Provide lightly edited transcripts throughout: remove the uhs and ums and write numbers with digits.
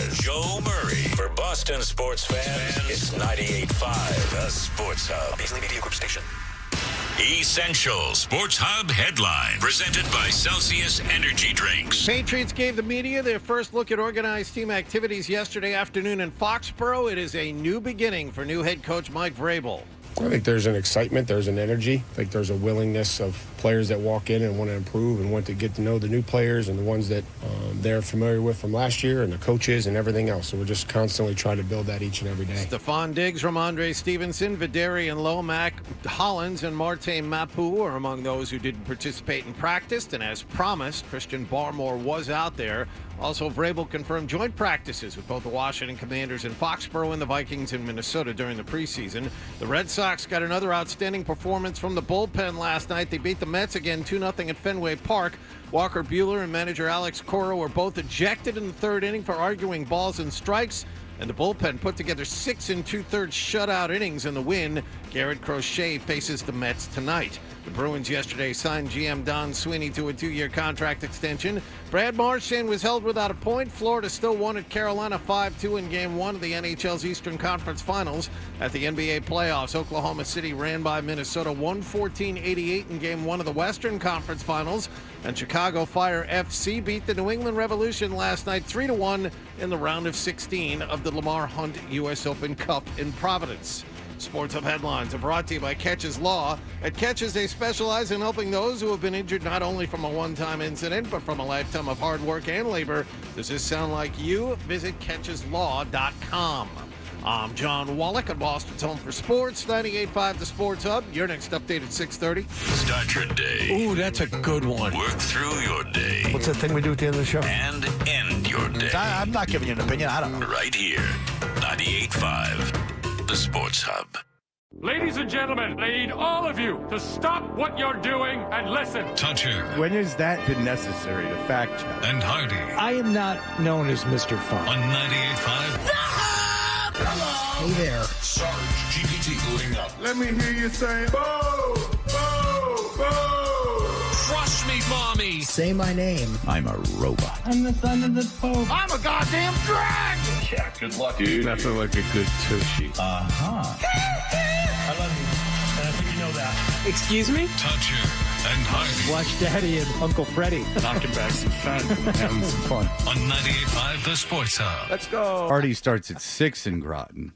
is Joe Murray. For Boston sports fans, it's 98.5, the Sports Hub. Beasley Media Group Station. Essential Sports Hub headline presented by Celsius Energy Drinks. Patriots gave the media their first look at organized team activities yesterday afternoon in Foxborough. It is a new beginning for new head coach Mike Vrabel. I think there's an excitement, there's an energy. I think there's a willingness of players that walk in and want to improve and want to get to know the new players and the ones that they're familiar with from last year and the coaches and everything else. So we're just constantly trying to build that each and every day. Stephon Diggs, Ramondre Stevenson, Videri and Lomac, Hollins and Marte Mapu are among those who didn't participate in practice. And as promised, Christian Barmore was out there. Also, Vrabel confirmed joint practices with both the Washington Commanders in Foxborough and the Vikings in Minnesota during the preseason. The Red Sox got another outstanding performance from the bullpen last night. They beat the Mets again 2-0 at Fenway Park. Walker Buehler and manager Alex Cora were both ejected in the third inning for arguing balls and strikes. And the bullpen put together 6 2/3 shutout innings in the win. Garrett Crochet faces the Mets tonight. The Bruins yesterday signed GM Don Sweeney to a 2-year contract extension. Brad Marchand was held without a point. Florida still won at Carolina 5-2 in Game 1 of the NHL's Eastern Conference Finals. At the NBA playoffs, Oklahoma City ran by Minnesota 114-88 in Game 1 of the Western Conference Finals. And Chicago Fire FC beat the New England Revolution last night 3-1 in the round of 16 of the Lamar Hunt U.S. Open Cup in Providence. Sports Hub headlines are brought to you by Catches Law. At Catches, they specialize in helping those who have been injured not only from a one-time incident, but from a lifetime of hard work and labor. Does this sound like you? Visit CatchesLaw.com. I'm John Wallach at Boston's Home for Sports, 98.5 The Sports Hub. Your next update at 6:30. Start your day. Ooh, that's a good one. Work through your day. What's that thing we do at the end of the show? And end your day. I'm not giving you an opinion. I don't know. Right here, 98.5 The Sports Hub. Ladies and gentlemen, I need all of you to stop what you're doing and listen. Toucher When has that been necessary to fact check? and Hardy I am not known as Mr. Fun. on 98.5. Hey there. Sarge GPT booting up. Let me hear you say, boo, boo, boo. Crush me, mommy. Say my name. I'm a robot. I'm the son of the Pope. I'm a goddamn drag! Yeah, good luck, dude. Nothing like a good tushy. I love you. And I think you know that. Excuse me? Toucher and Hardy Watch Daddy and Uncle Freddie. Knocking back some fun, having some fun. on 98.5 The Sports Hub. Let's go. Party starts at 6 in Groton.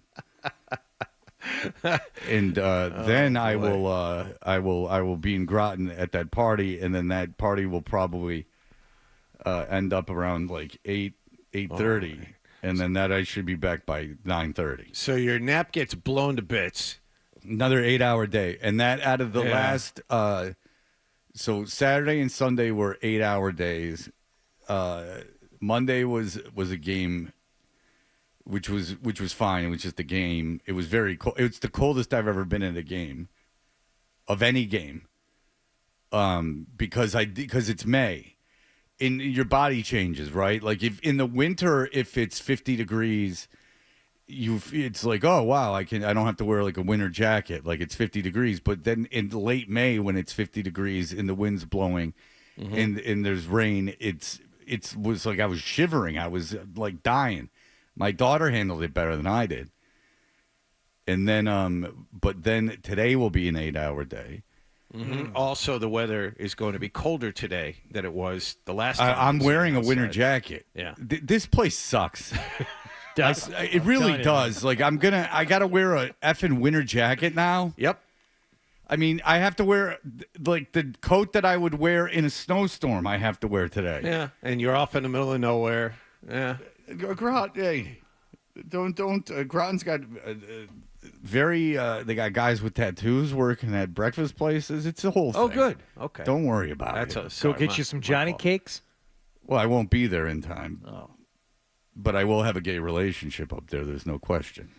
And then I will be in Groton at that party, and then that party will probably end up around like 8:30, and then that I should be back by 9:30. So your nap gets blown to bits. Another 8-hour day, and that out of the last. So Saturday and Sunday were 8-hour days. Monday was a game. Which was fine. It was just a game. It was very cold. It's the coldest I've ever been in a game, of any game. Because it's May, and your body changes, right? Like if in the winter, if it's 50 degrees, it's like, oh wow, I don't have to wear like a winter jacket, like it's 50 degrees. But then in late May, when it's 50 degrees and the wind's blowing, and there's rain, it was like I was shivering. I was like dying. My daughter handled it better than I did. And then, but then today will be an 8-hour day. Mm-hmm. Also, the weather is going to be colder today than it was the last time. I'm wearing a winter jacket. Yeah. This place sucks. It really does. Like I got to wear a effing winter jacket now. Yep. I mean, I have to wear like the coat that I would wear in a snowstorm. I have to wear today. Yeah. And you're off in the middle of nowhere. Yeah. Hey, don't. Groton's got they got guys with tattoos working at breakfast places. It's a whole thing. Oh, good. Okay. Don't worry about it. Go get you some Johnny cakes. Well, I won't be there in time. Oh. But I will have a gay relationship up there. There's no question.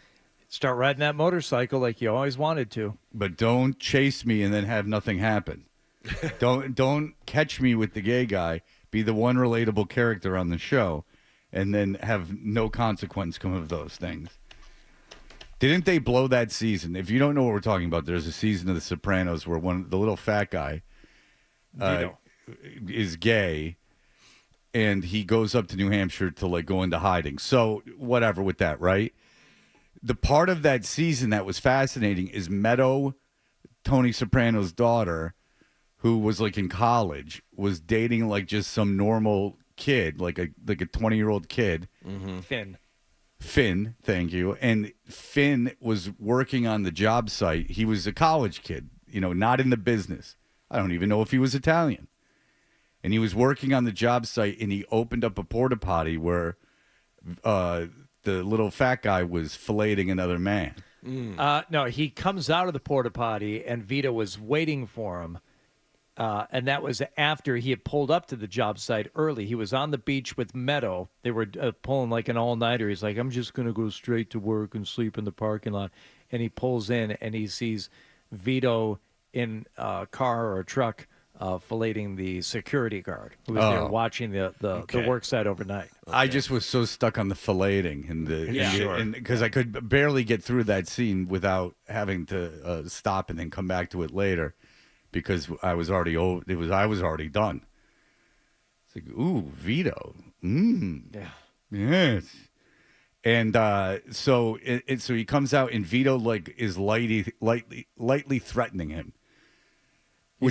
Start riding that motorcycle like you always wanted to. But don't chase me and then have nothing happen. Don't catch me with the gay guy. Be the one relatable character on the show, and then have no consequence come of those things. Didn't they blow that season? If you don't know what we're talking about, there's a season of The Sopranos where the little fat guy is gay, and he goes up to New Hampshire to like go into hiding. So whatever with that, right? The part of that season that was fascinating is Meadow, Tony Soprano's daughter, who was like in college, was dating like just some normal kid, like a 20-year-old kid. Finn, thank you. And Finn was working on the job site. He was a college kid, not in the business. I don't even know if he was Italian. And he was working on the job site, and he opened up a porta potty where the little fat guy was filleting another man. No, he comes out of the porta potty, and Vito was waiting for him. And that was after he had pulled up to the job site early. He was on the beach with Meadow. They were pulling like an all-nighter. He's like, I'm just going to go straight to work and sleep in the parking lot. And he pulls in, and he sees Vito in a car or a truck filleting the security guard who was there watching the work site overnight. Okay. I just was so stuck on the filleting and because I could barely get through that scene without having to stop and then come back to it later because I was already I was already done. It's like, ooh, Vito. Yeah. Yes. And so he comes out and Vito like is lightly threatening him. He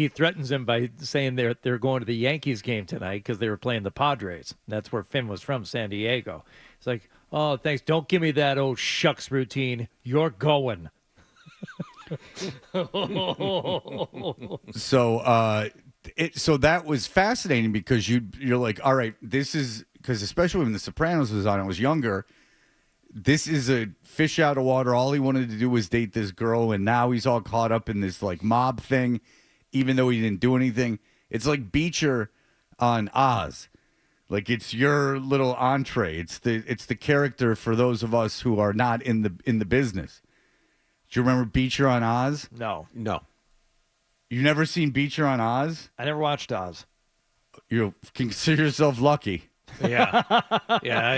threatens him by saying they're going to the Yankees game tonight because they were playing the Padres. That's where Finn was from, San Diego. It's like, oh, thanks. Don't give me that old shucks routine. You're going. So that was fascinating because you're like, all right, this is because especially when The Sopranos was on, I was younger. This is a fish out of water. All he wanted to do was date this girl, and now he's all caught up in this like mob thing, even though he didn't do anything. It's like Beecher on Oz. Like it's your little entree. It's the character for those of us who are not in the business. Do you remember Beecher on Oz? No. You never seen Beecher on Oz? I never watched Oz. You consider yourself lucky. Yeah.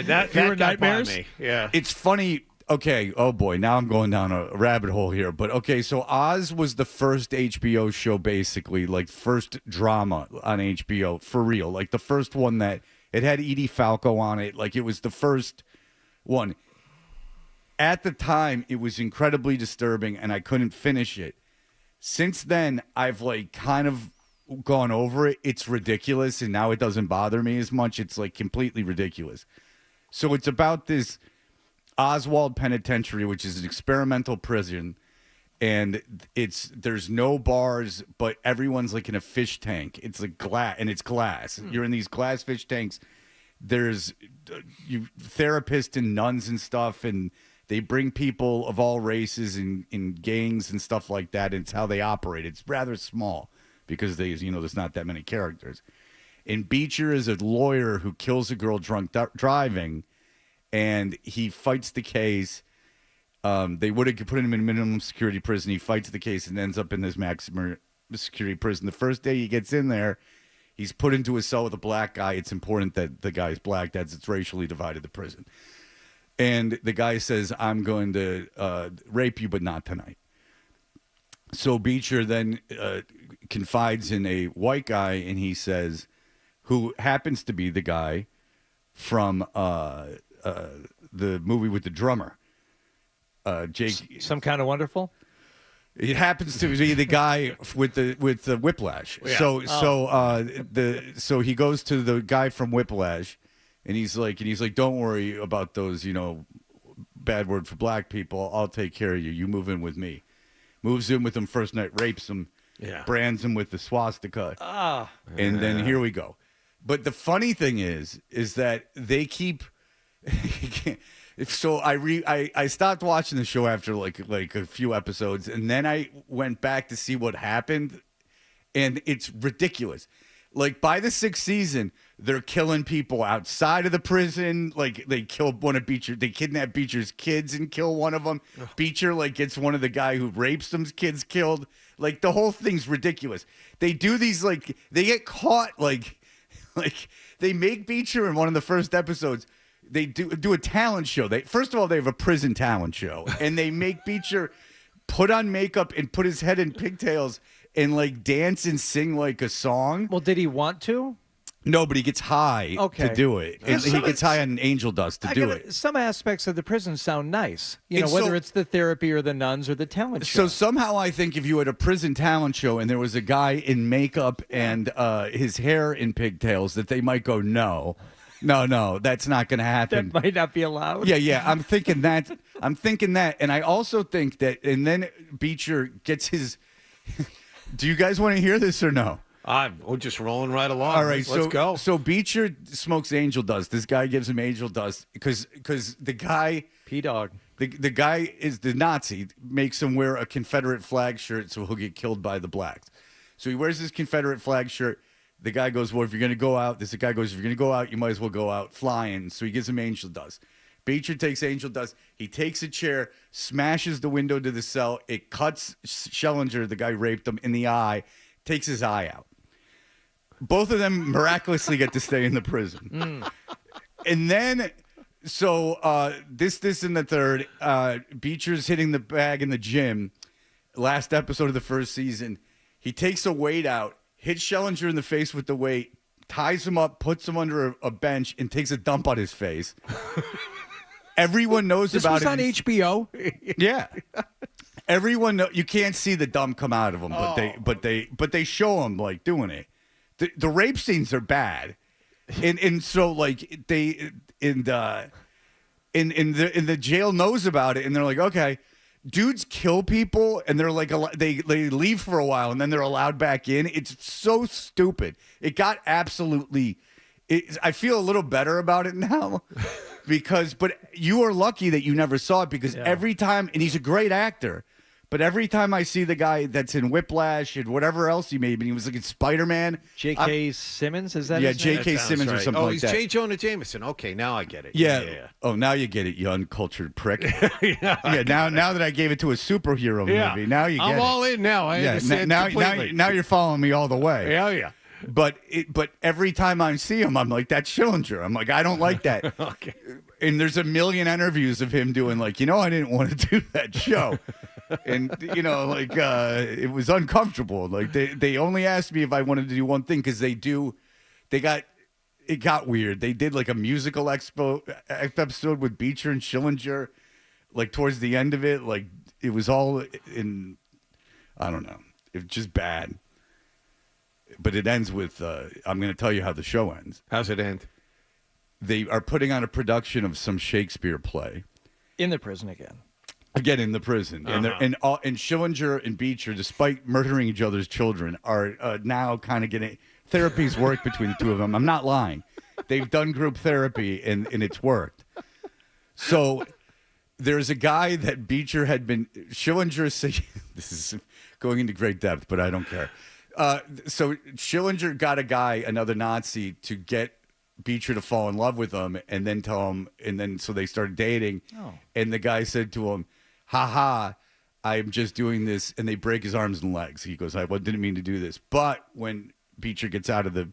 That nightmares. Me. Yeah. It's funny. Okay. Oh boy. Now I'm going down a rabbit hole here. But okay. So Oz was the first HBO show, basically, like first drama on HBO for real. Like the first one that it had Edie Falco on it. Like it was the first one. At the time, it was incredibly disturbing, and I couldn't finish it. Since then, I've like kind of gone over it. It's ridiculous, and now it doesn't bother me as much. It's like completely ridiculous. So it's about this Oswald Penitentiary, which is an experimental prison, and there's no bars, but everyone's like in a fish tank. It's like glass, and it's glass. You're in these glass fish tanks. There's therapists and nuns and stuff, and they bring people of all races in gangs and stuff like that. And it's how they operate. It's rather small because there's not that many characters. And Beecher is a lawyer who kills a girl drunk driving, and he fights the case. They would have put him in minimum security prison. He fights the case and ends up in this maximum security prison. The first day he gets in there, he's put into a cell with a black guy. It's important that the guy's black. It's racially divided, the prison. And the guy says, I'm going to rape you, but not tonight. So Beecher then confides in a white guy, and he says, who happens to be the guy from the movie with the drummer. Jake. Some Kind of Wonderful? It happens to be the guy with the Whiplash. Yeah. So he goes to the guy from Whiplash. And he's like, don't worry about those, bad word for black people. I'll take care of you. You move in with me. Moves in with him first night, rapes him, brands him with the swastika. And then here we go. But the funny thing is that they keep. So I stopped watching the show after like a few episodes, and then I went back to see what happened, and it's ridiculous. Like by the 6th season, they're killing people outside of the prison. Like they killed one of Beecher. They kidnap Beecher's kids and kill one of them. Beecher gets one of the guy who rapes them's kids killed. Like the whole thing's ridiculous. They do these they get caught like they make Beecher in one of the first episodes. They do a talent show. First of all, they have a prison talent show, and they make Beecher put on makeup and put his head in pigtails and like dance and sing like a song. Well, did he want to? No, but he gets high to do it. And he gets high on angel dust to do it. Some aspects of the prison sound nice. You know, And whether so- it's the therapy or the nuns or the talent show. So somehow I think if you had a prison talent show and there was a guy in makeup and his hair in pigtails, that they might go, no, that's not going to happen. That might not be allowed. Yeah. I'm thinking that. And I also think that, and then Beecher gets his, do you guys want to hear this or no? We're just rolling right along. All right, let's go. So Beecher smokes angel dust. This guy gives him angel dust because the guy P-Dog. the guy is the Nazi, makes him wear a Confederate flag shirt so he'll get killed by the blacks. So he wears this Confederate flag shirt. The guy goes, well, if you're going to go out, if you're going to go out, you might as well go out flying. So he gives him angel dust. Beecher takes angel dust. He takes a chair, smashes the window to the cell. It cuts Schellinger, the guy raped him, in the eye, takes his eye out. Both of them miraculously get to stay in the prison. And then, so this and the third, Beecher's hitting the bag in the gym. Last episode of the first season, he takes a weight out, hits Schellinger in the face with the weight, ties him up, puts him under a bench, and takes a dump on his face. Everyone knows This about was it. on HBO. Yeah. Everyone you can't see the dump come out of him, but they show him like doing it. The rape scenes are bad, and so like they in the jail knows about it, and they're like, okay, dudes kill people, and they're like they leave for a while, and then they're allowed back in. It's so stupid. It got absolutely. I feel a little better about it now, but you are lucky that you never saw it because every time, and he's a great actor. But every time I see the guy that's in Whiplash and whatever else he made, and he was like in Spider-Man. J.K. Simmons, is that Yeah, his name? J.K. Simmons or something Oh, like he's that. J. Jonah Jameson. Okay, now I get it. Yeah. Oh, now you get it, you uncultured prick. Yeah, now that I gave it to a superhero movie, now you get it. I'm all in now. I understand completely. now you're following me all the way. Yeah. But every time I see him, I'm like, that's Schillinger. I'm like, I don't like that. Okay. And there's a million interviews of him doing like, I didn't want to do that show. And, like it was uncomfortable. Like they only asked me if I wanted to do one thing because it got weird. They did like a musical episode with Beecher and Schillinger, like towards the end of it. Like it was all in, I don't know. It was just bad. But it ends with, I'm going to tell you how the show ends. How's it end? They are putting on a production of some Shakespeare play. In the prison again. Again, in the prison. And Schillinger and Beecher, despite murdering each other's children, are now kind of getting therapy's worked between the two of them. I'm not lying. They've done group therapy, and it's worked. So there's a guy that Beecher had been, Schillinger, this is going into great depth, but I don't care. So Schillinger got a guy, another Nazi, to get Beecher to fall in love with him and then tell him, and then so they started dating. Oh. And the guy said to him, haha, I'm just doing this. And they break his arms and legs. He goes, I didn't mean to do this. But when Beecher gets out of the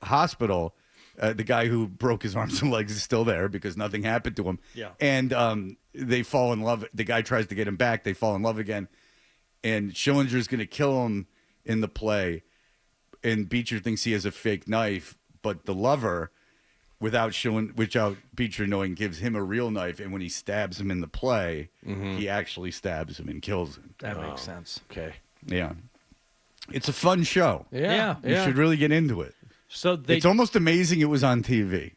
hospital, the guy who broke his arms and legs is still there because nothing happened to him. Yeah. And they fall in love. The guy tries to get him back. They fall in love again. And Schillinger's going to kill him in the play. And Beecher thinks he has a fake knife. But the lover, without Beecher knowing, gives him a real knife. And when he stabs him in the play, he actually stabs him and kills him. That makes sense. Okay. Yeah. It's a fun show. Yeah. You should really get into it. So it's almost amazing it was on TV.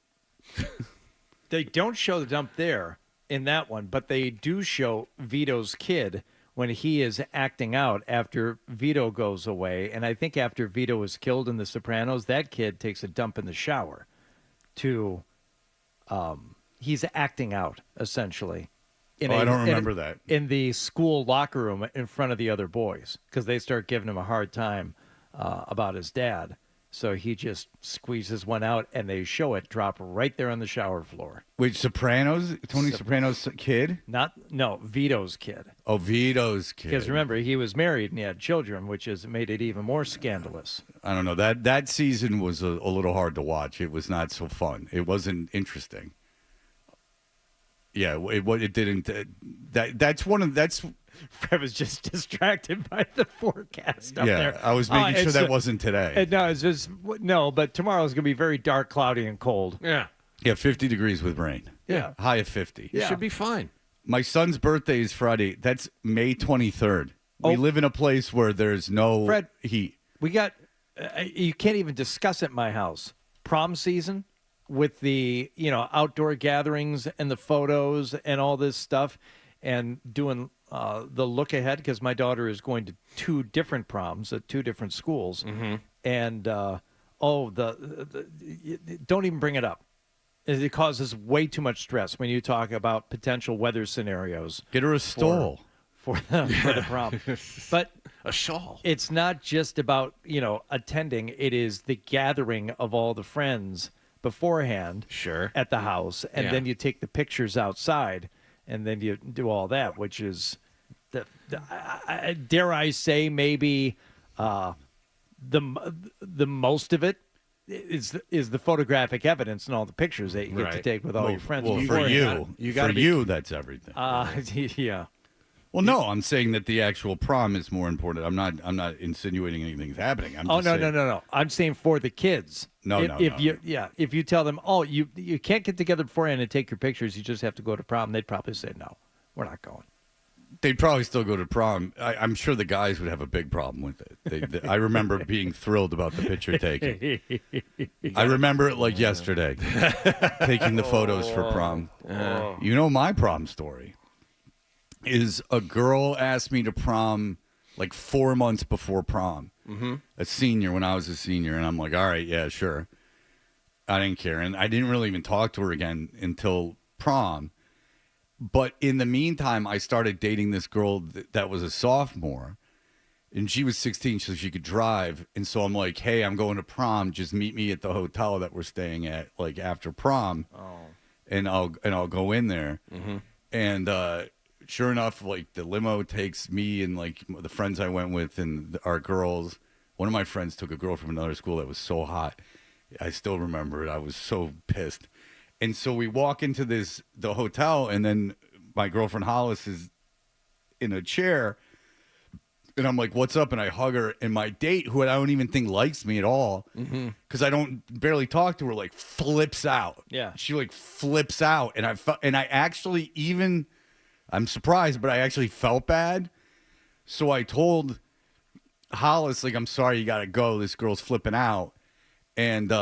They don't show the dump there in that one, but they do show Vito's kid when he is acting out after Vito goes away. And I think after Vito was killed in The Sopranos, that kid takes a dump in the shower he's acting out, essentially. I don't remember that. In the school locker room in front of the other boys, because they start giving him a hard time about his dad. So he just squeezes one out, and they show it drop right there on the shower floor. Wait, Sopranos? Tony Soprano's kid? No, Vito's kid. Oh, Vito's kid. Because remember, he was married and he had children, which has made it even more scandalous. I don't know. That season was a little hard to watch. It was not so fun. It wasn't interesting. Yeah, it didn't. That's Fred was just distracted by the forecast up there. I was making sure that wasn't today. No, it's just but tomorrow's going to be very dark, cloudy, and cold. Yeah. Yeah, 50 degrees with rain. Yeah. High of 50. You should be fine. My son's birthday is Friday. That's May 23rd. We live in a place where there's no Fred, heat. We got, you can't even discuss at my house. Prom season with the, outdoor gatherings and the photos and all this stuff and doing the look ahead because my daughter is going to 2 different proms at 2 different schools. Mm-hmm. And, don't even bring it up. It causes way too much stress when you talk about potential weather scenarios. Get her a stole. For the prom. But a shawl. It's not just about, attending. It is the gathering of all the friends beforehand at the house. And then you take the pictures outside and then you do all that, which is, dare I say, maybe the most of it is the photographic evidence and all the pictures that you get to take with all your friends. Well, for you, that's everything. Yeah. Well, no, I'm saying that the actual prom is more important. I'm not insinuating anything's happening. No. I'm saying for the kids. If you tell them, you can't get together beforehand and take your pictures, you just have to go to prom, they'd probably say, no, we're not going. They'd probably still go to prom. I'm sure the guys would have a big problem with it. I remember being thrilled about the picture taking. I remember it like yesterday, taking the photos for prom. You know my prom story is a girl asked me to prom like 4 months before prom. Mm-hmm. A senior, when I was a senior, and I'm like, all right, yeah, sure. I didn't care, and I didn't really even talk to her again until prom. But in the meantime, I started dating this girl that was a sophomore, and she was 16, so she could drive. And so I'm like, hey, I'm going to prom. Just meet me at the hotel that we're staying at, like after prom, and I'll go in there. Mm-hmm. And sure enough, like the limo takes me and like the friends I went with and our girls. One of my friends took a girl from another school that was so hot. I still remember it. I was so pissed. And so we walk into the hotel, and then my girlfriend Hollis is in a chair, and I'm like, "What's up?" And I hug her, and my date, who I don't even think likes me at all, because I don't barely talk to her, like flips out. Yeah, she like flips out, and I actually even, I'm surprised, but I actually felt bad. So I told Hollis, like, "I'm sorry, you got to go. This girl's flipping out," and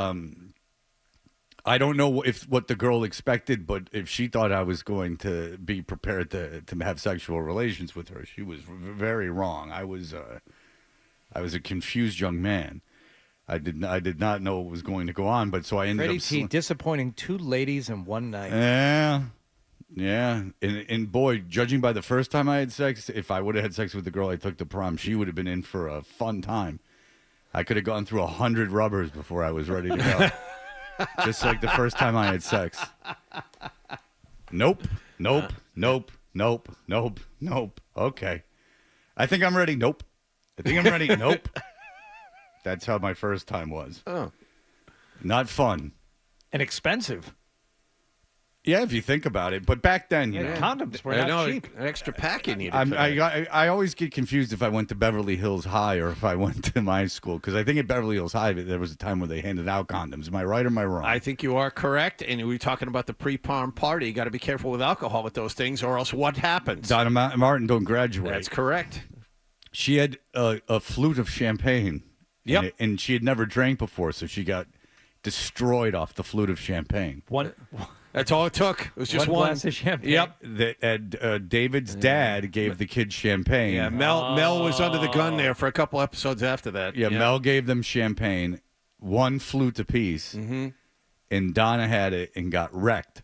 I don't know what the girl expected, but if she thought I was going to be prepared to have sexual relations with her, she was very wrong. I was a confused young man. I did not know what was going to go on, but so I ended up disappointing 2 ladies in one night. Yeah, and boy, judging by the first time I had sex, if I would have had sex with the girl I took to prom, she would have been in for a fun time. I could have gone through 100 rubbers before I was ready to go. Just like the first time I had sex. Nope. Okay. I think I'm ready. Nope. I think I'm ready. Nope. That's how my first time was. Oh. Not fun. And expensive. Yeah, if you think about it. But back then, condoms were not cheap. An extra pack you needed. I always get confused if I went to Beverly Hills High or if I went to my school. Because I think at Beverly Hills High, there was a time where they handed out condoms. Am I right or am I wrong? I think you are correct. And we were talking about the pre-prom party. You got to be careful with alcohol with those things, or else what happens? Donna Martin don't graduate. That's correct. She had a flute of champagne. Yep. And she had never drank before, so she got destroyed off the flute of champagne. That's all it took. It was just one glass of champagne. Yep. David's dad gave the kids champagne. Yeah, Mel was under the gun there for a couple episodes after that. Yeah, Mel gave them champagne, 1 flute apiece, and Donna had it and got wrecked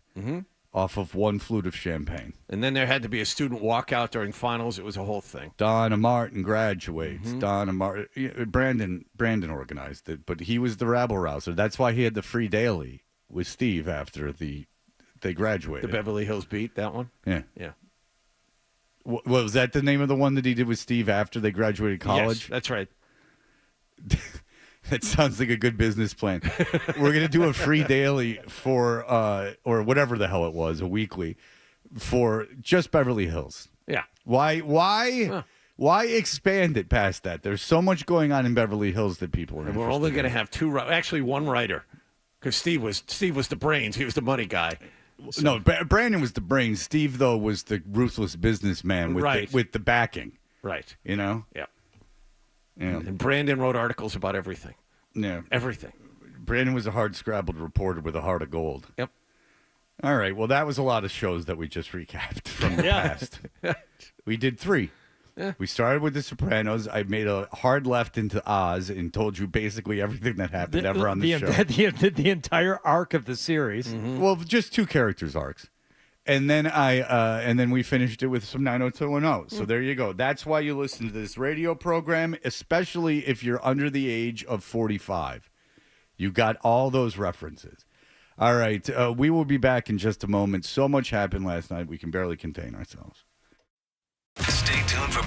off of 1 flute of champagne. And then there had to be a student walkout during finals. It was a whole thing. Donna Martin graduates. Donna Martin, Brandon organized it, but he was the rabble-rouser. That's why he had the free daily with Steve after they graduated. The Beverly Hills Beat, that one? Yeah. Yeah. Was that the name of the one that he did with Steve after they graduated college? Yes, that's right. That sounds like a good business plan. We're going to do a free daily for, or whatever the hell it was, a weekly, for just Beverly Hills. Yeah. Why expand it past that? There's so much going on in Beverly Hills that people are. And we're only going to have actually one writer, because Steve was the brains. He was the money guy. So. No, Brandon was the brains. Steve, though, was the ruthless businessman with the backing. Right. You know? Yeah. Yeah. And Brandon wrote articles about everything. Yeah. Everything. Brandon was a hard-scrabbled reporter with a heart of gold. Yep. All right. Well, that was a lot of shows that we just recapped from the past. We did 3. Yeah. We started with The Sopranos. I made a hard left into Oz and told you basically everything that happened ever on the show. The entire arc of the series. Mm-hmm. Well, just 2 characters' arcs. And then then we finished it with some 90210. So there you go. That's why you listen to this radio program, especially if you're under the age of 45. You got all those references. All right. We will be back in just a moment. So much happened last night, we can barely contain ourselves. Stay tuned for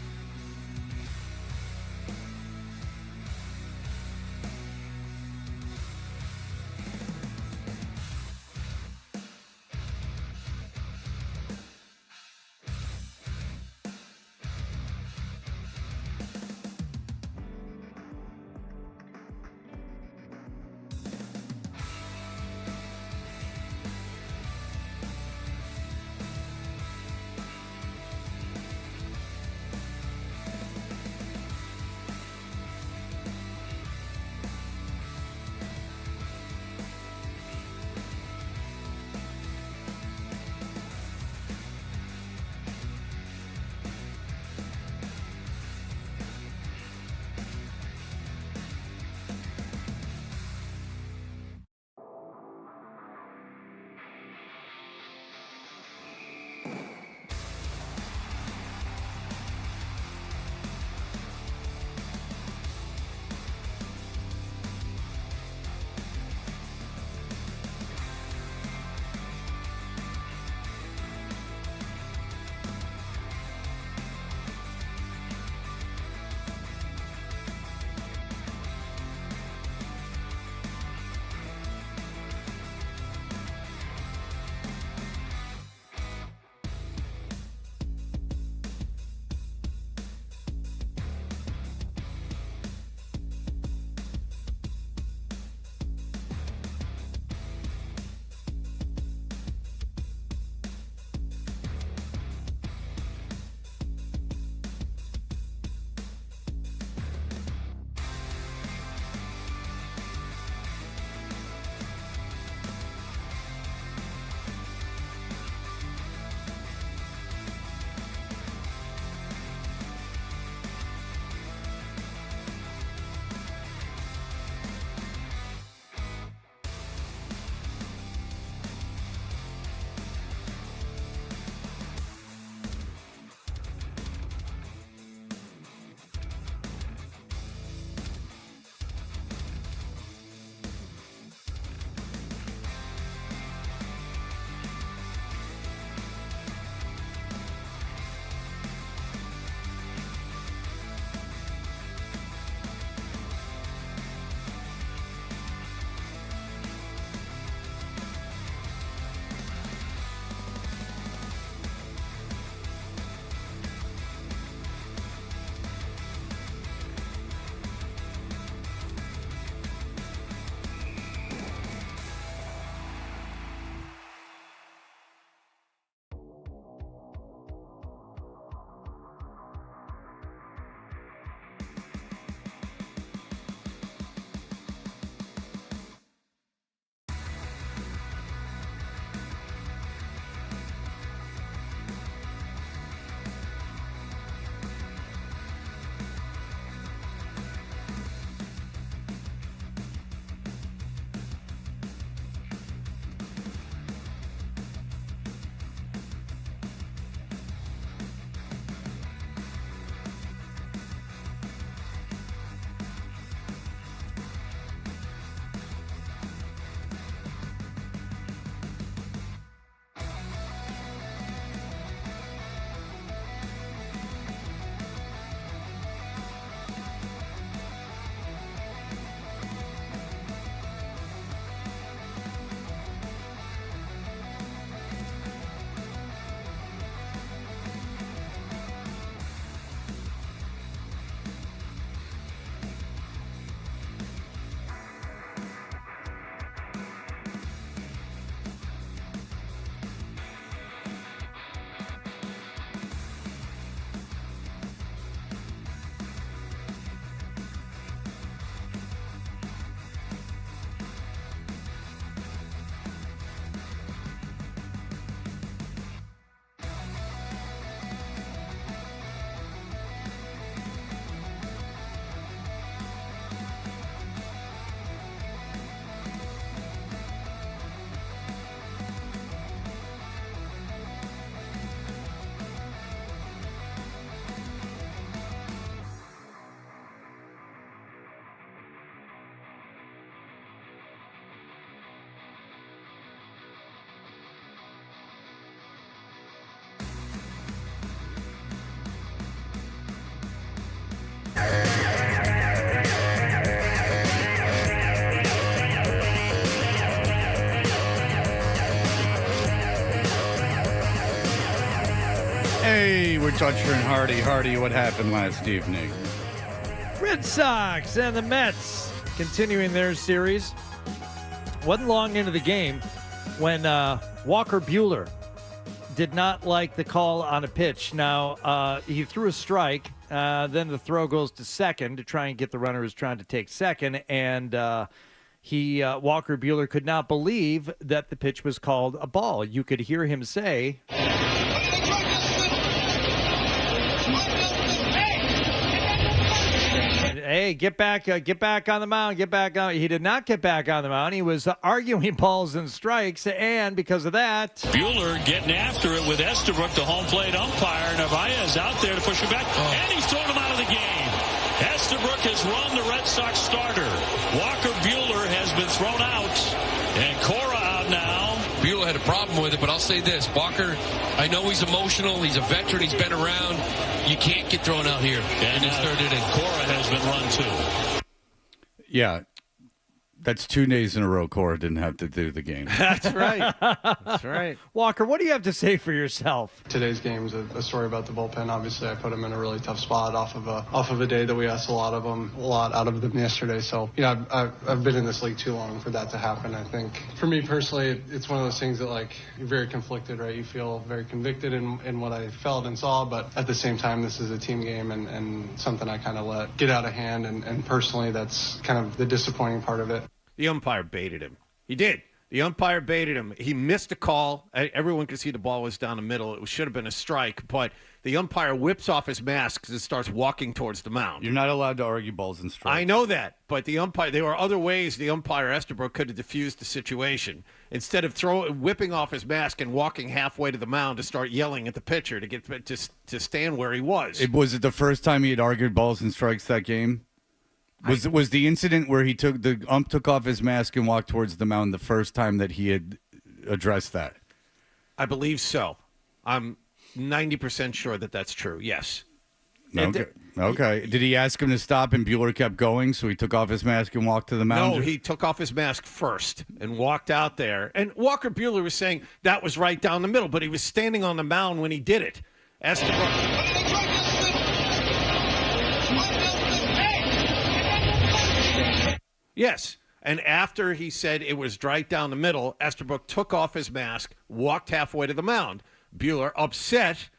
Rich Usher and Hardy, what happened last evening? Red Sox and the Mets continuing their series. Wasn't long into the game when Walker Buehler did not like the call on a pitch. Now, he threw a strike. Then the throw goes to second to try and get the runner who's trying to take second. And Walker Buehler could not believe that the pitch was called a ball. You could hear him say, "Hey, get back on the mound, get back on." He did not get back on the mound. He was arguing balls and strikes, and because of that, Buehler getting after it with Estabrook, the home plate umpire. Narvaez out there to push him back, and he's thrown him out of the game. Estabrook has run the Red Sox starter. Walker Buehler has been thrown out, and Cora out now. Buehler had a problem with it, but I'll say this. Walker, I know he's emotional. He's a veteran. He's been around. You can't get thrown out here. And his third inning. Cora has been run too. Yeah. That's 2 days in a row Cora didn't have to do the game. That's right. That's right. Walker, what do you have to say for yourself? Today's game is a story about the bullpen. Obviously, I put them in a really tough spot off of a day that we asked a lot out of them yesterday. So, I've been in this league too long for that to happen. I think for me personally, it's one of those things that you're very conflicted, right? You feel very convicted in what I felt and saw, but at the same time, this is a team game and something I kind of let get out of hand. And personally, that's kind of the disappointing part of it. The umpire baited him. He did. The umpire baited him. He missed a call. Everyone could see the ball was down the middle. It should have been a strike, but the umpire whips off his mask and starts walking towards the mound. You're not allowed to argue balls and strikes. I know that, but the umpire. There were other ways the umpire Estabrook could have diffused the situation. Instead of whipping off his mask and walking halfway to the mound to start yelling at the pitcher to get to stand where he was. Was it the first time he had argued balls and strikes that game? Was the incident where the ump took off his mask and walked towards the mound the first time that he had addressed that? I believe so. I'm 90% sure that that's true. Yes. Okay. Did he ask him to stop and Buehler kept going, so he took off his mask and walked to the mound? No, he took off his mask first and walked out there. And Walker Buehler was saying that was right down the middle, but he was standing on the mound when he did it. Yes, and after he said it was right down the middle, Estabrook took off his mask, walked halfway to the mound. Buehler, upset,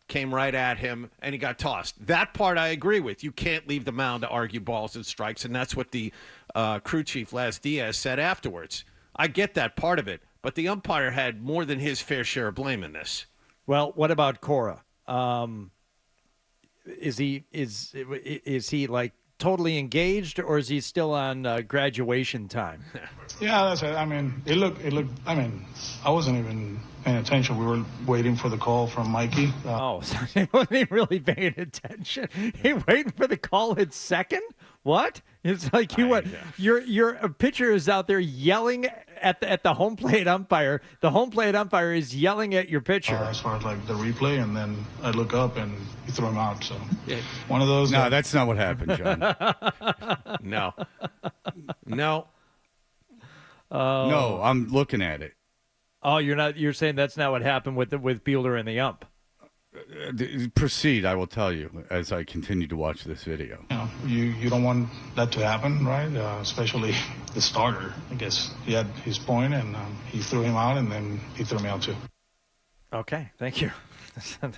came right at him, and he got tossed. That part I agree with. You can't leave the mound to argue balls and strikes, and that's what the crew chief, Las Diaz, said afterwards. I get that part of it, but the umpire had more than his fair share of blame in this. Well, what about Cora? Is he like totally engaged, or is he still on graduation time? Yeah, that's it. I mean, it looked. I mean, I wasn't even paying attention. We were waiting for the call from Mikey. So he wasn't really paying attention. He waiting for the call at second. What? It's like your pitcher is out there yelling at the home plate umpire. The home plate umpire is yelling at your pitcher. As far as the replay, and then I look up and you throw him out. So yeah. One of those. No, that's not what happened, John. No. No, I'm looking at it. Oh, you're not. You're saying that's not what happened with Buehler and the ump. Proceed, I will tell you as I continue to watch this video. You don't want that to happen, right? Especially the starter. I guess he had his point, and he threw him out, and then he threw me out too. Okay, thank you.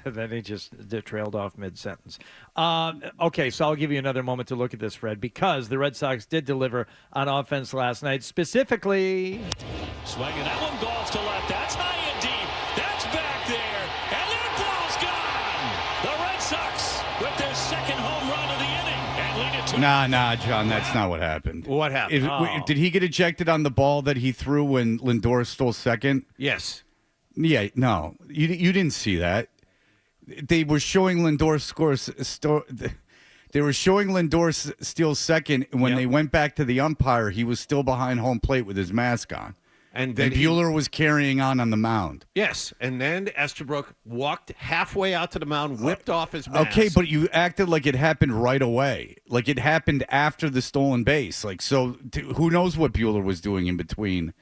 Then he just trailed off mid-sentence. Okay, so I'll give you another moment to look at this, Fred, because the Red Sox did deliver on offense last night. Specifically, swinging that one, golf to left. That's high and deep. That's back there, and that ball's gone. The Red Sox with their second home run of the inning and lead it to. Nah, John, that's not what happened. What happened? Did he get ejected on the ball that he threw when Lindor stole second? Yes. Yeah, no, you didn't see that. They were showing Lindor They were showing Lindor steal second, and when they went back to the umpire, he was still behind home plate with his mask on. And then Buehler was carrying on the mound. Yes, and then Estabrook walked halfway out to the mound, whipped off his mask. Okay, but you acted like it happened right away, like it happened after the stolen base. Like, so who knows what Buehler was doing in between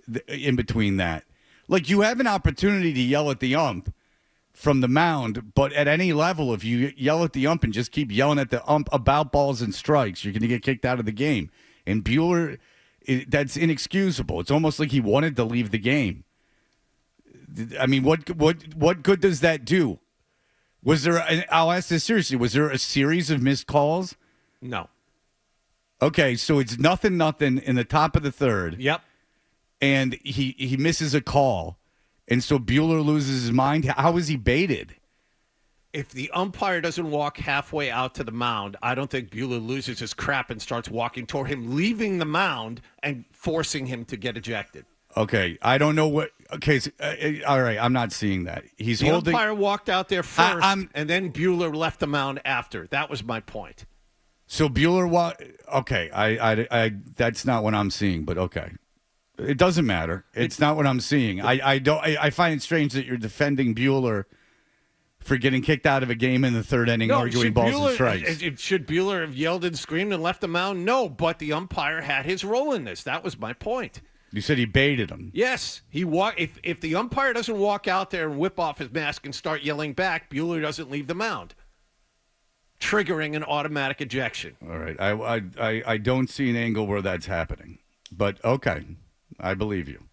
that? Like, you have an opportunity to yell at the ump from the mound. But at any level, if you yell at the ump and just keep yelling at the ump about balls and strikes, you're going to get kicked out of the game. And Buehler, that's inexcusable. It's almost like he wanted to leave the game. I mean, what good does that do? I'll ask this seriously. Was there a series of missed calls? No. Okay, so it's nothing in the top of the third. Yep. And he misses a call. And so Buehler loses his mind. How is he baited? If the umpire doesn't walk halfway out to the mound, I don't think Buehler loses his crap and starts walking toward him, leaving the mound and forcing him to get ejected. Okay, I don't know what. Okay, so, all right, I'm not seeing that. He's the holding. Umpire walked out there first, and then Buehler left the mound after. That was my point. So Buehler, okay, I that's not what I'm seeing, but okay, it doesn't matter. It's not what I'm seeing. I find it strange that you're defending Buehler for getting kicked out of a game in the third inning, arguing balls and strikes. Should Buehler have yelled and screamed and left the mound? No, but the umpire had his role in this. That was my point. You said he baited him. Yes, he if the umpire doesn't walk out there and whip off his mask and start yelling back, Buehler doesn't leave the mound, triggering an automatic ejection. All right, I don't see an angle where that's happening, but okay, I believe you.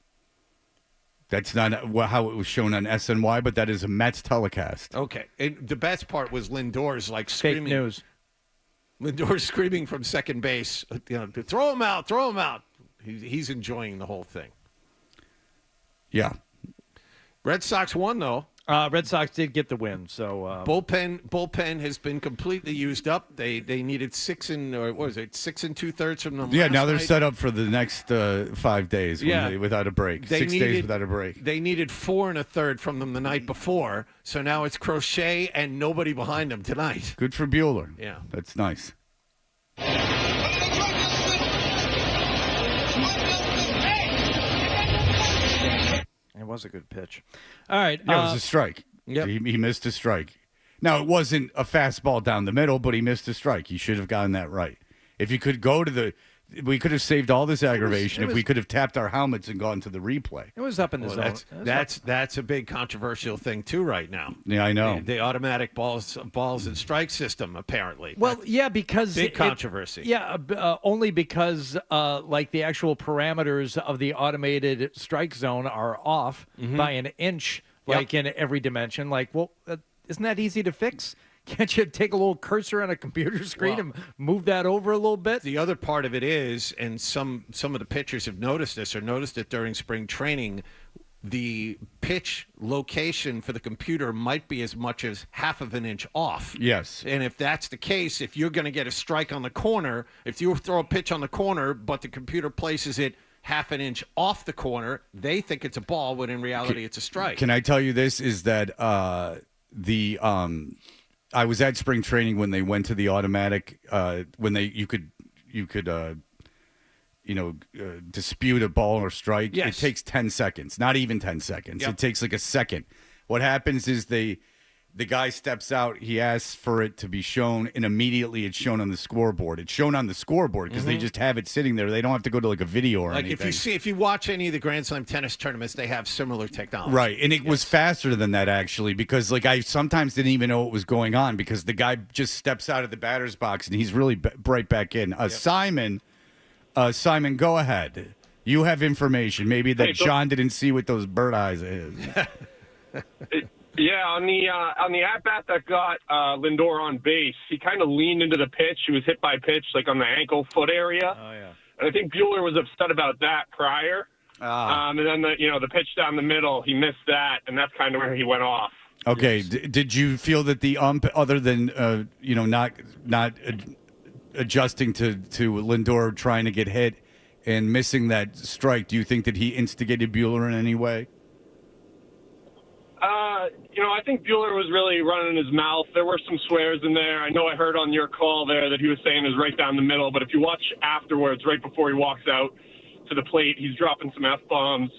That's not how it was shown on SNY, but that is a Mets telecast. Okay, and the best part was Lindor's screaming. Fake news. Lindor's screaming from second base, throw him out, throw him out. He's enjoying the whole thing. Yeah. Red Sox won, though. Red Sox did get the win. So bullpen has been completely used up. They needed 6 2/3 from them. Yeah, now they're night. set up for the next 5 days. Without a break. 6 days without a break. They needed 4 1/3 from them the night before. So now it's Crochet and nobody behind them tonight. Good for Buehler. Yeah, that's nice. It was a good pitch. All right. Yeah, it was a strike. Yep. He missed a strike. Now, it wasn't a fastball down the middle, but he missed a strike. He should have gotten that right. If you could go to we could have saved all this aggravation if we could have tapped our helmets and gone to the replay. It was up in the zone. That's a big controversial thing, too, right now. Yeah, I know. The automatic balls and strike system, apparently. Well, yeah, because big controversy. Only because the actual parameters of the automated strike zone are off by an inch, in every dimension. Isn't that easy to fix? Can't you take a little cursor on a computer screen and move that over a little bit? The other part of it is, and some of the pitchers have noticed this or noticed it during spring training, the pitch location for the computer might be as much as half of an inch off. Yes. And if that's the case, if you're going to get a strike on the corner, if you throw a pitch on the corner, but the computer places it half an inch off the corner, they think it's a ball, when in reality it's a strike. Can I tell you this, is that I was at spring training when they went to the automatic. When you could dispute a ball or strike. Yes. It takes 10 seconds, not even 10 seconds. Yep. It takes like a second. What happens is the guy steps out. He asks for it to be shown, and immediately it's shown on the scoreboard. It's shown on the scoreboard because they just have it sitting there. They don't have to go to a video or anything. If you watch any of the Grand Slam tennis tournaments, they have similar technology. Right, and it was faster than that, actually, because I sometimes didn't even know what was going on because the guy just steps out of the batter's box and he's really right back in. Simon, go ahead. You have information maybe that John didn't see with those bird eyes of his. Yeah, on the at-bat that got Lindor on base, he kind of leaned into the pitch. He was hit by a pitch, on the ankle-foot area. Oh, yeah. And I think Buehler was upset about that prior. And then the pitch down the middle, he missed that, and that's kind of where he went off. Okay. Did you feel that the ump, other than not adjusting to Lindor trying to get hit and missing that strike, do you think that he instigated Buehler in any way? I think Buehler was really running his mouth. There were some swears in there. I know I heard on your call there that he was saying it was right down the middle, but if you watch afterwards, right before he walks out to the plate, he's dropping some F-bombs.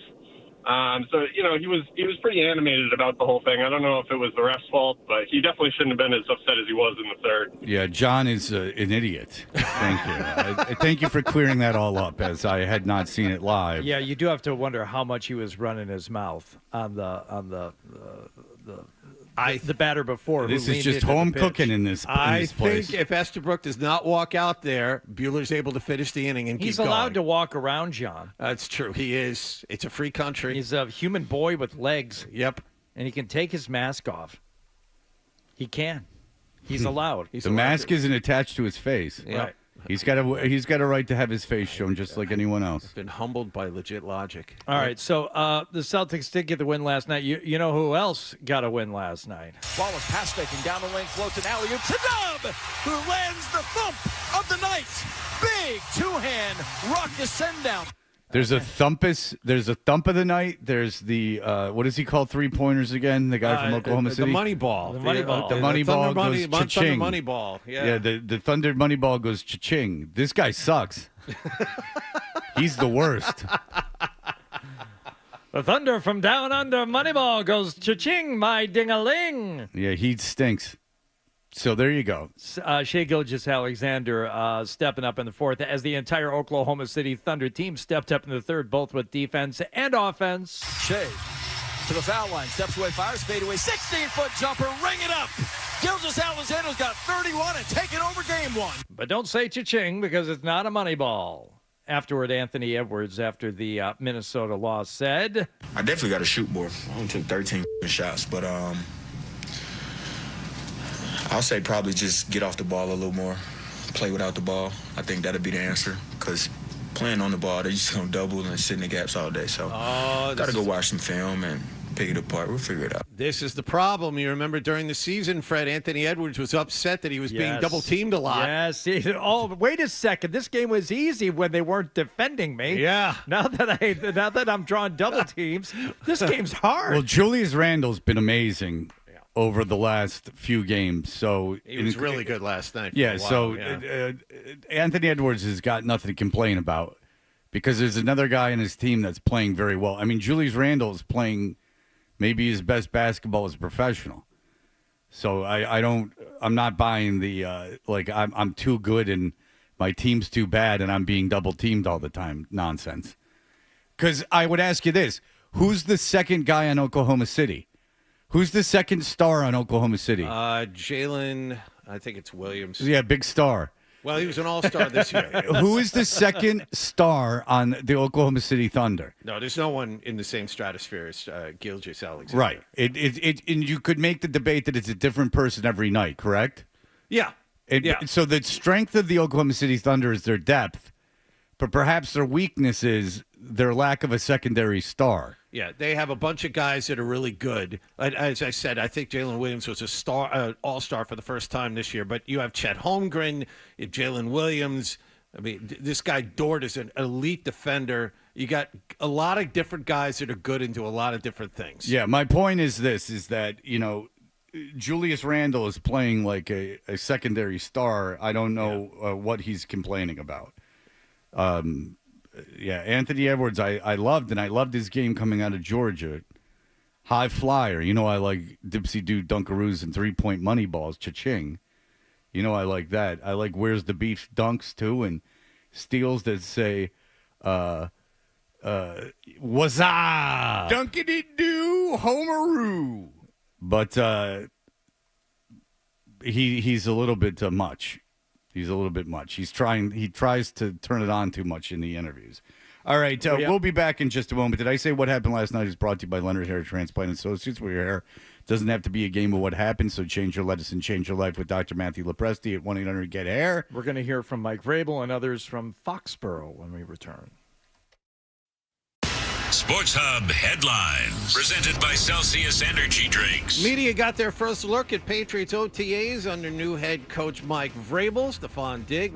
He was pretty animated about the whole thing. I don't know if it was the ref's fault, but he definitely shouldn't have been as upset as he was in the third. Yeah, John is an idiot. Thank you. Thank you for clearing that all up, as I had not seen it live. Yeah, you do have to wonder how much he was running his mouth on the the batter before. This who is leaned just into the home pitch. cooking in this place. think if Estabrook does not walk out there, Buehler's able to finish the inning and He's keep going. allowed to walk around, John. That's true. He is. It's a free country. He's a human boy with legs. Yep. And he can take his mask off. He can. He's allowed. The mask isn't attached to his face. Yep. Right. He's got a right to have his face shown just like anyone else. Been humbled by legit logic. All right, so the Celtics did get the win last night. You know who else got a win last night? Ball is pass faking down the lane, floats an alley-oop to Dub, who lands the thump of the night. Big two-hand ruckus send down. There's a thump of the night. There's the what does he call 3-pointers again? The guy from Oklahoma City. The money ball. The money ball. The money ball goes Thunder cha-ching. money ball. Yeah. Yeah, the Thunder money ball goes cha-ching. This guy sucks. He's the worst. The Thunder from down under Moneyball goes cha-ching, my ding-a-ling. Yeah, he stinks. So there you go. Shai Gilgeous-Alexander stepping up in the fourth as the entire Oklahoma City Thunder team stepped up in the third, both with defense and offense. Shea to the foul line, steps away, fires, fade away, 16-foot jumper, ring it up. Gilgeous-Alexander's got 31 and taking over game one. But don't say cha-ching because it's not a money ball. Afterward, Anthony Edwards, after the Minnesota loss, said, I definitely got to shoot more. I only took 13 shots, but I'll say probably just get off the ball a little more, play without the ball. I think that'll be the answer because playing on the ball, they're just going to double and sit in the gaps all day. So got to go watch some film and pick it apart. We'll figure it out. This is the problem. You remember during the season, Fred, Anthony Edwards was upset that he was being double-teamed a lot. Yes. Oh, wait a second. This game was easy when they weren't defending me. Yeah. Now that I'm drawing double teams, this game's hard. Well, Julius Randle's been amazing over the last few games. So he was really good last night. Yeah, Anthony Edwards has got nothing to complain about because there's another guy in his team that's playing very well. I mean, Julius Randle is playing maybe his best basketball as a professional. So I'm not buying the I'm too good and my team's too bad and I'm being double teamed all the time nonsense. Because I would ask you this: who's the second guy on Oklahoma City? Who's the second star on Oklahoma City? Jalen, I think it's Williams. Yeah, big star. Well, he was an all-star this year. Who is the second star on the Oklahoma City Thunder? No, there's no one in the same stratosphere as Gilgeous-Alexander. Right. And you could make the debate that it's a different person every night, correct? Yeah. So the strength of the Oklahoma City Thunder is their depth, but perhaps their weakness is their lack of a secondary star. Yeah, they have a bunch of guys that are really good. As I said, I think Jalen Williams was a star, all-star for the first time this year. But you have Chet Holmgren, you have Jalen Williams. I mean, this guy Dort is an elite defender. You got a lot of different guys that are good and do a lot of different things. Yeah, my point is this, is that, Julius Randle is playing like a secondary star. I don't know what he's complaining about. Anthony Edwards, I loved his game coming out of Georgia. High flyer. I like dipsy do dunkaroos and 3-point money balls. Cha-ching. I like that. I like where's the beef dunks too and steals that say wazza dunkity doo homeroo. But he's a little bit much. He's a little bit much. He tries to turn it on too much in the interviews. All right, we'll be back in just a moment. Did I say what happened last night is brought to you by Leonard Hair Transplant Associates, where your hair doesn't have to be a game of what happened, so change your lettuce and change your life with Dr. Matthew Lepresti at 1-800-GET-HAIR. We're going to hear from Mike Vrabel and others from Foxborough when we return. Sports Hub headlines presented by Celsius Energy Drinks. Media got their first look at Patriots OTAs under new head coach Mike Vrabel. Stephon Diggs,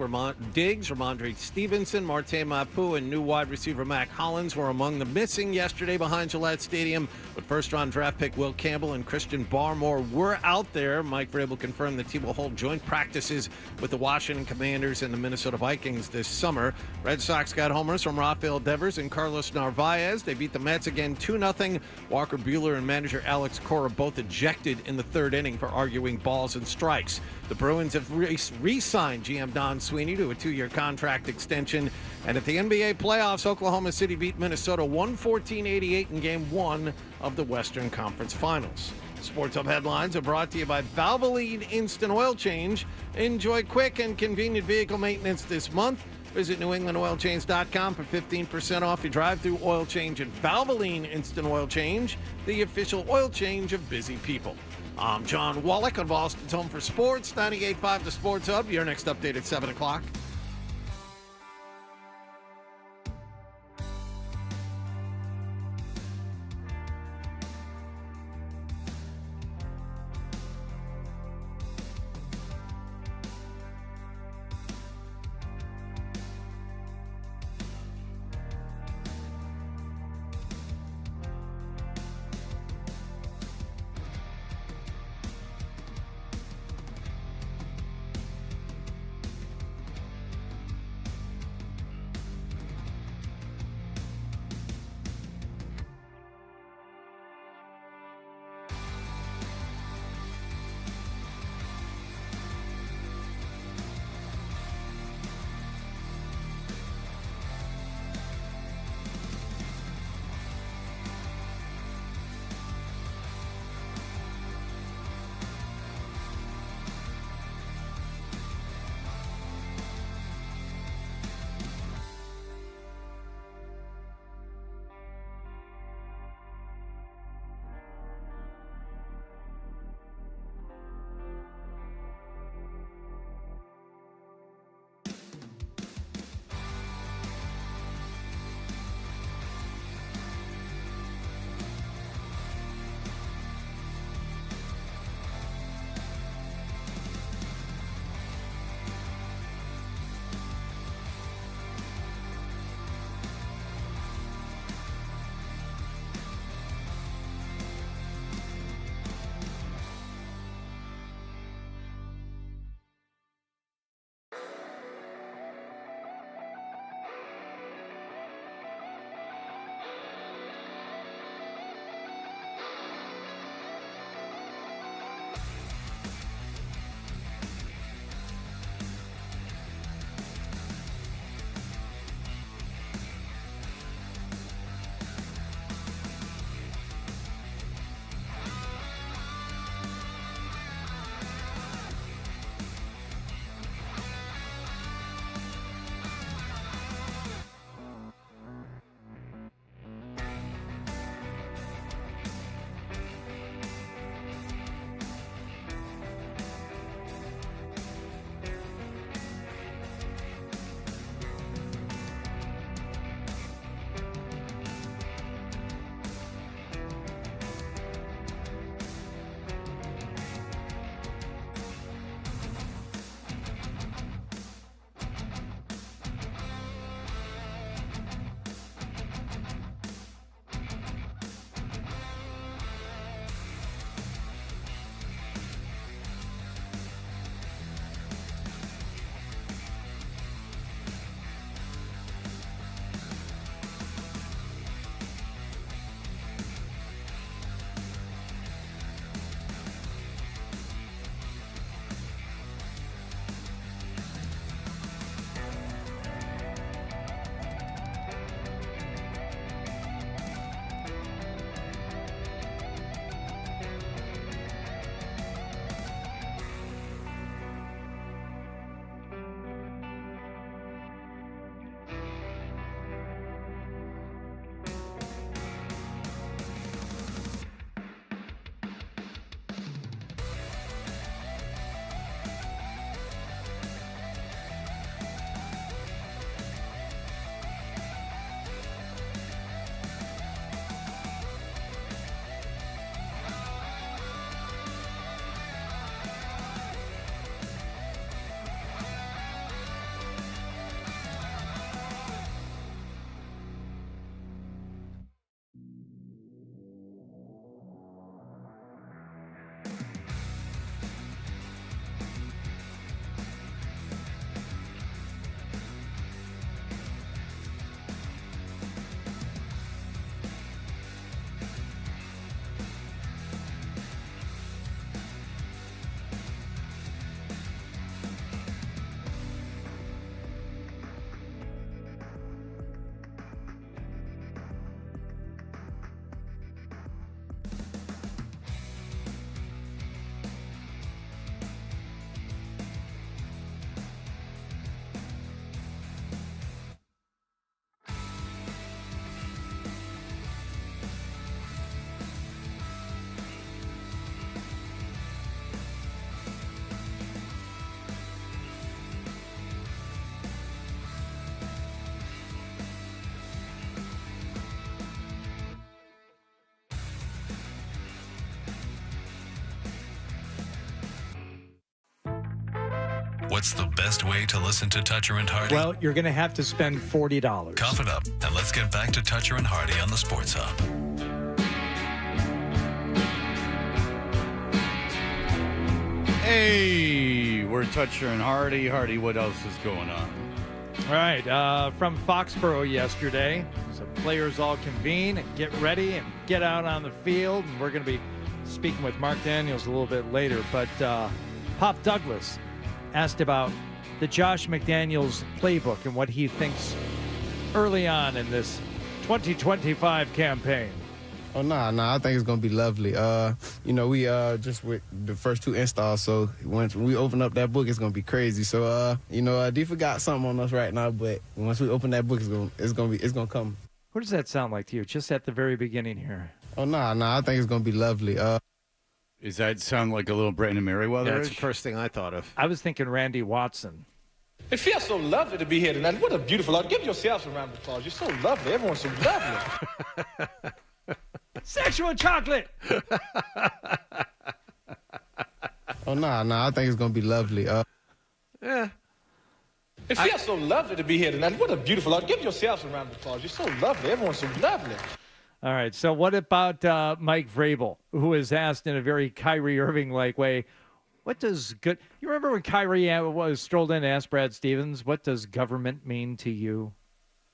Ramondre Stevenson, Marte Mapu, and new wide receiver Mac Hollins were among the missing yesterday behind Gillette Stadium. But first-round draft pick Will Campbell and Christian Barmore were out there. Mike Vrabel confirmed the team will hold joint practices with the Washington Commanders and the Minnesota Vikings this summer. Red Sox got homers from Rafael Devers and Carlos Narvaez. They beat the Mets again 2-0. Walker Buehler and manager Alex Cora both ejected in the third inning for arguing balls and strikes. The Bruins have re-signed GM Don Sweeney to a 2-year contract extension. And at the NBA playoffs, Oklahoma City beat Minnesota 114-88 in Game 1 of the Western Conference Finals. Sports Hub headlines are brought to you by Valvoline Instant Oil Change. Enjoy quick and convenient vehicle maintenance this month. Visit NewEnglandOilChange.com for 15% off your drive-through oil change at Valvoline Instant Oil Change, the official oil change of busy people. I'm John Wallach on Boston's Home for Sports, 98.5 The Sports Hub. Your next update at 7 o'clock. What's the best way to listen to Toucher and Hardy? Well, you're going to have to spend $40. Cough it up, and let's get back to Toucher and Hardy on the Sports Hub. Hey, we're Toucher and Hardy. Hardy, what else is going on? All right, from Foxborough yesterday, so players all convene and get ready and get out on the field. And we're going to be speaking with Mark Daniels a little bit later. But Pop Douglas asked about the Josh McDaniels playbook and what he thinks early on in this 2025 campaign. Oh, I think it's going to be lovely. We just with the first 2 installs, so once we open up that book, it's going to be crazy. So, D forgot something on us right now, but once we open that book, it's going to come. What does that sound like to you, just at the very beginning here? Oh, I think it's going to be lovely. Does that sound like a little Brandon Merriweather? Yeah, that's the first thing I thought of. I was thinking Randy Watson. It feels so lovely to be here tonight. What a beautiful art. Give yourselves a round of applause. You're so lovely. Everyone's so lovely. Sexual chocolate. Oh, I think it's going to be lovely. Yeah. It feels so lovely to be here tonight. What a beautiful art. Give yourselves a round of applause. You're so lovely. Everyone's so lovely. All right, so what about Mike Vrabel, who was asked in a very Kyrie Irving-like way, what does good... You remember when Kyrie strolled in and asked Brad Stevens, what does government mean to you?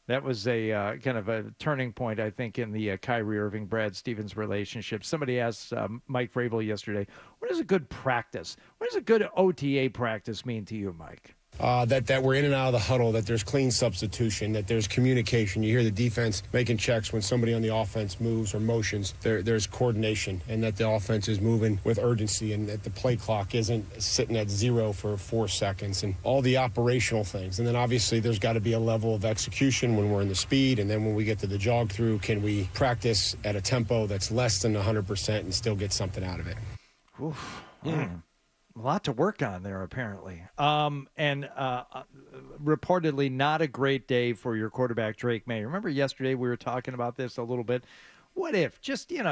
That was a kind of a turning point, I think, in the Kyrie Irving-Brad Stevens relationship. Somebody asked Mike Vrabel yesterday, what is a good practice? What does a good OTA practice mean to you, Mike? That we're in and out of the huddle, that there's clean substitution, that there's communication. You hear the defense making checks when somebody on the offense moves or motions. There's coordination, and that the offense is moving with urgency, and that the play clock isn't sitting at 0 for 4 seconds, and all the operational things. And then obviously there's got to be a level of execution when we're in the speed, and then when we get to the jog through, can we practice at a tempo that's less than 100% and still get something out of it? Oof. A lot to work on there, apparently. And reportedly not a great day for your quarterback, Drake May. Remember yesterday we were talking about this a little bit. What if, just, you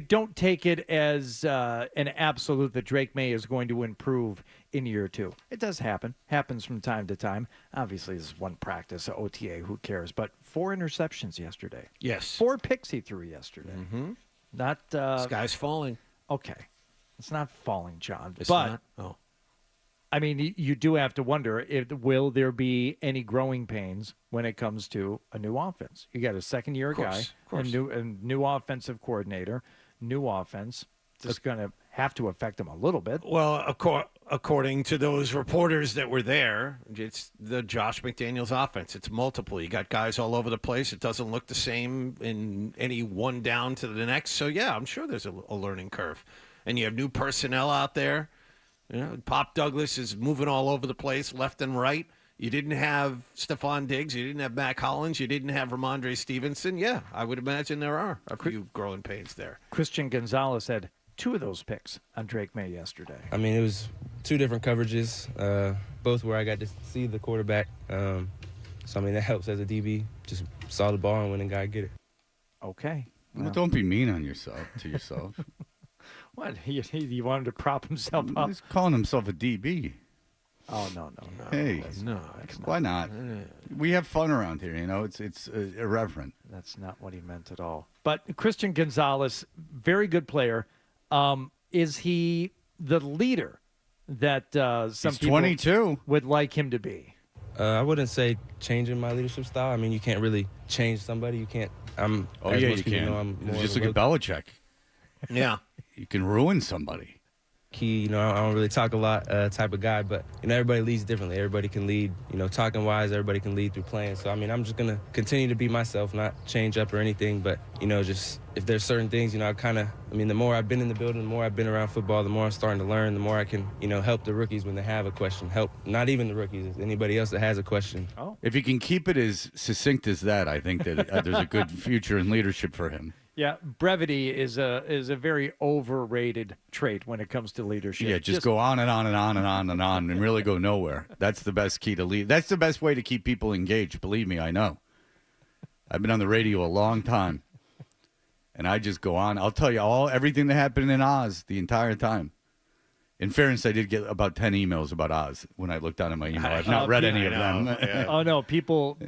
don't take it as an absolute that Drake May is going to improve in year 2. It does happen. Happens from time to time. Obviously, this is one practice, OTA, who cares? But 4 interceptions yesterday. Yes. 4 picks he threw yesterday. Mm-hmm. Not. Sky's falling. Okay. It's not falling, John. It's but, not? Oh. I mean, you do have to wonder, will there be any growing pains when it comes to a new offense? You got a second-year guy, a new offensive coordinator, new offense. It's going to have to affect him a little bit. Well, according to those reporters that were there, it's the Josh McDaniels offense. It's multiple. You got guys all over the place. It doesn't look the same in any one down to the next. So, yeah, I'm sure there's a learning curve. And you have new personnel out there. Pop Douglas is moving all over the place, left and right. You didn't have Stephon Diggs. You didn't have Mac Hollins. You didn't have Ramondre Stevenson. Yeah, I would imagine there are a few growing pains there. Christian Gonzalez had 2 of those picks on Drake May yesterday. I mean, it was 2 different coverages, both where I got to see the quarterback. So, I mean, that helps as a DB. Just saw the ball and went and got to get it. Okay. Well, don't be mean on yourself. What? He wanted to prop himself up? He's calling himself a DB. Oh, no. Hey, why not? We have fun around here, It's irreverent. That's not what he meant at all. But Christian Gonzalez, very good player. Is he the leader that some He's people 22. would like him to be? I wouldn't say changing my leadership style. I mean, you can't really change somebody. You can't. You can. Just look at Belichick. Yeah. You can ruin somebody. I don't really talk a lot type of guy, but, everybody leads differently. Everybody can lead, talking-wise, everybody can lead through playing. So, I mean, I'm just going to continue to be myself, not change up or anything, but, just if there's certain things, the more I've been in the building, the more I've been around football, the more I'm starting to learn, the more I can, help the rookies when they have a question. Help not even the rookies, anybody else that has a question. Oh. If you can keep it as succinct as that, I think that there's a good future in leadership for him. Yeah, brevity is a very overrated trait when it comes to leadership. Yeah, just go on and on and on and on and on and really go nowhere. That's the best key to lead. That's the best way to keep people engaged. Believe me, I know. I've been on the radio a long time, and I just go on. I'll tell you everything that happened in Oz the entire time. In fairness, I did get about 10 emails about Oz when I looked down at my email. I've not read any of them. Yeah. Oh no, people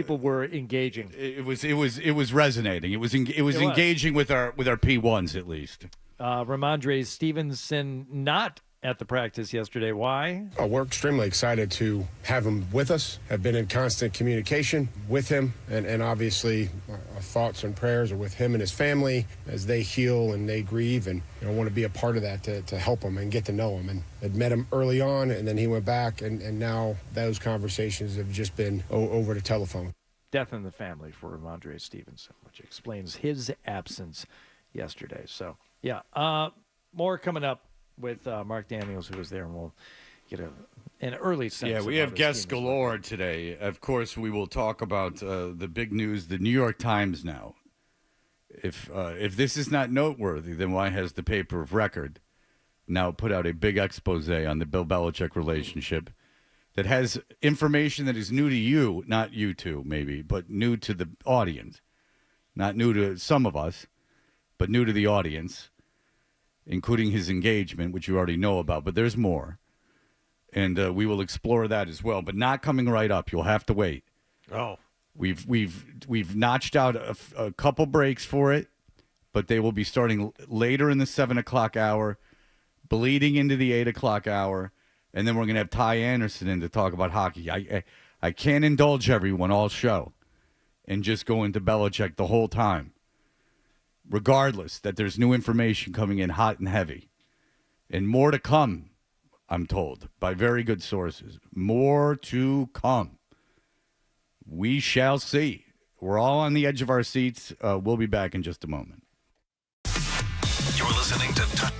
were engaging. It was resonating. It was engaging with our P1s at least. Ramondre Stevenson not at the practice yesterday. Why? Oh, we're extremely excited to have him with us, have been in constant communication with him, and obviously our thoughts and prayers are with him and his family as they heal and they grieve, and want to be a part of that to help him and get to know him. And I'd met him early on, and then he went back, and now those conversations have just been over the telephone. Death in the family for Ramondre Stevenson, which explains his absence yesterday. So, yeah, more coming up with Mark Daniels, who was there, and we'll get an early sense. Yeah, we have guests galore today. Of course, we will talk about the big news, the New York Times now. If this is not noteworthy, then why has the paper of record now put out a big expose on the Bill Belichick relationship that has information that is new to you, not you two maybe, but new to the audience. Not new to some of us, but new to the audience, including his engagement, which you already know about, but there's more. And we will explore that as well, but not coming right up. You'll have to wait. Oh. We've notched out a couple breaks for it, but they will be starting later in the 7 o'clock hour, bleeding into the 8 o'clock hour, and then we're going to have Ty Anderson in to talk about hockey. I can't indulge everyone all show and just go into Belichick the whole time. Regardless that there's new information coming in hot and heavy. And more to come, I'm told, by very good sources. More to come. We shall see. We're all on the edge of our seats. We'll be back in just a moment. You're listening to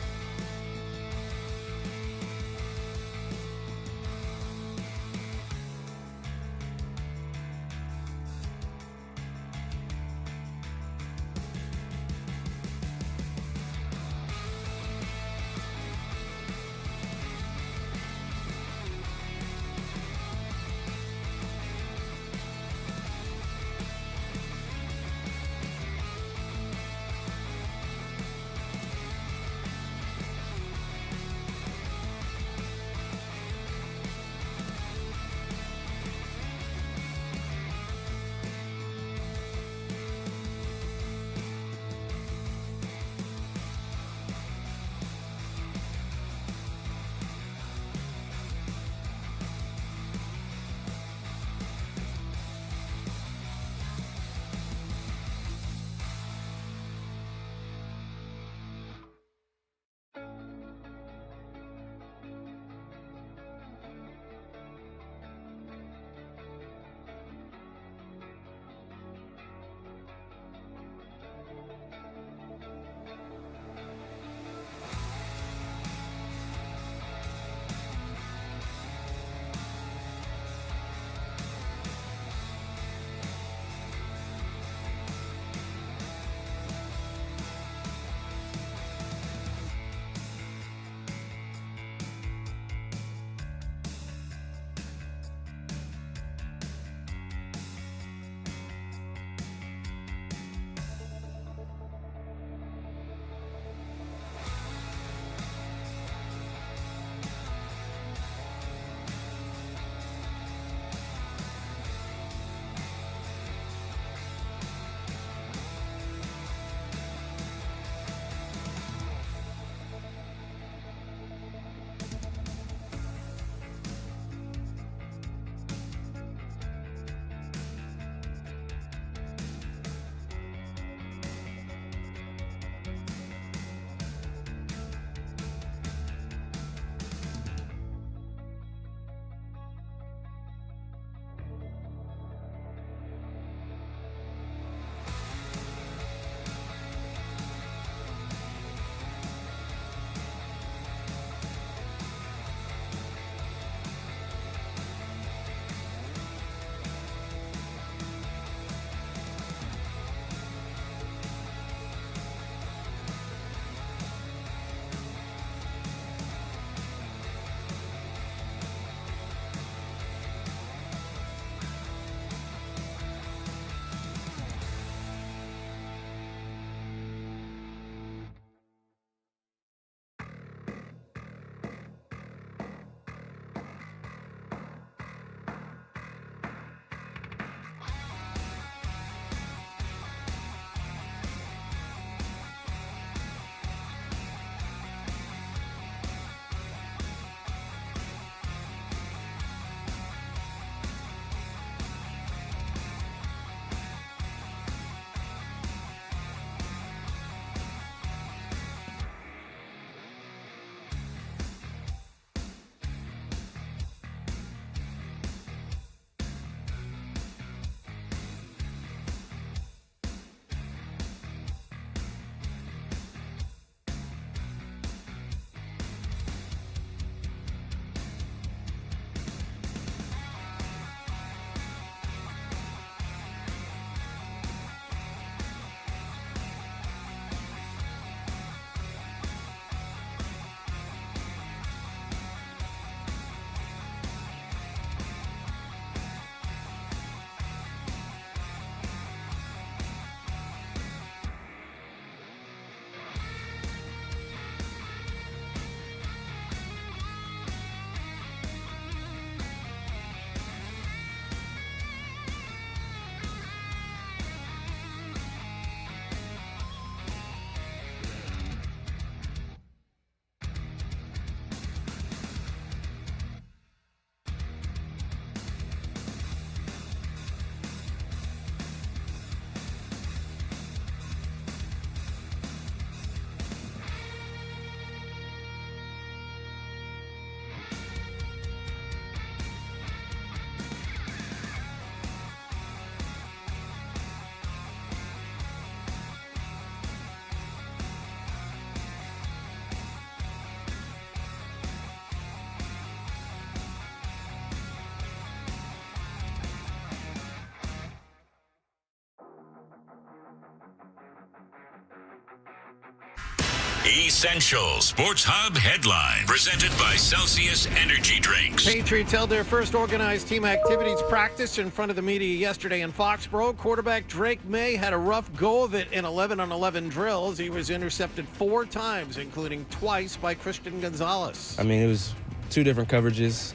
Essential Sports Hub headline presented by Celsius Energy Drinks. Patriots held their first organized team activities practice in front of the media yesterday in Foxborough. Quarterback Drake May had a rough go of it in 11-on-11 drills. He was intercepted 4 times, including twice by Christian Gonzalez. I mean, it was 2 different coverages,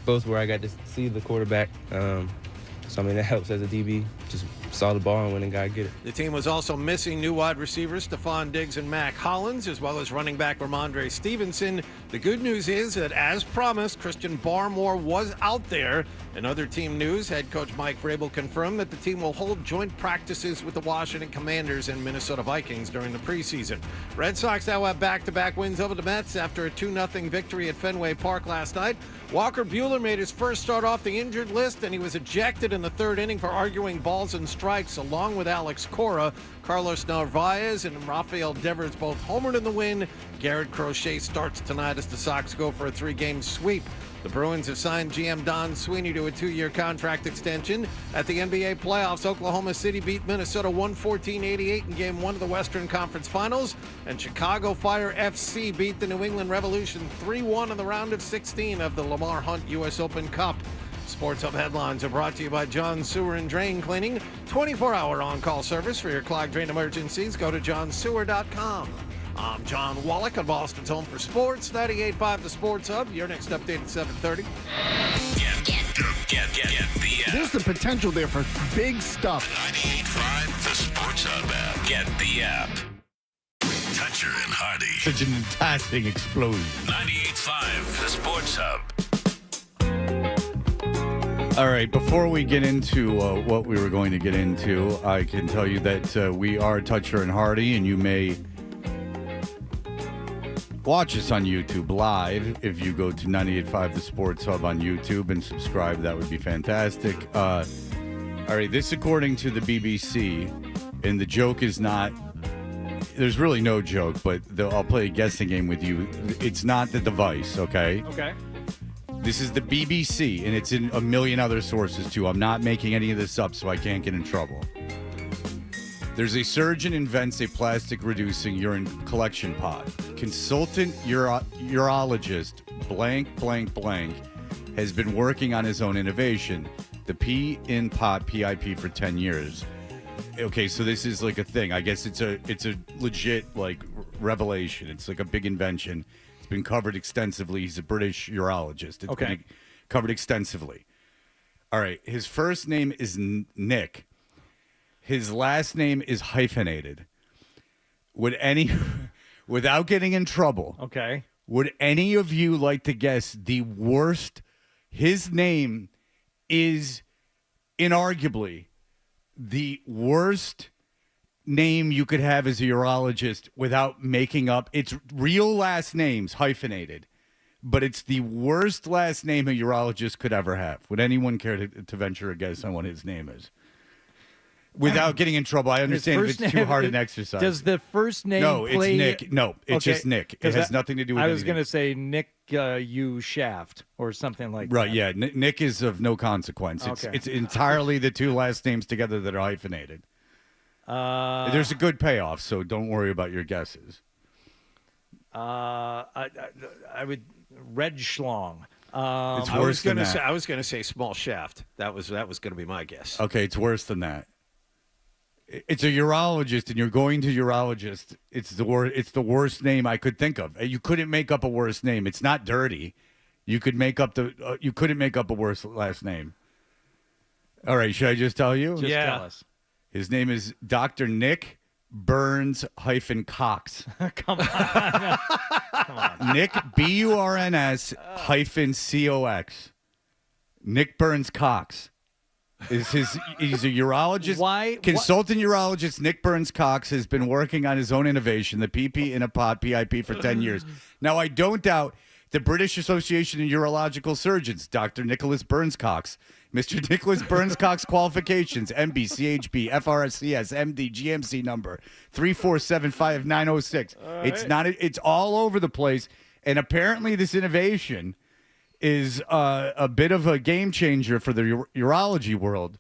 both where I got to see the quarterback. So, I mean, that helps as a DB. Just saw the ball and went and got to get it. The team was also missing new wide receivers Stephon Diggs and Mac Hollins, as well as running back Ramondre Stevenson. The good news is that, as promised, Christian Barmore was out there. In other team news, head coach Mike Vrabel confirmed that the team will hold joint practices with the Washington Commanders and Minnesota Vikings during the preseason. Red Sox now have back-to-back wins over the Mets after a 2-0 victory at Fenway Park last night. Walker Buehler made his first start off the injured list, and he was ejected in the 3rd inning for arguing balls and strikes along with Alex Cora. Carlos Narvaez and Rafael Devers both homered in the win. Garrett Crochet starts tonight as the Sox go for a 3-game sweep. The Bruins have signed GM Don Sweeney to a 2-year contract extension. At the NBA playoffs, Oklahoma City beat Minnesota 114-88 in Game 1 of the Western Conference Finals. And Chicago Fire FC beat the New England Revolution 3-1 in the round of 16 of the Lamar Hunt U.S. Open Cup. Sports Hub headlines are brought to you by John Sewer and Drain Cleaning. 24-hour on-call service for your clogged drain emergencies. Go to johnsewer.com. I'm John Wallach on Boston's Home for Sports, 98.5 The Sports Hub. Your next update at 7:30. Get There's the potential there for big stuff. 98.5 The Sports Hub app. Get the app. Toucher and Hardy. Such an fantastic explosion. 98.5 The Sports Hub. All right, before we get into what we were going to get into, I can tell you that we are Toucher and Hardy, and you may watch us on YouTube live. If you go to 98.5 The Sports Hub on YouTube and subscribe, that would be fantastic. All right, this according to the BBC, and the joke is not, there's really no joke, but I'll play a guessing game with you. It's not the device, okay? Okay. This is the BBC, and it's in a million other sources, too. I'm not making any of this up, so I can't get in trouble. There's a surgeon invents a plastic-reducing urine collection pod. Consultant urologist blank, blank, blank has been working on his own innovation, the pee-in-pot PIP, for 10 years. Okay, so this is like a thing. I guess it's a legit, like, revelation. It's like a big invention. Been covered extensively. He's a British urologist. It's been covered extensively. All right. His first name is Nick. His last name is hyphenated. Without getting in trouble, okay, would any of you like to guess the worst? His name is inarguably the worst name you could have as a urologist without making up. It's real last names hyphenated, but it's the worst last name a urologist could ever have. Would anyone care to venture a guess on what his name is? Without getting in trouble. I understand if it's too hard an exercise. Does the first name it's Nick. No, it's just Nick. It has nothing to do with I was going to say Nick U Shaft or something like that. Right, yeah. Nick is of no consequence. It's entirely the 2 last names together that are hyphenated. There's a good payoff, so don't worry about your guesses. I would Red Schlong. It's worse than that. I was going to say Small Shaft. That was going to be my guess. Okay, it's worse than that. It's a urologist, and you're going to urologist. It's the worst name I could think of. You couldn't make up a worse name. It's not dirty. You could make up you couldn't make up a worse last name. All right, should I just tell you? Just tell us. His name is Dr. Nick Burns-Cox. Come on. Come on. Nick, Burns-Cox. Nick Burns-Cox. He's a urologist. Consultant urologist Nick Burns-Cox has been working on his own innovation, the PP-in-a-pot PIP, for 10 years. Now, I don't doubt the British Association of Urological Surgeons, Dr. Nicholas Burns-Cox, Mr. Nicholas Burns-Cox qualifications, MB, CHB, FRSCS, MD, GMC number 3475906. It's all over the place. And apparently this innovation is a bit of a game changer for the urology world.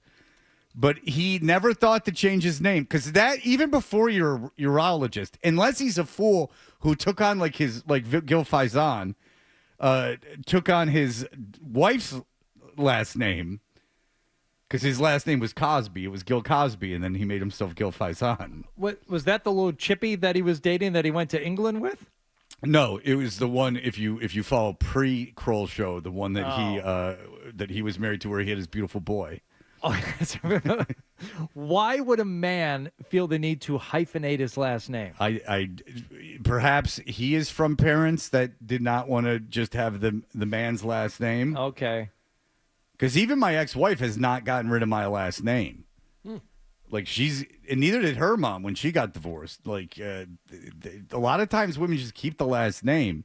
But he never thought to change his name, because that, even before you're a urologist, unless he's a fool who took on like Gil Faizon, took on his wife's last name because his last name was Cosby. It was Gil Cosby, and then he made himself Gil Faizon. What was that? The little chippy that he was dating that he went to England with? No, it was the one. If you follow pre-Kroll show, the one that he was married to, where he had his beautiful boy. Oh, why would a man feel the need to hyphenate his last name? I perhaps he is from parents that did not want to just have the man's last name. Okay. Because even my ex-wife has not gotten rid of my last name. Like and neither did her mom when she got divorced. Like a lot of times women just keep the last name,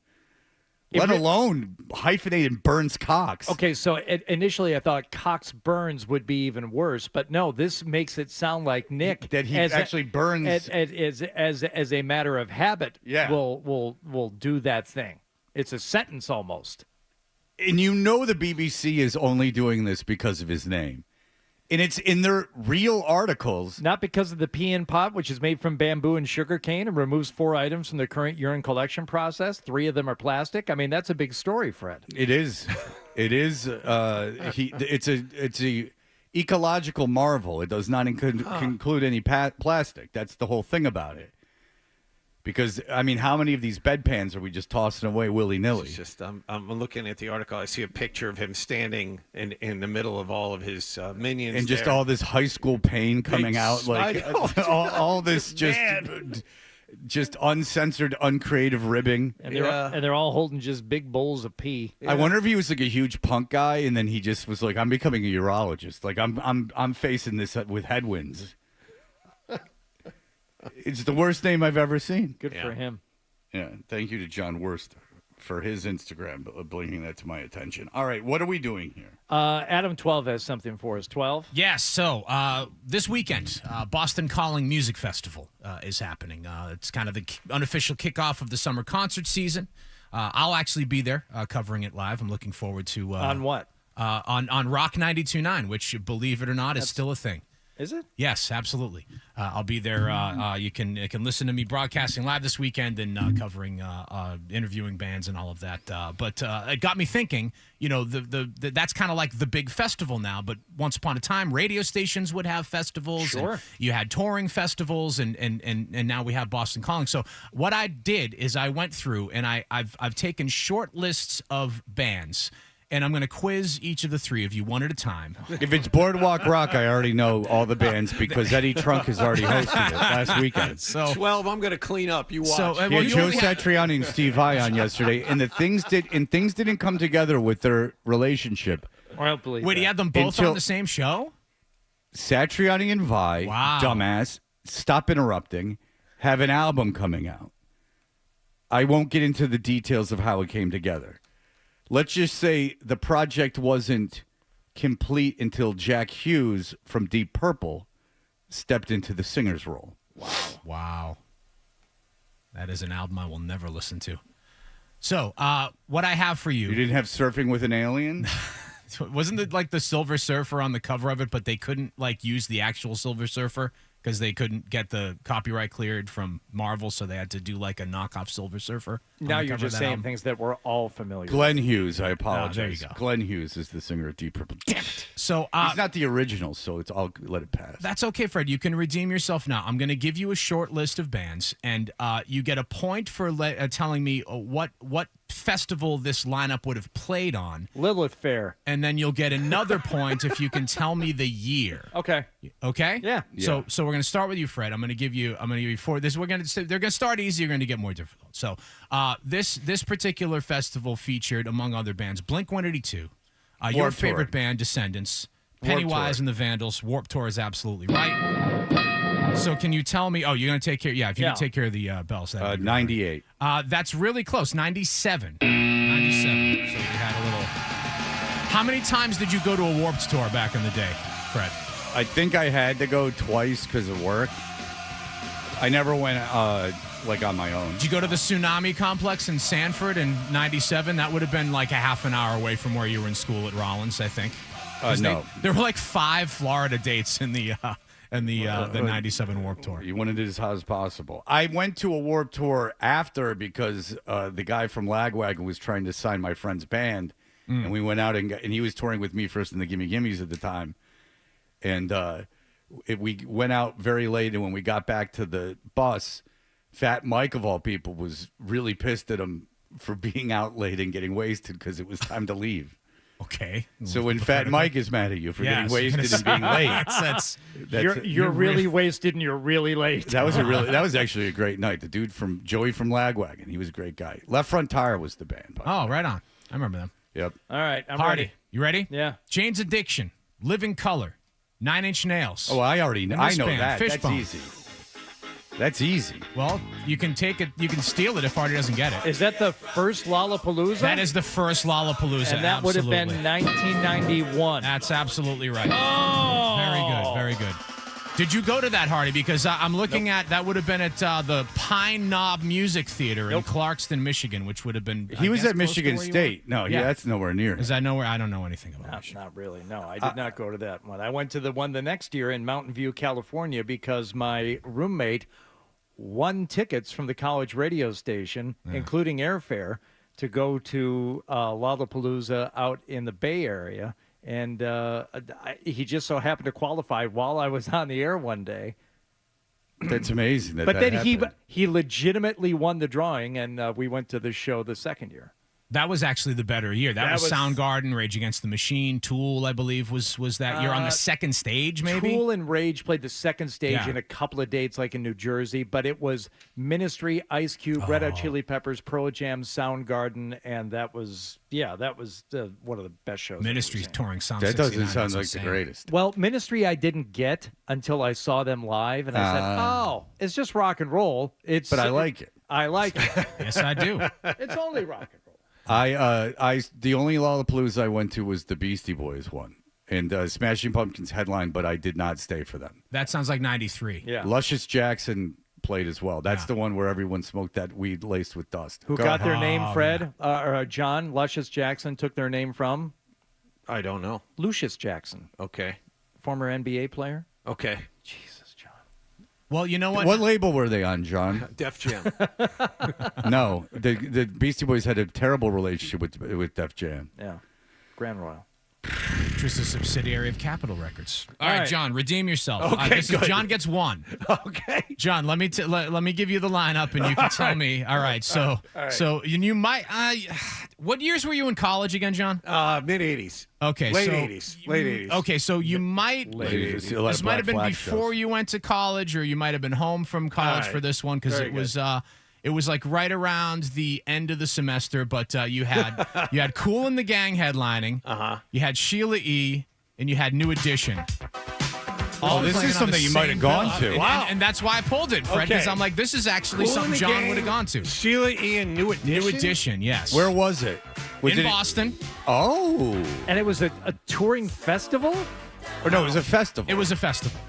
let alone hyphenated Burns Cox. Okay, so initially I thought Cox Burns would be even worse, but no, this makes it sound like Nick that he actually burns as a matter of habit. Yeah, will do that thing. It's a sentence almost. And the BBC is only doing this because of his name. And it's in their real articles. Not because of the pee in pot, which is made from bamboo and sugar cane and removes 4 items from the current urine collection process. 3 of them are plastic. I mean, that's a big story, Fred. It is. It is. It's a ecological marvel. It does not include any plastic. That's the whole thing about it. Because, I mean, how many of these bedpans are we just tossing away willy-nilly? It's just, I'm looking at the article. I see a picture of him standing in the middle of all of his minions. And just there. all this high school pain coming out. Like all this just uncensored, uncreative ribbing. And they're all holding just big bowls of pee. Yeah. I wonder if he was like a huge punk guy, and then he just was like, I'm becoming a urologist. Like, I'm facing this with headwinds. It's the worst name I've ever seen. Good for him. Yeah. Thank you to John Wurst for his Instagram bringing that to my attention. All right. What are we doing here? Adam 12 has something for us. 12? Yes. So this weekend, Boston Calling Music Festival is happening. It's kind of the unofficial kickoff of the summer concert season. I'll actually be there covering it live. I'm looking forward to... on what? On Rock 92.9, which, believe it or not, is still a thing. Is it? Yes, absolutely. I'll be there. You can listen to me broadcasting live this weekend and covering, interviewing bands and all of that. But it got me thinking. That's kind of like the big festival now. But once upon a time, radio stations would have festivals. Sure. And you had touring festivals, and now we have Boston Calling. So what I did is I went through and I've taken short lists of bands. And I'm going to quiz each of the 3 of you one at a time. If it's Boardwalk Rock, I already know all the bands because Eddie Trunk has already hosted it last weekend. So 12, I'm going to clean up. You watch. Joe Satriani and Steve Vai on yesterday, and things didn't come together with their relationship. I don't believe Wait, that. he had them both on the same show? Satriani and Vai, wow. Dumbass, stop interrupting, have an album coming out. I won't get into the details of how it came together. Let's just say the project wasn't complete until Jack Hughes from Deep Purple stepped into the singer's role. Wow. That is an album I will never listen to. So, what I have for you... You didn't have Surfing with an Alien? Wasn't it like the Silver Surfer on the cover of it, but they couldn't use the actual Silver Surfer because they couldn't get the copyright cleared from Marvel, so they had to do like a knockoff Silver Surfer. Now you're just saying things that we're all familiar Glenn with. Hughes, I apologize. there you go. Glenn Hughes is the singer of Deep Purple. Damn it. So, he's not the original, so I'll let it pass. That's okay, Fred. You can redeem yourself now. I'm going to give you a short list of bands, and you get a point for telling me what festival this lineup would have played on. Lilith Fair. And then you'll get another point if you can tell me the year. Okay. Okay? Yeah. So we're going to start with you, Fred. I'm going to give you 4. They're going to start easy, you're going to get more difficult. So, this particular festival featured, among other bands, Blink-182, your favorite band, Descendants, Pennywise and the Vandals. Warped Tour is absolutely right. So can you tell me? Oh, you're going to take care. Yeah, if you can take care of the bells. 98. That's really close. 97. 97. So you had a little. How many times did you go to a Warped Tour back in the day, Fred? I think I had to go twice because of work. I never went on my own. Did you go to the Tsunami Complex in Sanford in 97? That would have been like a half an hour away from where you were in school at Rollins, I think. No. There were like 5 Florida dates in the and the 97 Warped Tour. You wanted it as hot as possible. I went to a Warped Tour after because the guy from Lagwagon was trying to sign my friend's band, and we went out and he was touring with me first in the Gimme Gimmes at the time, and we went out very late, and when we got back to the bus, Fat Mike of all people was really pissed at him for being out late and getting wasted because it was time to leave. Okay. So when Fat Mike is mad at you for getting wasted and being late, you're really wasted and you're really late. That was actually a great night. The dude from Joey from Lagwagon, he was a great guy. Left Front Tire was the band. Oh, right on. I remember them. Yep. All right, I'm Hardy, ready. you ready? Yeah. Jane's Addiction, Living Color, 9 Inch Nails. Oh, I already know. I know that. That's Fishbone. easy. That's easy. Well, you can take it. You can steal it if Hardy doesn't get it. Is that the first Lollapalooza? That is the first Lollapalooza. And that would have been 1991. That's absolutely right. Oh! Very good. Very good. Did you go to that, Hardy? Because I'm looking at that would have been at the Pine Knob Music Theater in Clarkston, Michigan, which would have been. He was at Michigan State. No, yeah, that's nowhere near. Is that nowhere? I don't know anything about it. Not really. No, I did not go to that one. I went to the one the next year in Mountain View, California, because my roommate won tickets from the college radio station, including airfare, to go to Lollapalooza out in the Bay Area. And he just so happened to qualify while I was on the air one day. That's amazing. But then he legitimately won the drawing, and we went to the show the second year. That was actually the better year. That was Soundgarden, Rage Against the Machine, Tool, I believe, was that year on the second stage, maybe? Tool and Rage played the second stage in a couple of dates, like in New Jersey, but it was Ministry, Ice Cube, Red Hot Chili Peppers, Pearl Jam, Soundgarden, and that was one of the best shows. Ministry's touring Sound That 69. doesn't sound like insane. the greatest. Well, Ministry I didn't get until I saw them live, and I said, oh, it's just rock and roll. But I like it. I like it. Yes, I do. It's only rock and roll. The only Lollapalooza I went to was the Beastie Boys one, and Smashing Pumpkins headline, but I did not stay for them. That sounds like 93. Yeah. Luscious Jackson played as well. That's the one where everyone smoked that weed laced with dust. Who got their name, Fred? Or John Luscious Jackson took their name from? I don't know. Lucius Jackson. Okay. Former NBA player. Okay. Jesus, John. Well, you know what? What label were they on, John? Def Jam. No, the Beastie Boys had a terrible relationship with Def Jam. Yeah. Grand Royal. Which was a subsidiary of Capitol Records. All right, John, redeem yourself. Okay, This is John gets one. Okay. John, let me let me give you the lineup, and you can tell me. All right, so you might. What years were you in college again, John? Mid 80s. Okay, Late so 80s. Late 80s. Okay, so you might. Late 80s. This might have been before you went to college, or you might have been home from college for this one because it was like right around the end of the semester. But you had Kool and the Gang headlining. You had Sheila E. and you had New Edition. Oh, this is something you might have gone to. Wow. And that's why I pulled it, Fred, because I'm like, this is actually something John would have gone to. Sheila E. and New Edition? New Edition, yes. Where was it? In Boston. Oh. And it was a touring festival? Or no, it was a festival. It was a festival.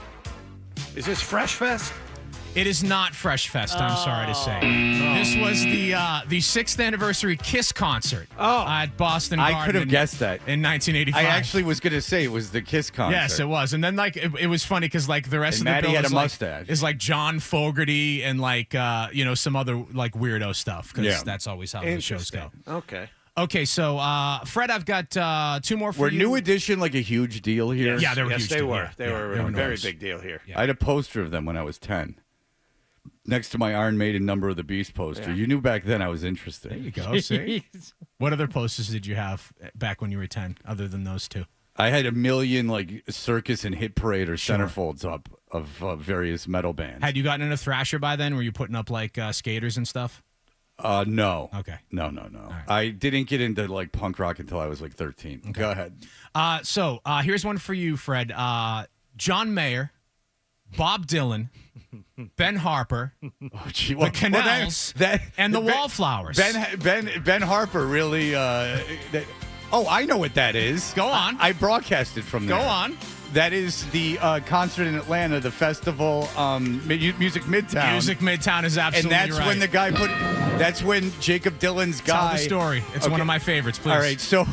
Is this Fresh Fest? It is not Fresh Fest, I'm sorry to say. This was the 6th anniversary Kiss concert at Boston Garden. I could have guessed that. In 1985. I actually was going to say it was the Kiss concert. Yes, it was. And then like it was funny because like the rest of the Maddie bill had is a like, mustache. is like John Fogerty and like some other like weirdo stuff because that's always how the shows go. Okay. Okay, so Fred, I've got two more for Were you. New Edition like a huge deal here? Yeah, they were huge. Yes, they deal. were. They were a very nice. big deal here. I had a poster of them when I was 10. Next to my Iron Maiden Number of the Beast poster. You knew back then I was interested. There you go. See? What other posters did you have back when you were 10 other than those two? I had a million like Circus and Hit Parade or centerfolds up of various metal bands. Had you gotten into Thrasher by then? Were you putting up like skaters and stuff? No. Okay. No. Right. I didn't get into like punk rock until I was like 13. Okay. Go ahead. So here's one for you, Fred. John Mayer, Bob Dylan, Ben Harper, the Canals, and the Wallflowers. Ben Harper really. I know what that is. Go on. I broadcasted from there. Go on. That is the concert in Atlanta, the festival, Music Midtown. Music Midtown is absolutely right. And that's when the guy that's when Jacob Dylan's guy. Tell the story. It's one of my favorites, please. All right, so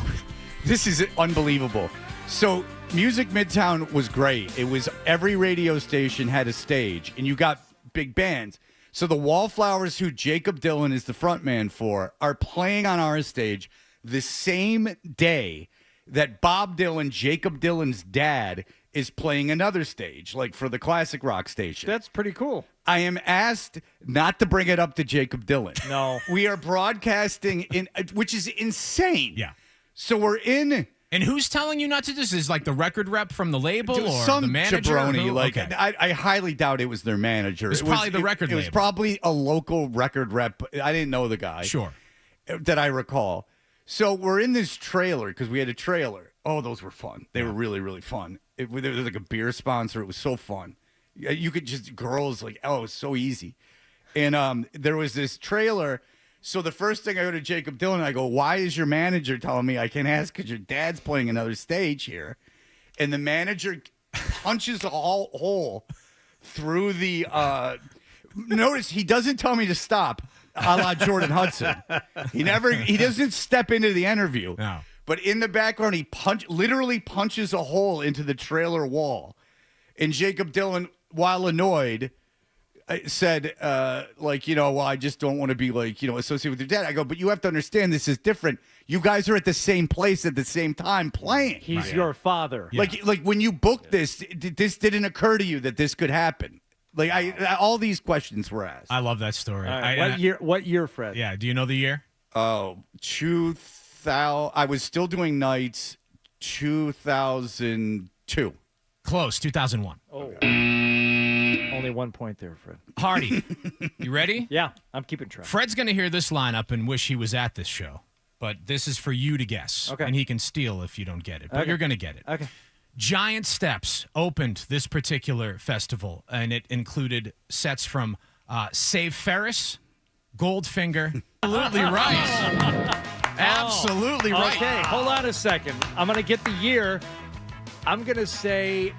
this is unbelievable. So Music Midtown was great. It was every radio station had a stage, and you got big bands. So the Wallflowers, who Jacob Dylan is the frontman for, are playing on our stage the same day that Bob Dylan, Jacob Dylan's dad, is playing another stage, like for the classic rock station. That's pretty cool. I am asked not to bring it up to Jacob Dylan. No. We are broadcasting in, which is insane. Yeah. So we're in. And who's telling you not to do this? Is like the record rep from the label or some the manager? jabroni, like Okay. I highly doubt it was their manager. It's probably the record It was label. probably a local record rep. I didn't know the guy. Sure. That I recall. So we're in this trailer because we had a trailer. Oh, those were fun. They were really, really fun. There was like a beer sponsor. It was so fun. You could just, girls, like, oh, it was so easy. And there was this trailer. So the first thing I go to Jacob Dylan, I go, why is your manager telling me I can't ask because your dad's playing another stage here? And the manager punches a hole through the notice he doesn't tell me to stop, a la Jordan Hudson. He doesn't step into the interview. No. But in the background, he literally punches a hole into the trailer wall. And Jacob Dylan, while annoyed, said, well, I just don't want to be associated with your dad. I go, but you have to understand this is different. You guys are at the same place at the same time playing. He's your father. Yeah. Like when you booked this didn't occur to you that this could happen. All these questions were asked. I love that story. All right. What year, Fred? Yeah. Do you know the year? Oh, 2000. I was still doing nights. 2002. Close. 2001. Oh. Only 1 point there, Fred. Hardy, you ready? Yeah, I'm keeping track. Fred's going to hear this lineup and wish he was at this show, but this is for you to guess. Okay. And he can steal if you don't get it, but Okay. you're going to get it. Okay. Giant Steps opened this particular festival, and it included sets from Save Ferris, Goldfinger. Absolutely right. Absolutely right. Okay, hold on a second. I'm going to get the year. I'm going to say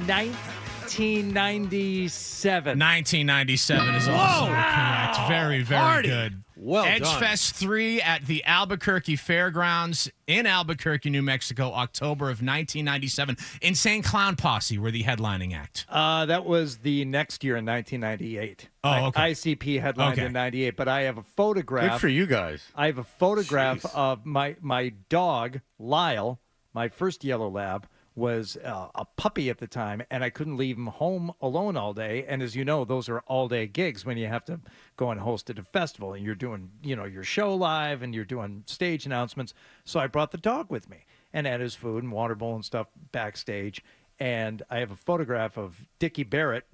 1997. 1997 is also correct. Very, very Hardy. good. Well Edge done. Fest 3 at the Albuquerque Fairgrounds in Albuquerque, New Mexico, October of 1997. Insane Clown Posse were the headlining act. That was the next year in 1998. Oh, okay. ICP headlined Okay. in 98, but I have a photograph. Good for you guys. I have a photograph of my dog, Lyle, my first yellow lab, was a puppy at the time, and I couldn't leave him home alone all day. And as you know, those are all-day gigs when you have to go and host at a festival, and you're doing, your show live, and you're doing stage announcements. So I brought the dog with me and had his food and water bowl and stuff backstage. And I have a photograph of Dickie Barrett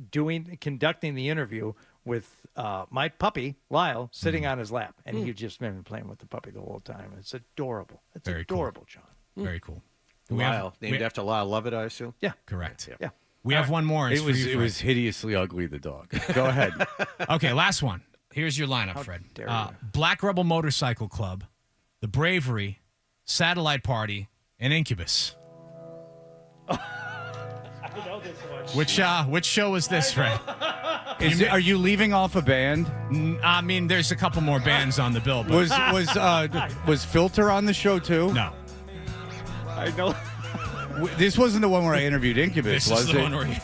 conducting the interview with my puppy, Lyle, sitting on his lap. And he just been playing with the puppy the whole time. It's adorable. It's Very adorable, cool. John. Very cool. Lyle, named after Lyle Lovett, I assume? Yeah. Correct. Yeah. We have one more. It's It for you, was Fred. hideously ugly, the dog. Go ahead. Okay, last one. Here's your lineup, How Fred. dare you. Black Rebel Motorcycle Club, The Bravery, Satellite Party, and Incubus. I know this one. Which show is this, Fred? Are you leaving off a band? I mean, there's a couple more bands on the bill. But Was Filter on the show too? no. I know. This wasn't the one where I interviewed Incubus, This was is the it? one where you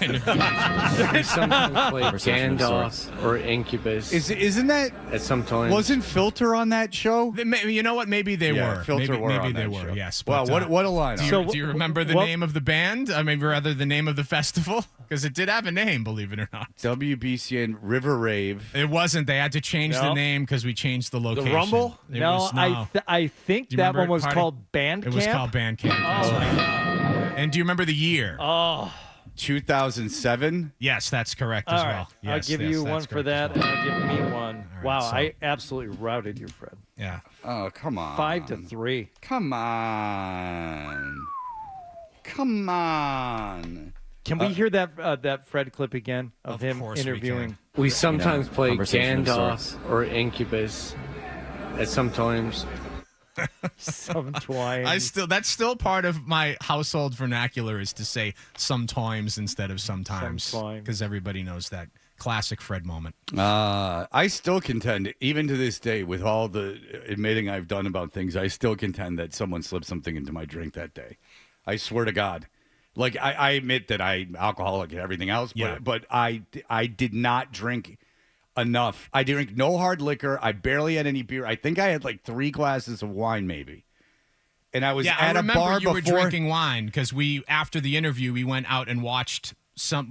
Sometimes play Gandalf or Incubus. Isn't that at some times? wasn't Filter on that show? You know what? Maybe they Yeah, were. Filter maybe were maybe on they that were. show. Yes. Wow, but, what a lineup! Do you remember the name of the band? I mean, rather the name of the festival, because it did have a name, believe it or not. WBCN River Rave. It wasn't. They had to change the No. name because we changed the location. Rumble? It No, was- I think Do you that remember one it, was Hardy? called Bandcamp. It was called Bandcamp. That's right. And do you remember the year? Oh, 2007. Yes, that's correct as all right. well. I'll Yes, give yes, you one that's for correct that, as and well. I'll give me one. right, Wow, so- I absolutely routed you, Fred. Yeah. Oh, come on. 5-3. Come on. Come on. Can we hear that Fred clip again of him course we interviewing? We sometimes play conversation of Gandalf or Incubus at some times. Sometimes. That's still part of my household vernacular is to say sometimes instead of sometimes Sometimes. because everybody knows that classic Fred moment. I still contend, even to this day, with all the admitting I've done about things, I still contend that someone slipped something into my drink that day. I swear to God. Like I admit that I'm alcoholic and everything else, but I did not drink enough. I drink no hard liquor. I barely had any beer. I think I had like 3 glasses of wine maybe. And I was at a bar you were before. drinking wine because after the interview, we went out and watched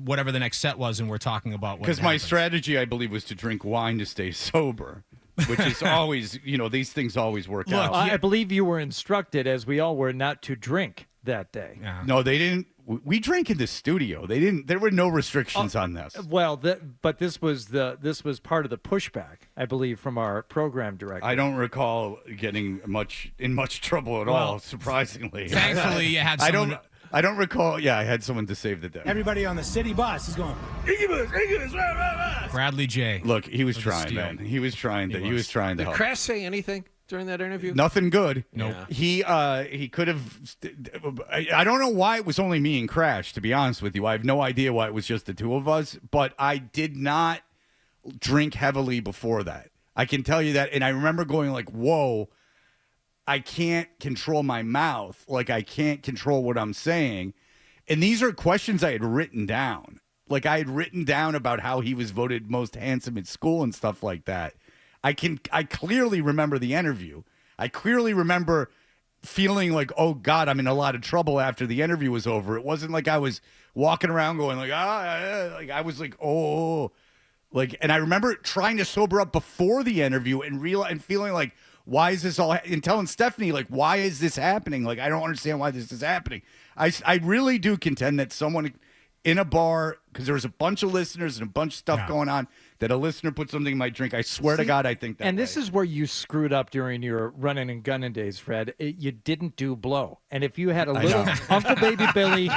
whatever the next set was, and we're talking about what. Because my strategy, I believe, was to drink wine to stay sober, which is always, these things always work out. I believe you were instructed, as we all were, not to drink that day. Yeah. No, they didn't. We drank in the studio. They didn't. There were no restrictions on this. Well, but this was part of the pushback, I believe, from our program director. I don't recall getting in much trouble at all. Surprisingly, thankfully, you had someone. I don't recall. Yeah, I had someone to save the day. Everybody on the city bus is going, Incubus, rah, rah, rah. Bradley J. Look, he was trying, man. He was trying to Did help. Crash say anything during that interview? Nothing good. No. Nope. He could have. I don't know why it was only me and Crash. To be honest with you, I have no idea why it was just the two of us. But I did not drink heavily before that. I can tell you that, and I remember going like, "Whoa, I can't control my mouth. Like I can't control what I'm saying." And these are questions I had written down. Like I had written down about how he was voted most handsome at school and stuff like that. I clearly remember the interview. I clearly remember feeling like, oh God, I'm in a lot of trouble after the interview was over. It wasn't like I was walking around going like, like I was like, oh, like, and I remember trying to sober up before the interview and feeling like, why is this all, and telling Stephanie, like, why is this happening? Like, I don't understand why this is happening. I really do contend that someone in a bar, because there was a bunch of listeners and a bunch of stuff going on, that a listener put something in my drink. I swear to God, I think that. And this is where you screwed up during your running and gunning days, Fred. You didn't do blow. And if you had a little Uncle Baby Billy,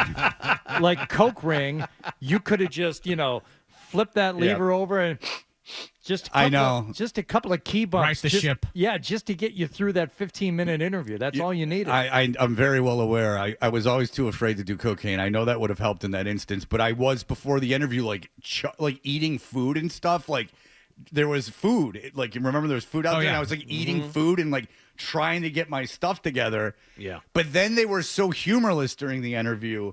like Coke ring, you could have just, flipped that lever over and just a couple of key bumps. Right the ship. Yeah, just to get you through that 15-minute interview. That's all you needed. I'm very well aware. I was always too afraid to do cocaine. I know that would have helped in that instance, but I was before the interview like eating food and stuff. Like there was food. Like you remember there was food out there, and I was like eating food and like trying to get my stuff together. Yeah. But then they were so humorless during the interview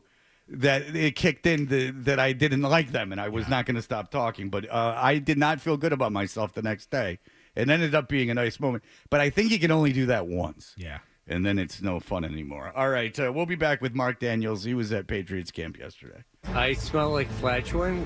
that it kicked in that I didn't like them, and I was not going to stop talking. But I did not feel good about myself the next day. It ended up being a nice moment. But I think you can only do that once. Yeah. And then it's no fun anymore. All right, we'll be back with Mark Daniels. He was at Patriots camp yesterday. I smell like flatulence.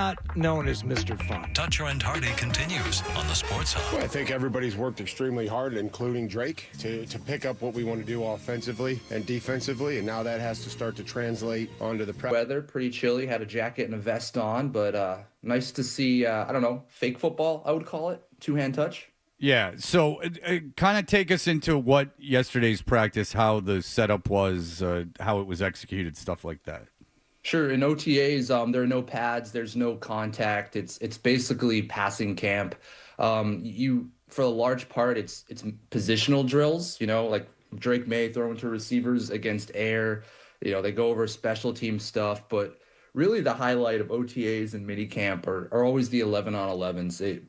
not known as Mr. Fun. Toucher and Hardy continues on the Sports Hub. Well, I think everybody's worked extremely hard, including Drake, to pick up what we want to do offensively and defensively, and now that has to start to translate onto the weather. Pretty chilly, had a jacket and a vest on, but nice to see, fake football, I would call it, two-hand touch. Yeah, so kind of take us into what yesterday's practice, how the setup was, how it was executed, stuff like that. Sure. In OTAs, there are no pads. There's no contact. It's basically passing camp. For a large part, it's positional drills. Like Drake May throwing to receivers against air. They go over special team stuff. But really, the highlight of OTAs and minicamp are always the 11-on-11s.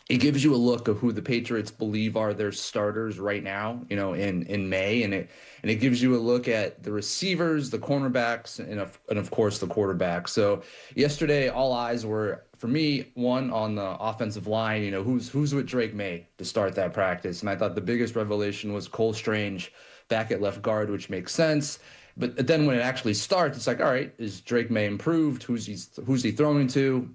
It gives you a look of who the Patriots believe are their starters right now, in May, and it gives you a look at the receivers, the cornerbacks, and of course the quarterback. So yesterday, all eyes were, for me, one on the offensive line. Who's with Drake May to start that practice, and I thought the biggest revelation was Cole Strange back at left guard, which makes sense. But then when it actually starts, it's like, all right, is Drake May improved? Who's he throwing to?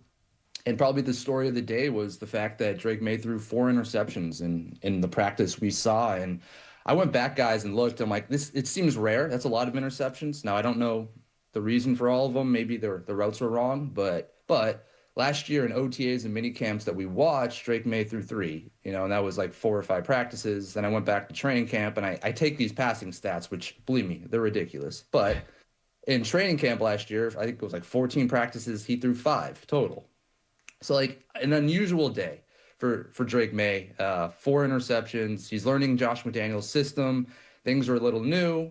And probably the story of the day was the fact that Drake May threw 4 interceptions in the practice we saw. And I went back, guys, and looked. I'm like, it seems rare. That's a lot of interceptions. Now, I don't know the reason for all of them. Maybe the routes were wrong. But last year in OTAs and mini camps that we watched, Drake May threw 3, and that was like 4 or 5 practices. Then I went back to training camp, and I take these passing stats, which, believe me, they're ridiculous. But in training camp last year, I think it was like 14 practices. He threw 5 total. So, like, an unusual day for Drake May. 4 interceptions. He's learning Josh McDaniels' system. Things are a little new.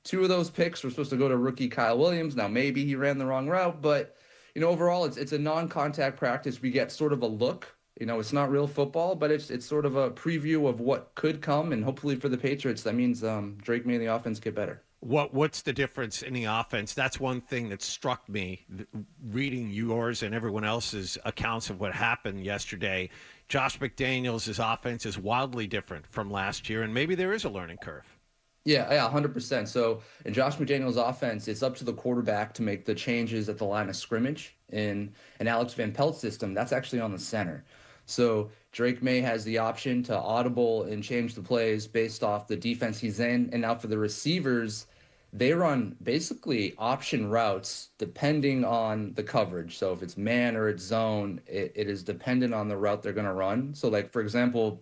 2 of those picks were supposed to go to rookie Kyle Williams. Now, maybe he ran the wrong route, but, overall, it's a non-contact practice. We get sort of a look. It's not real football, but it's sort of a preview of what could come, and hopefully for the Patriots, that means Drake May and the offense get better. What's the difference in the offense? That's one thing that struck me reading yours and everyone else's accounts of what happened yesterday. Josh McDaniels' offense is wildly different from last year, and maybe there is a learning curve. Yeah, 100%. So in Josh McDaniels' offense, it's up to the quarterback to make the changes at the line of scrimmage. In an Alex Van Pelt's system, that's actually on the center. So Drake May has the option to audible and change the plays based off the defense he's in. And now for the receivers, they run basically option routes depending on the coverage. So if it's man or it's zone, it is dependent on the route they're going to run. So, like, for example,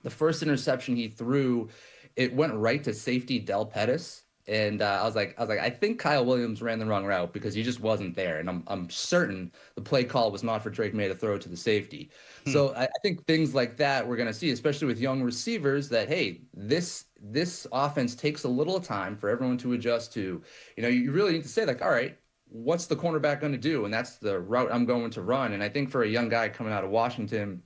the first interception he threw, it went right to safety Del Pettis. And I was like, I think Kyle Williams ran the wrong route because he just wasn't there. And I'm certain the play call was not for Drake May to throw it to the safety. So I think things like that we're going to see, especially with young receivers, that, hey, this offense takes a little time for everyone to adjust to. You really need to say, like, all right, what's the cornerback going to do? And that's the route I'm going to run. And I think for a young guy coming out of Washington,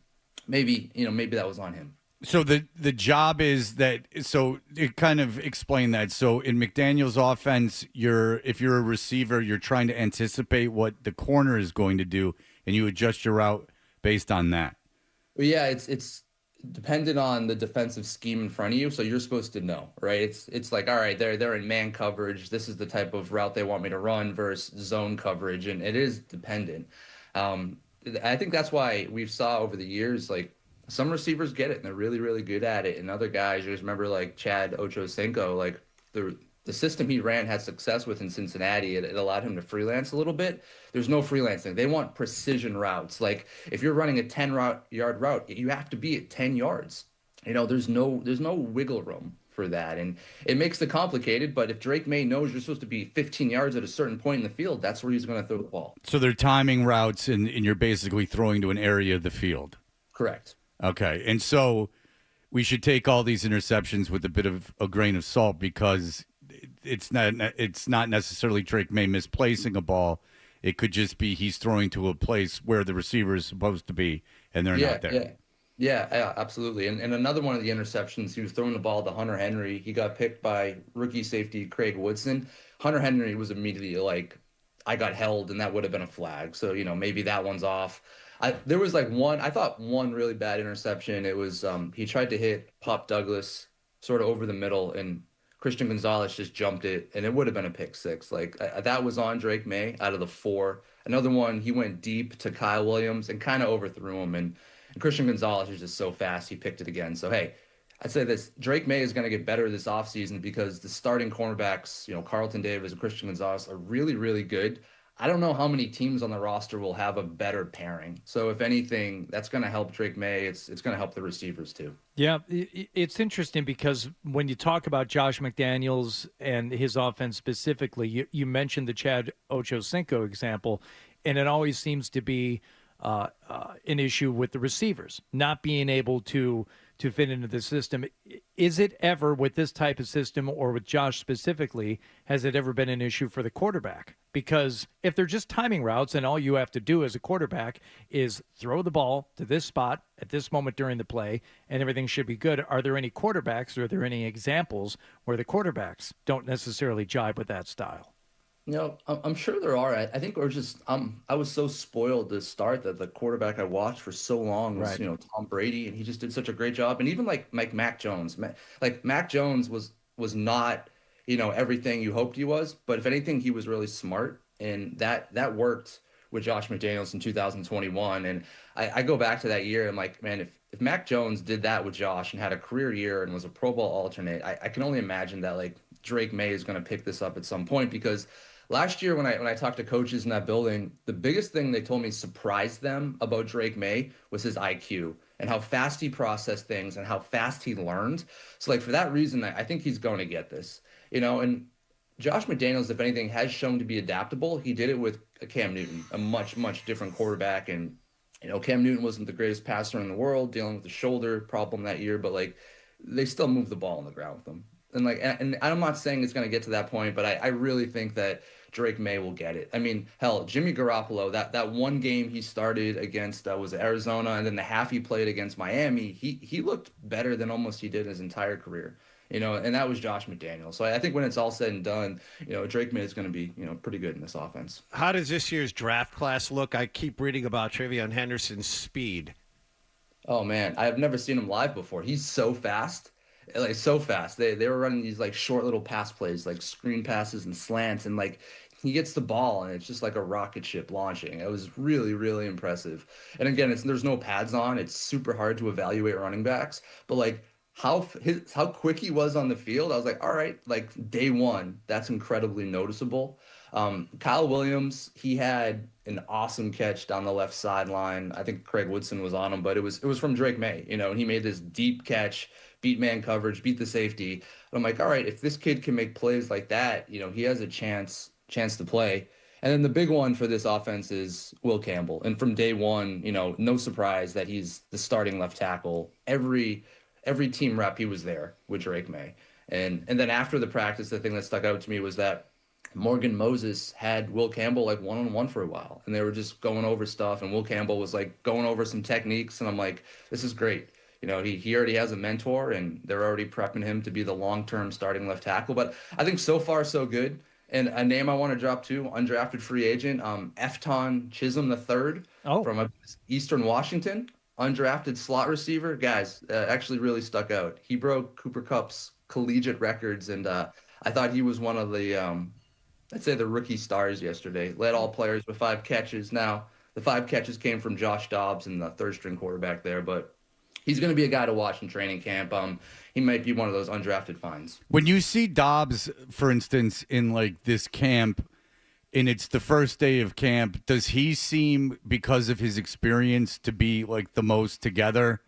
maybe that was on him. So the job is that, so it kind of explain that. So in McDaniel's offense, if you're a receiver, you're trying to anticipate what the corner is going to do, and you adjust your route based on that. Well, yeah, it's dependent on the defensive scheme in front of you. So you're supposed to know, right? It's like, all right, they're in man coverage. This is the type of route they want me to run versus zone coverage, and it is dependent. I think that's why we've saw over the years, like, some receivers get it, and they're really, really good at it. And other guys, you just remember, like Chad Ochocinco, like the system he ran had success with in Cincinnati. It allowed him to freelance a little bit. There's no freelancing. They want precision routes. Like, if you're running a 10-yard route, you have to be at 10 yards. There's no wiggle room for that. And it makes it complicated, but if Drake May knows you're supposed to be 15 yards at a certain point in the field, that's where he's going to throw the ball. So they're timing routes, and you're basically throwing to an area of the field. Correct. Okay, and so we should take all these interceptions with a bit of a grain of salt, because it's not necessarily Drake May misplacing a ball. It could just be he's throwing to a place where the receiver is supposed to be, and they're not there. Yeah, absolutely. And another one of the interceptions, he was throwing the ball to Hunter Henry. He got picked by rookie safety Craig Woodson. Hunter Henry was immediately like, I got held, and that would have been a flag. So, maybe that one's off. There was one really bad interception. It was he tried to hit Pop Douglas sort of over the middle, and Christian Gonzalez just jumped it, and it would have been a pick six. Like, that was on Drake May out of the 4. Another one, he went deep to Kyle Williams and kind of overthrew him. And Christian Gonzalez is just so fast, he picked it again. So, hey, I'd say this, Drake May is going to get better this offseason because the starting cornerbacks, Carlton Davis and Christian Gonzalez are really, really good. I don't know how many teams on the roster will have a better pairing. So if anything, that's going to help Drake May. It's going to help the receivers too. Yeah, it's interesting because when you talk about Josh McDaniels and his offense specifically, you mentioned the Chad Ochocinco example, and it always seems to be an issue with the receivers not being able to fit into the system. Is it ever, with this type of system or with Josh specifically, has it ever been an issue for the quarterback? Because if they're just timing routes and all you have to do as a quarterback is throw the ball to this spot at this moment during the play and everything should be good, are there any quarterbacks or are there any examples where the quarterbacks don't necessarily jibe with that style? I'm sure there are. I think we're just I was so spoiled to start that the quarterback I watched for so long was Tom Brady, and he just did such a great job. And even like Mac Jones, Mac Jones was not everything you hoped he was, but if anything, he was really smart, and that worked with Josh McDaniels in 2021. And I go back to that year and I'm like, man, if Mac Jones did that with Josh and had a career year and was a Pro Bowl alternate, I can only imagine that like Drake May is going to pick this up at some point, because last year when I talked to coaches in that building, the biggest thing they told me surprised them about Drake May was his IQ and how fast he processed things and how fast he learned. So like for that reason, I think he's going to get this, and Josh McDaniels, if anything, has shown to be adaptable. He did it with Cam Newton, a much, much different quarterback. And, Cam Newton wasn't the greatest passer in the world, dealing with the shoulder problem that year, but like they still moved the ball on the ground with him. And I'm not saying it's going to get to that point, but I really think that Drake May will get it. I mean, hell, Jimmy Garoppolo, that one game he started against was Arizona, and then the half he played against Miami, he looked better than almost he did his entire career. And that was Josh McDaniels. So I think when it's all said and done, Drake May is going to be, pretty good in this offense. How does this year's draft class look? I keep reading about trivia on Henderson's speed. Oh man, I've never seen him live before. He's so fast. Like so fast. They were running these like short little pass plays, like screen passes and slants, and like he gets the ball and it's just like a rocket ship launching. It was really, really impressive. And again, there's no pads on. It's super hard to evaluate running backs, but like how quick he was on the field, I was like, all right, like day one, that's incredibly noticeable. Kyle Williams, he had an awesome catch down the left sideline. I think Craig Woodson was on him, but it was from Drake May, and he made this deep catch, beat man coverage, beat the safety. And I'm like, all right, if this kid can make plays like that, he has a chance to play. And then the big one for this offense is Will Campbell. And from day one, no surprise that he's the starting left tackle. Every team rep, he was there with Drake May. And then after the practice, the thing that stuck out to me was that Morgan Moses had Will Campbell like one-on-one for a while, and they were just going over stuff, and Will Campbell was like going over some techniques, and I'm like, this is great. He already has a mentor, and they're already prepping him to be the long-term starting left tackle. But I think so far so good. And a name I want to drop too, undrafted free agent, Efton Chisholm III from Eastern Washington, undrafted slot receiver. Guys, actually really stuck out. He broke Cooper Kupp's collegiate records, and I thought he was one of the I'd say the rookie stars yesterday. Led all players with 5 catches. Now, the 5 catches came from Josh Dobbs and the third-string quarterback there, but he's going to be a guy to watch in training camp. He might be one of those undrafted finds. When you see Dobbs, for instance, in like this camp, and it's the first day of camp, does he seem, because of his experience, to be like the most together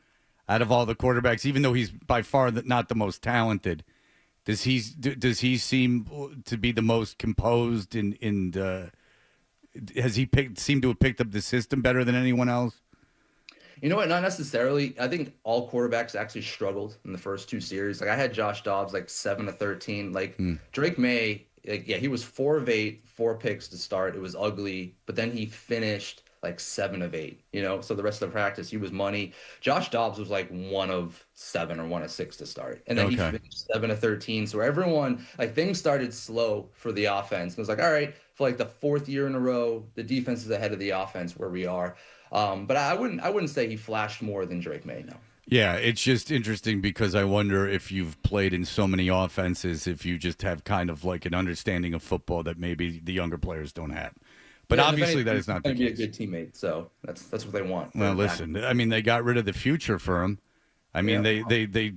out of all the quarterbacks, even though he's by far not the most talented? Does he seem to be the most composed and has he seemed to have picked up the system better than anyone else? You know what? Not necessarily. I think all quarterbacks actually struggled in the first 2 series. Like I had Josh Dobbs like 7 of 13. Like Drake May, he was 4 of 8, 4 picks to start. It was ugly, but then he finished like 7 of 8, so the rest of the practice, he was money. Josh Dobbs was like 1 of 7 or 1 of 6 to start. And then he finished 7 of 13. So everyone, like things started slow for the offense. It was like, all right, for like the 4th year in a row, the defense is ahead of the offense where we are. But I wouldn't say he flashed more than Drake May, no. Yeah, it's just interesting because I wonder if you've played in so many offenses, if you just have kind of like an understanding of football that maybe the younger players don't have. But obviously that is not the going to case. be a good teammate, so that's what they want. Well, listen, I mean, they got rid of the future for him. I mean, they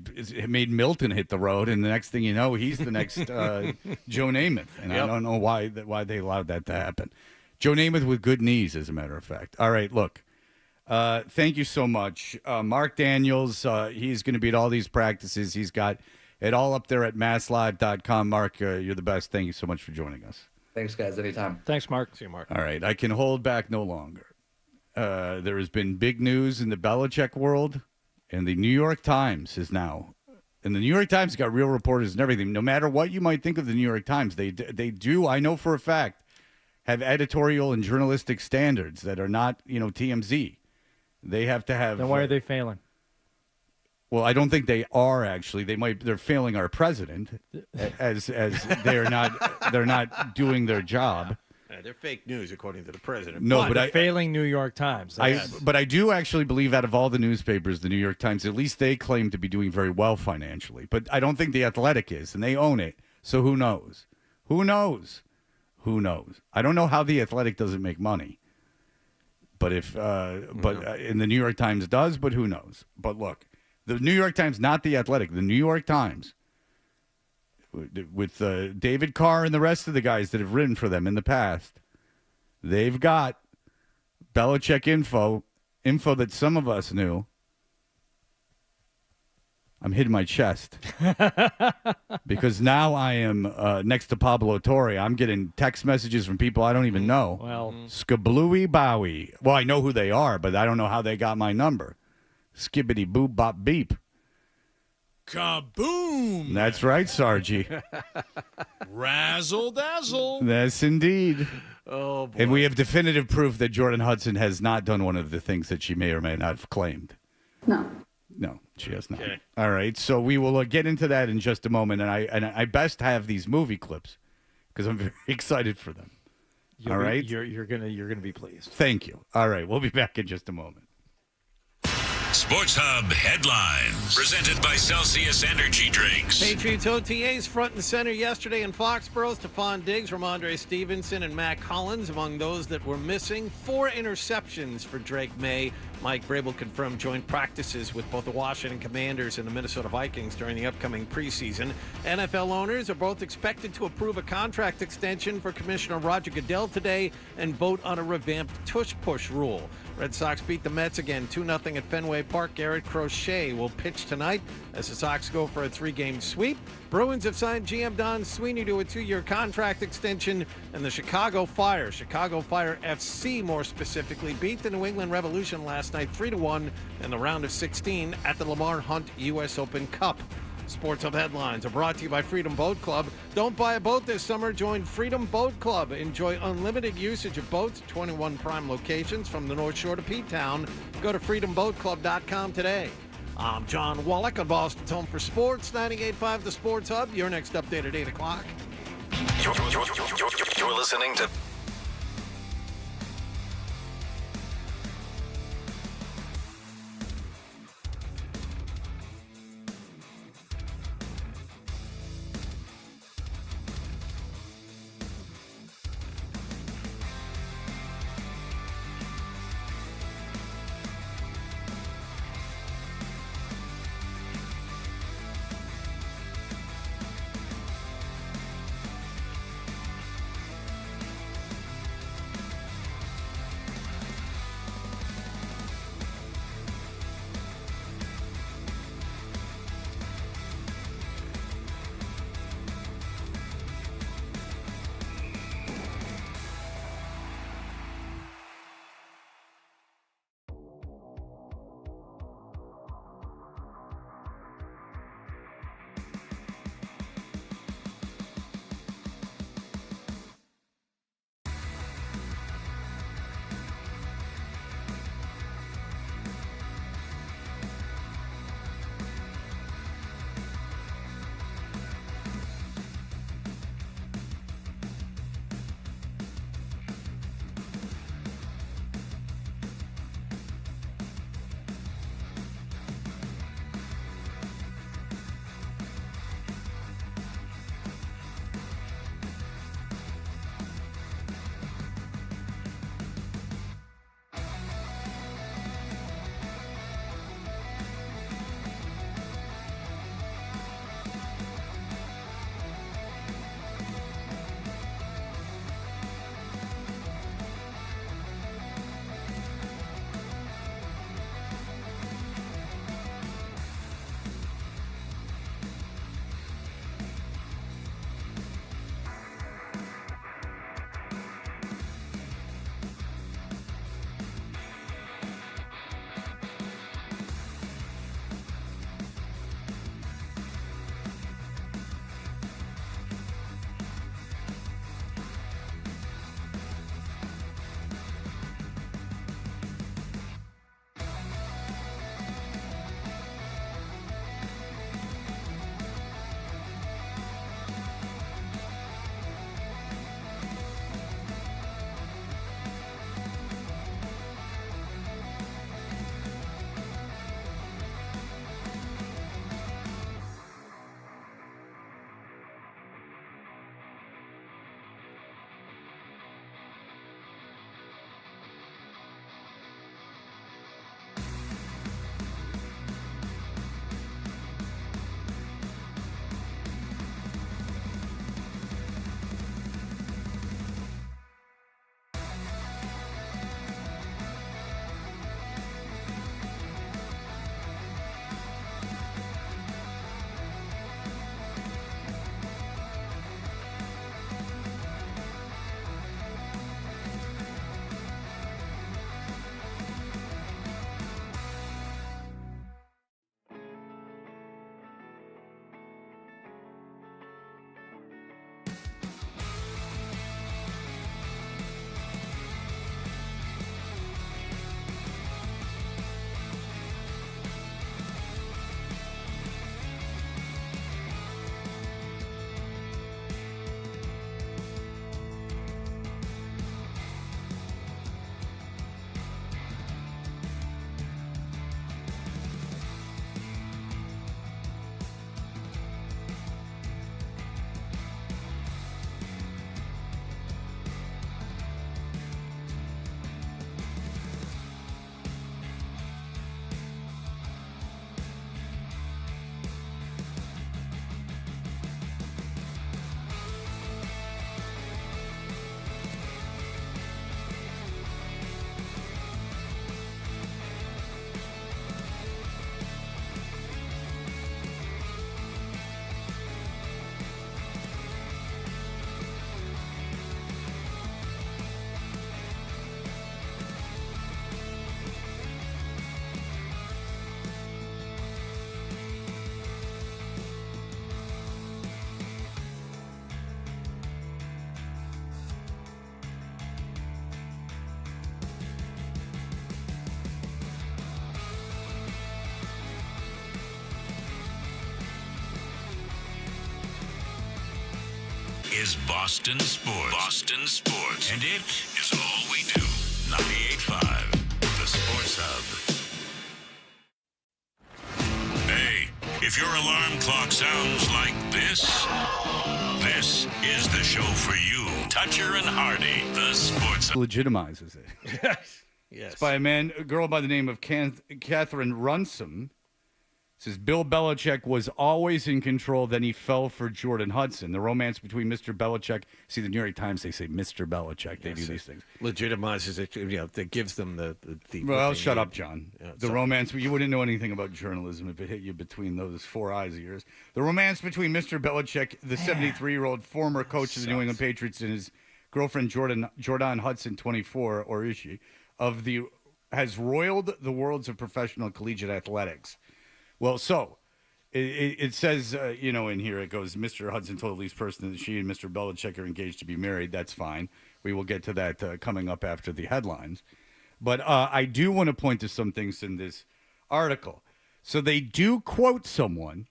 made Milton hit the road, and the next thing you know, he's the next Joe Namath, and I don't know why they allowed that to happen. Joe Namath with good knees, as a matter of fact. All right, look, thank you so much. Mark Daniels, he's going to be at all these practices. He's got it all up there at masslive.com. Mark, you're the best. Thank you so much for joining us. Thanks, guys. Anytime. Thanks, Mark. See you, Mark. All right, I can hold back no longer. There has been big news in the Belichick world, and the New York Times is now. And the New York Times got real reporters and everything. No matter what you might think of the New York Times, they do, I know for a fact, have editorial and journalistic standards that are not, TMZ. They have to have. Then why are they failing? Well, I don't think they are actually. They're failing our president as they're not doing their job. They're fake news, according to the president. No, but failing New York Times. But I do actually believe out of all the newspapers, the New York Times, at least they claim to be doing very well financially. But I don't think the Athletic is, and they own it. So who knows? Who knows? Who knows? I don't know how the Athletic doesn't make money. But and the New York Times does, but who knows? But look, the New York Times, not the Athletic, the New York Times, with David Carr and the rest of the guys that have written for them in the past, they've got Belichick info that some of us knew. I'm hitting my chest because now I am next to Pablo Torre. I'm getting text messages from people I don't even know. Well, Skablooey Bowie. Well, I know who they are, but I don't know how they got my number. Skibbity boop bop beep. Kaboom! That's right, Sargy. Razzle dazzle. Yes, indeed. Oh, boy. And we have definitive proof that Jordan Hudson has not done one of the things that she may or may not have claimed. No, she has not. Okay. All right, so we will get into that in just a moment, and I best have these movie clips because I'm very excited for them. All right, you're gonna be pleased. Thank you. All right, we'll be back in just a moment. Sports Hub headlines presented by Celsius Energy Drinks. Patriots OTAs front and center yesterday in Foxborough. Stephon Diggs, Ramondre Stevenson, and Matt Collins among those that were missing. 4 interceptions for Drake May. Mike Vrabel confirmed joint practices with both the Washington Commanders and the Minnesota Vikings during the upcoming preseason. NFL owners are both expected to approve a contract extension for Commissioner Roger Goodell today and vote on a revamped tush-push rule. Red Sox beat the Mets again 2-0 at Fenway Park. Garrett Crochet will pitch tonight as the Sox go for a 3-game sweep. Bruins have signed GM Don Sweeney to a 2-year contract extension, and the Chicago Fire FC more specifically, beat the New England Revolution last night 3-1 in the round of 16 at the Lamar Hunt U.S. Open Cup. Sports Hub headlines are brought to you by Freedom Boat Club. Don't buy a boat this summer. Join Freedom Boat Club. Enjoy unlimited usage of boats at 21 prime locations from the North Shore to P-Town. Go to freedomboatclub.com today. I'm John Wallach on Boston's Home for Sports, 98.5 The Sports Hub. Your next update at 8 o'clock. You're listening to is Boston Sports. Boston Sports. And it is all we do. 98.5, the Sports Hub. Hey, if your alarm clock sounds like this is the show for you. Toucher and Hardy, the Sports Hub. Legitimizes it. Yes. It's by a girl by the name of Catherine Runsom. Says Bill Belichick was always in control, then he fell for Jordan Hudson. The romance between Mr. Belichick. See, the New York Times, they say Mr. Belichick. They do these things. Legitimizes it. That gives them the Well, shut up, John. Yeah, the romance, you wouldn't know anything about journalism if it hit you between those four eyes of yours. The romance between Mr. Belichick, the 73-year-old former coach of the New England Patriots, and his girlfriend, Jordan Hudson, 24, or is she, has roiled the worlds of professional collegiate athletics. Well, so it says, in here it goes, Mr. Hudson told Lee's person that she and Mr. Belichick are engaged to be married. That's fine. We will get to that coming up after the headlines. But I do want to point to some things in this article. So they do quote someone.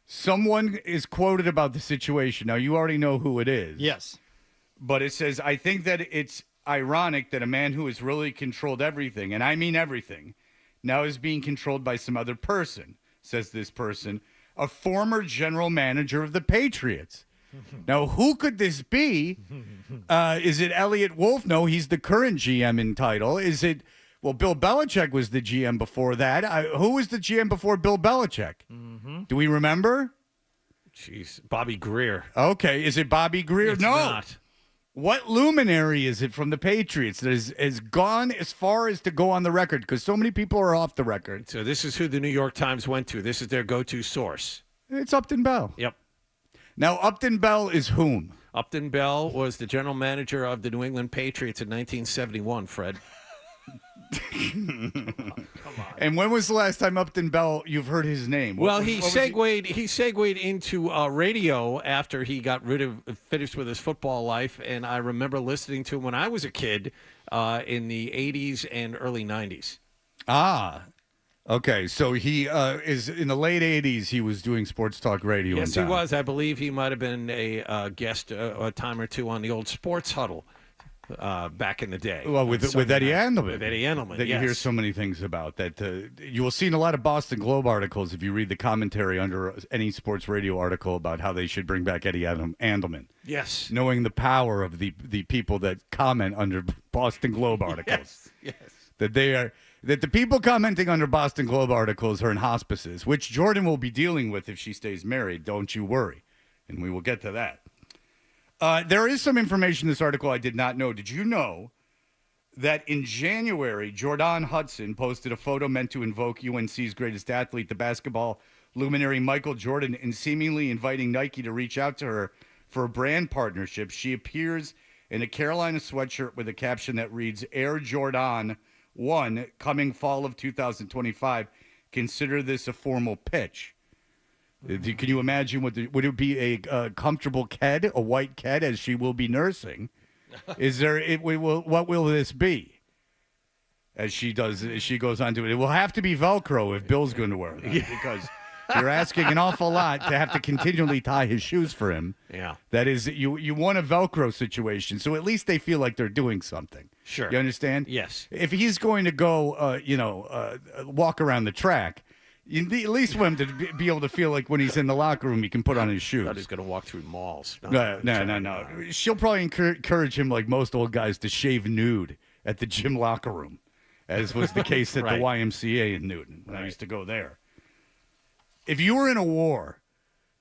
Someone is quoted about the situation. Now, you already know who it is. Yes. But it says, I think that it's ironic that a man who has really controlled everything, and I mean everything, now is being controlled by some other person, says this person, a former general manager of the Patriots. Now, who could this be? Is it Elliot Wolf? No, he's the current GM in title. Is it, well, Bill Belichick was the GM before that. Who was the GM before Bill Belichick? Mm-hmm. Do we remember? Jeez, Bobby Greer. Okay, is it Bobby Greer? It's no. not. What luminary is it from the Patriots that has gone as far as to go on the record? Because so many people are off the record. So this is who the New York Times went to. This is their go-to source. It's Upton Bell. Yep. Now, Upton Bell is whom? Upton Bell was the general manager of the New England Patriots in 1971, Fred. And when was the last time Upton Bell, you've heard his name? Well, he segued into radio after he got finished with his football life, and I remember listening to him when I was a kid in the 80s and early 90s. Ah, okay. So he is in the late 80s, he was doing sports talk radio. Yes, he was. I believe he might have been a guest a time or two on the old Sports Huddle. Back in the day. Well, with Eddie Andelman. With Eddie Andelman, that you hear so many things about. That you will see in a lot of Boston Globe articles if you read the commentary under any sports radio article about how they should bring back Eddie Andelman. Yes. Knowing the power of the people that comment under Boston Globe articles. Yes. That the people commenting under Boston Globe articles are in hospices, which Jordan will be dealing with if she stays married. Don't you worry. And we will get to that. There is some information in this article I did not know. Did you know that in January, Jordan Hudson posted a photo meant to invoke UNC's greatest athlete, the basketball luminary Michael Jordan, and seemingly inviting Nike to reach out to her for a brand partnership? She appears in a Carolina sweatshirt with a caption that reads, Air Jordan 1, coming fall of 2025. Consider this a formal pitch. Can you imagine would it be a comfortable ked, a white ked, as she will be nursing? What will this be? As she goes on to it. It will have to be Velcro if Bill's going to wear that, because you're asking an awful lot to have to continually tie his shoes for him. Yeah. That is, you want a Velcro situation, so at least they feel like they're doing something. Sure. You understand? Yes. If he's going to go, walk around the track, you at least want him to be able to feel like when he's in the locker room, he can put on his shoes. I thought he's going to walk through malls. No. She'll probably encourage him, like most old guys, to shave nude at the gym locker room, as was the case at Right. the YMCA in Newton when I used to go there. If you were in a war,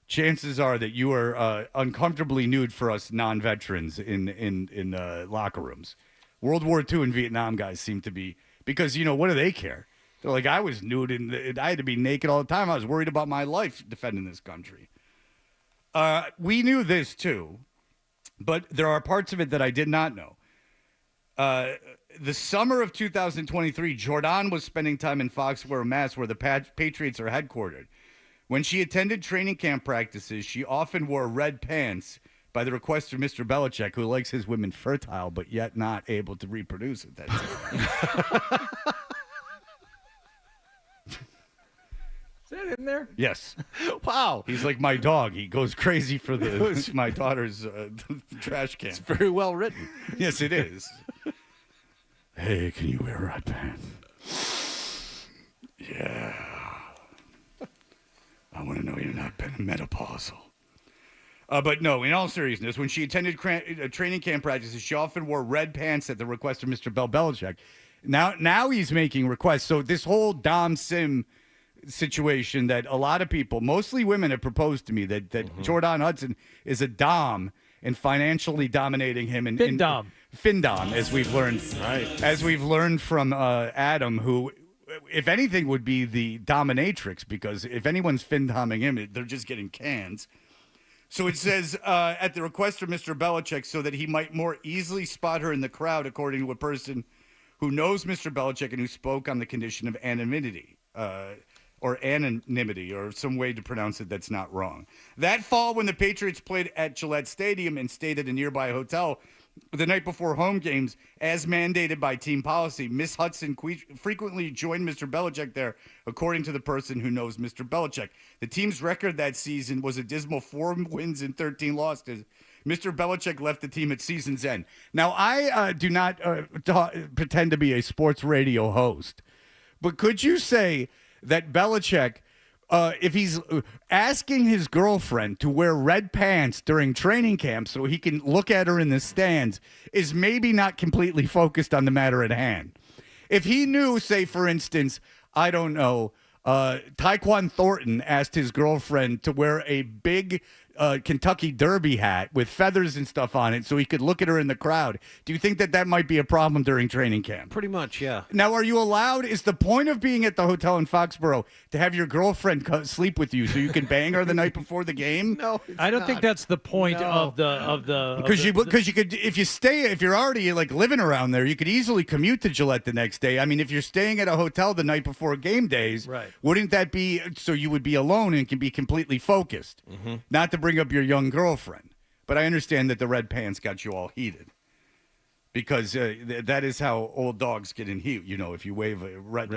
chances are that you are uncomfortably nude for us non-veterans in locker rooms. World War II and Vietnam guys seem to be, because, what do they care? They're like, I was nude and I had to be naked all the time. I was worried about my life defending this country. We knew this too, but there are parts of it that I did not know. The summer of 2023, Jordan was spending time in Foxborough, Mass, where the Patriots are headquartered. When she attended training camp practices, she often wore red pants by the request of Mr. Belichick, who likes his women fertile but yet not able to reproduce at that time. that in there? Yes. Wow. He's like my dog. He goes crazy for my daughter's trash can. It's very well written. Yes, it is. Hey, can you wear red pants? Yeah. I want to know you're not menopausal. But no, in all seriousness, when she attended training camp practices, she often wore red pants at the request of Mr. Belichick. Now he's making requests. So this whole Dom Sim situation that a lot of people, mostly women, have proposed to me that Jordan Hudson is a Dom and financially dominating him. Fin-Dom, as we've learned. Right. As we've learned from Adam, who, if anything, would be the dominatrix, because if anyone's Fin-Domming him, they're just getting cans. So it says, at the request of Mr. Belichick, so that he might more easily spot her in the crowd, according to a person who knows Mr. Belichick and who spoke on the condition of anonymity, or some way to pronounce it that's not wrong. That fall, when the Patriots played at Gillette Stadium and stayed at a nearby hotel the night before home games, as mandated by team policy, Miss Hudson frequently joined Mr. Belichick there, according to the person who knows Mr. Belichick. The team's record that season was a dismal 4 wins and 13 losses. Mr. Belichick left the team at season's end. Now, I do not pretend to be a sports radio host, but could you say that Belichick, if he's asking his girlfriend to wear red pants during training camp so he can look at her in the stands, is maybe not completely focused on the matter at hand? If he knew, say, for instance, I don't know, Tyquan Thornton asked his girlfriend to wear a big Kentucky Derby hat with feathers and stuff on it so he could look at her in the crowd, do you think that might be a problem during training camp? Pretty much, yeah. Now, are you allowed, is the point of being at the hotel in Foxborough to have your girlfriend sleep with you so you can bang her the night before the game? No, I don't think that's the point of the because you could, if you're already like living around there, you could easily commute to Gillette the next day. I mean, if you're staying at a hotel the night before game days, right, wouldn't that be so you would be alone and can be completely focused? Not to bring up your young girlfriend, but I understand that the red pants got you all heated, because that is how old dogs get in heat. You know, if you wave a red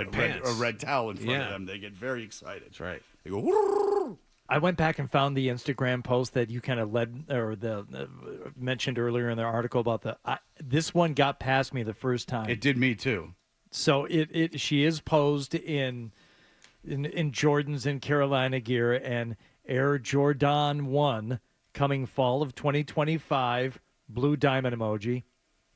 towel in front of them, they get very excited. That's right. They go. Whoa. I went back and found the Instagram post that you kind of mentioned earlier in the article about this one got past me the first time. It did me too. So she is posed in Jordans and Carolina gear and Air Jordan 1 coming fall of 2025, blue diamond emoji.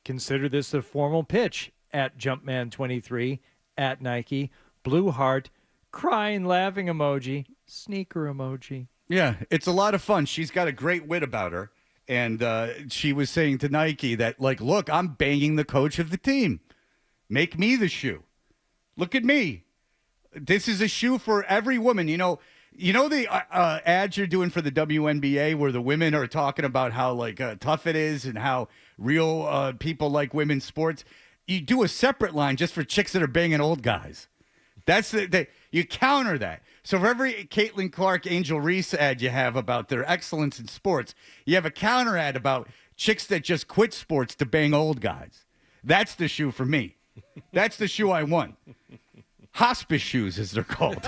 Consider this a formal pitch at Jumpman23 at Nike, blue heart, crying laughing emoji, sneaker emoji. Yeah, it's a lot of fun. She's got a great wit about her. And she was saying to Nike that, like, look, I'm banging the coach of the team. Make me the shoe. Look at me. This is a shoe for every woman. You know the ads you're doing for the WNBA where the women are talking about how tough it is and how real people like women's sports. You do a separate line just for chicks that are banging old guys. That's you counter that. So for every Caitlin Clark, Angel Reese ad you have about their excellence in sports, you have a counter ad about chicks that just quit sports to bang old guys. That's the shoe for me. That's the shoe I want. Hospice shoes, as they're called.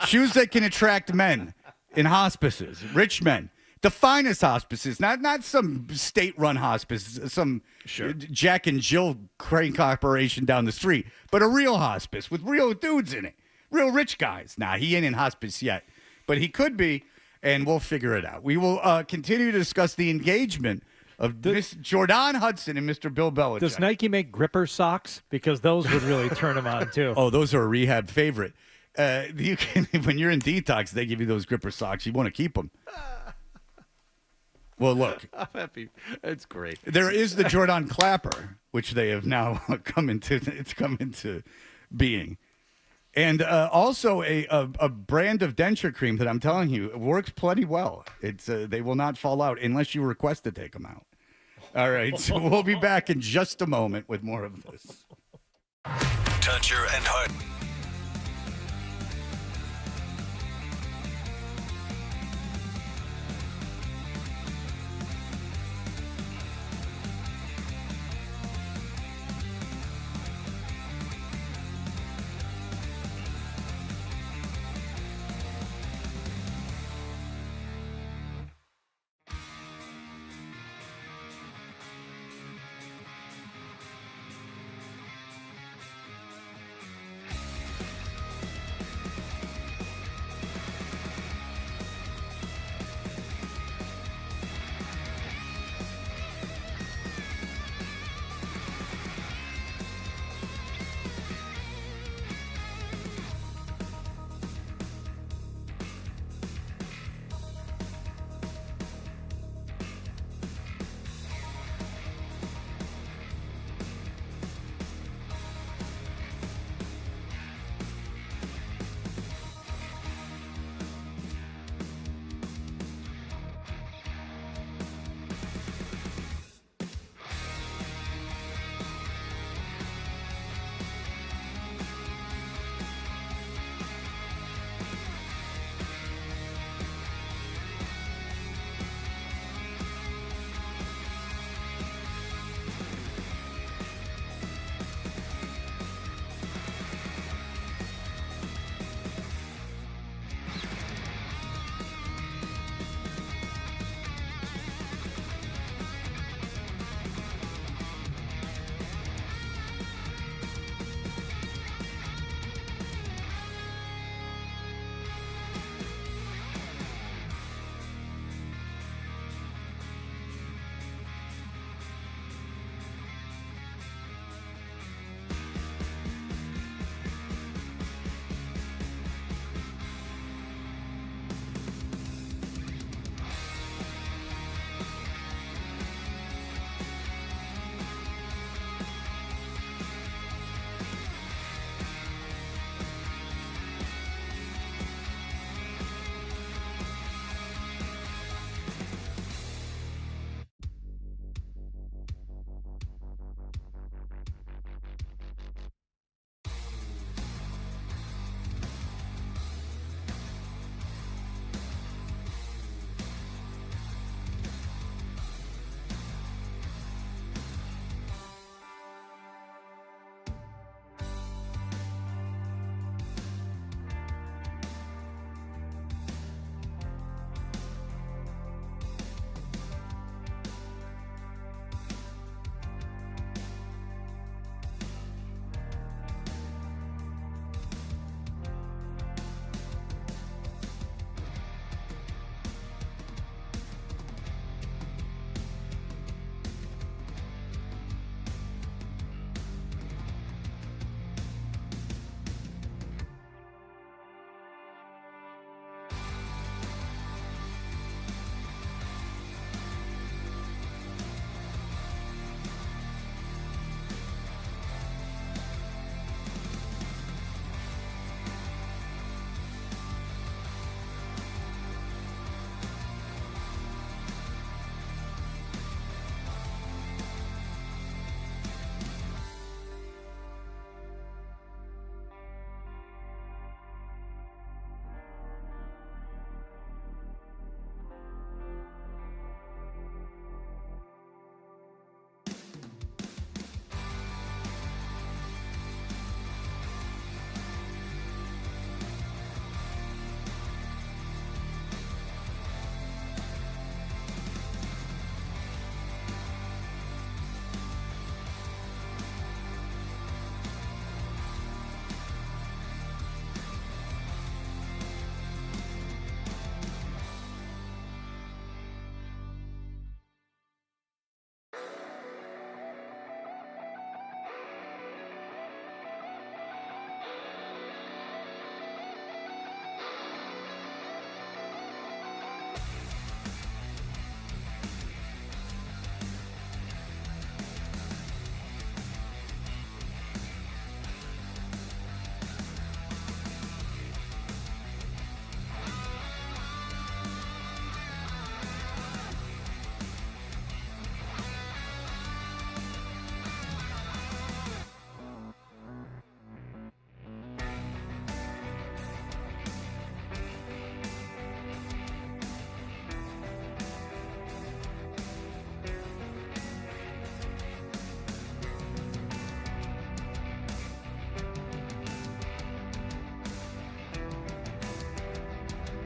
Shoes that can attract men in hospices, rich men. The finest hospices, not some state-run hospice, some Jack and Jill crank operation down the street, but a real hospice with real dudes in it, real rich guys. Nah, he ain't in hospice yet, but he could be, and we'll figure it out. We will continue to discuss the engagement of Miss Jordan Hudson and Mr. Bill Belichick. Does Nike make gripper socks? Because those would really turn them on, too. Oh, those are a rehab favorite. You can, when you're in detox, they give you those gripper socks. You want to keep them. Well, look. I'm happy. It's great. There is the Jordan Clapper, which they have now come into being. And also a brand of denture cream that I'm telling you works plenty well. It's they will not fall out unless you request to take them out. All right, so we'll be back in just a moment with more of this. Toucher and Hudson.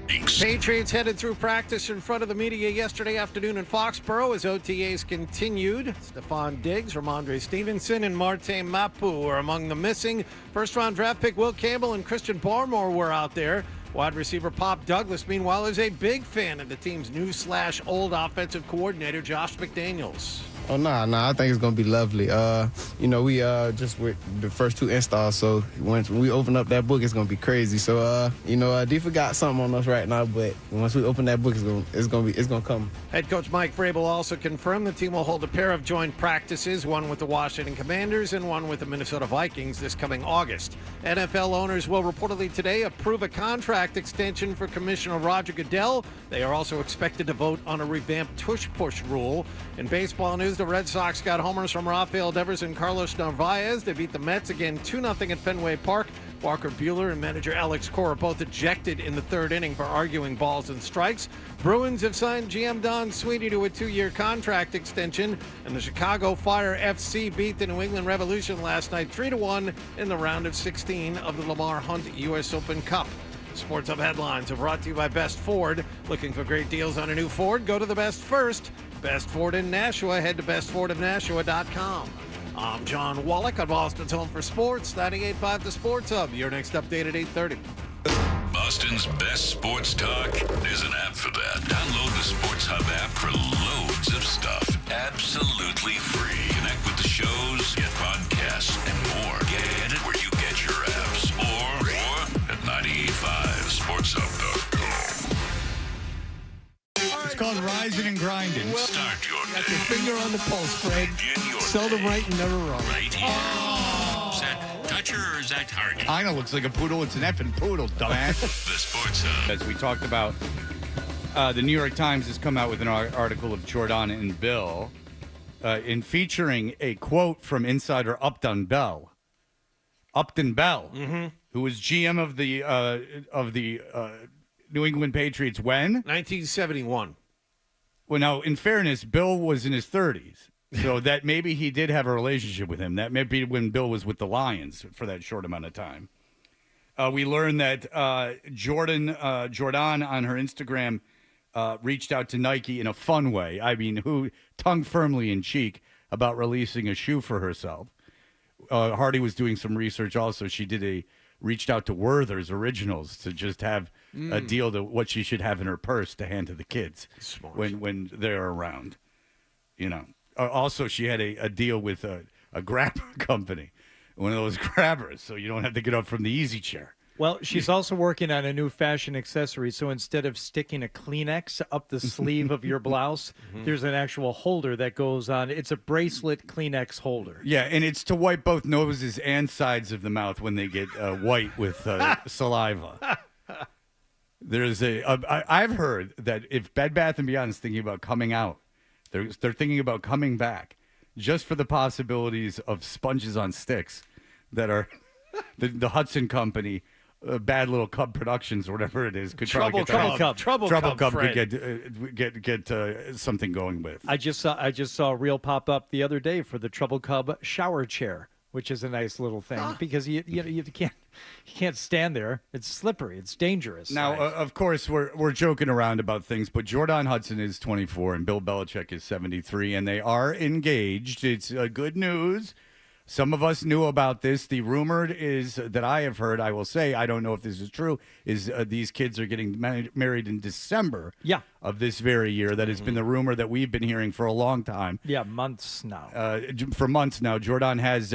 Patriots headed through practice in front of the media yesterday afternoon in Foxborough as OTAs continued. Stephon Diggs, Ramondre Stevenson, and Marte Mapu are among the missing. First-round draft pick Will Campbell and Christian Barmore were out there. Wide receiver Pop Douglas, meanwhile, is a big fan of the team's new/old offensive coordinator, Josh McDaniels. Oh, nah. I think it's going to be lovely. We just with the first 2 installs, so when we open up that book, it's going to be crazy. So, D forgot something on us right now, but once we open that book, it's going to come. Head coach Mike Vrabel also confirmed the team will hold a pair of joint practices, one with the Washington Commanders and one with the Minnesota Vikings this coming August. NFL owners will reportedly today approve a contract extension for Commissioner Roger Goodell. They are also expected to vote on a revamped tush-push rule. In baseball news, the Red Sox got homers from Rafael Devers and Carlos Narvaez. They beat the Mets again 2-0 at Fenway Park. Walker Buehler and manager Alex Cora both ejected in the 3rd inning for arguing balls and strikes. Bruins have signed GM Don Sweeney to a 2-year contract extension, and the Chicago Fire FC beat the New England Revolution last night 3-1 in the round of 16 of the Lamar Hunt U.S. Open Cup. Sports Hub headlines are brought to you by Best Ford. Looking for great deals on a new Ford? Go to the Best first. Best Ford in Nashua. Head to bestfordofnashua.com. I'm John Wallach on Boston's Home for Sports, 98.5 The Sports Hub. Your next update at 8:30. Boston's best sports talk. There's an app for that. Download the Sports Hub app for loads of stuff. Absolutely free. Connect with the shows, get podcasts, and more. Get it where you get your apps. Or at 98.5sportshub.com. It's called Rising and Grinding. Start your Got your finger on the pulse, Fred. Seldom right and never wrong. Right here. Is that Dutcher or is that Hardy? Kinda looks like a poodle. It's an effing poodle, dumbass. The Sports Hub. As we talked about, the New York Times has come out with an article of Jordan and Bill in featuring a quote from insider Upton Bell. Upton Bell, who was GM of the New England Patriots when? 1971. Well, now, in fairness, Bill was in his 30s, so that maybe he did have a relationship with him. That may be when Bill was with the Lions for that short amount of time. We learned that Jordan on her Instagram reached out to Nike in a fun way. I mean, who tongue firmly in cheek about releasing a shoe for herself. Hardy was doing some research also. She reached out to Werther's Originals to just have a deal to what she should have in her purse to hand to the kids when they're around. Also, she had a deal with a grabber company, one of those grabbers, so you don't have to get up from the easy chair. Well, she's also working on a new fashion accessory. So instead of sticking a Kleenex up the sleeve of your blouse, there's an actual holder that goes on. It's a bracelet Kleenex holder. Yeah, and it's to wipe both noses and sides of the mouth when they get white with saliva. There's I've heard that if Bed Bath & Beyond is thinking about coming out, they're thinking about coming back just for the possibilities of sponges on sticks that are the Hudson Company. Bad Little Cub Productions or whatever it is could Trouble Cub Fred. could get something going with. I just saw a reel pop up the other day for the Trouble Cub shower chair, which is a nice little thing because you can't stand there. It's slippery. It's dangerous. Now, of course, we're joking around about things, but Jordan Hudson is 24 and Bill Belichick is 73, and they are engaged. It's good news. Some of us knew about this. The rumored is that I have heard, I will say, I don't know if this is true, is these kids are getting married in December of this very year. That has been the rumor that we've been hearing for a long time. Yeah, months now. For months now. Jordan has,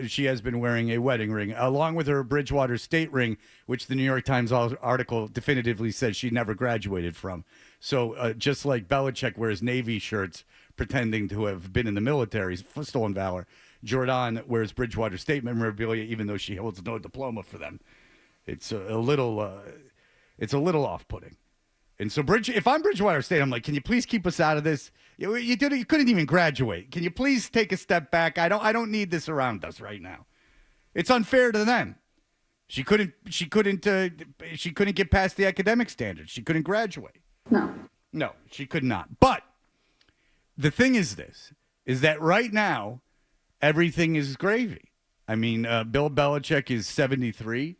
she has been wearing a wedding ring, along with her Bridgewater State ring, which the New York Times article definitively says she never graduated from. So just like Belichick wears Navy shirts pretending to have been in the military, stolen valor, Jordan wears Bridgewater State memorabilia, even though she holds no diploma for them. It's a little off-putting. And so, if I'm Bridgewater State, I'm like, can you please keep us out of this? You couldn't even graduate. Can you please take a step back? I don't need this around us right now. It's unfair to them. She couldn't get past the academic standards. She couldn't graduate. No, she could not. But the thing is that right now, everything is gravy. I mean, Bill Belichick is 73.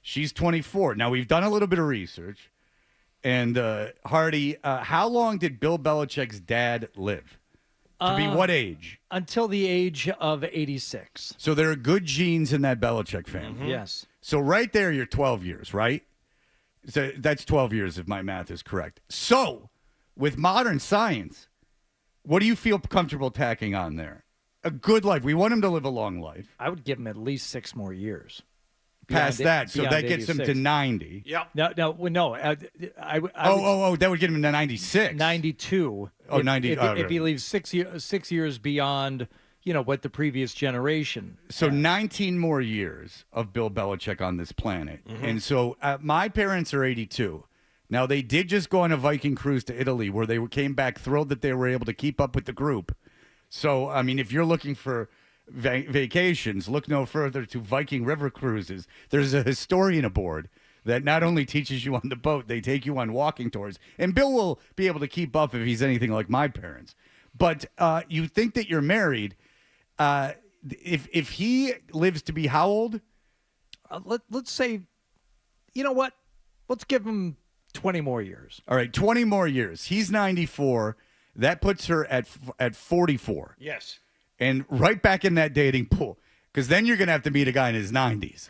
She's 24. Now, we've done a little bit of research, And Hardy, how long did Bill Belichick's dad live? To be what age? Until the age of 86. So there are good genes in that Belichick family. Yes. So right there, you're 12 years, right? So that's 12 years if my math is correct. So with modern science, what do you feel comfortable tacking on there? A good life. We want him to live a long life. I would give him at least 6 more years. Past that, so that gets him to 90. Yep. No. That would get him to 96. 92. Oh, 90. If he leaves 6 years beyond, what the previous generation. So 19 more years of Bill Belichick on this planet. And so my parents are 82. Now, they did just go on a Viking cruise to Italy where they came back thrilled that they were able to keep up with the group. So, I mean, if you're looking for vacations, look no further to Viking River Cruises. There's a historian aboard that not only teaches you on the boat, they take you on walking tours. And Bill will be able to keep up if he's anything like my parents. But you think that you're married. If he lives to be how old? Let's say, you know what? Let's give him 20 more years. All right, 20 more years. He's 94. That puts her at 44. Yes. And right back in that dating pool, because then you're going to have to meet a guy in his 90s.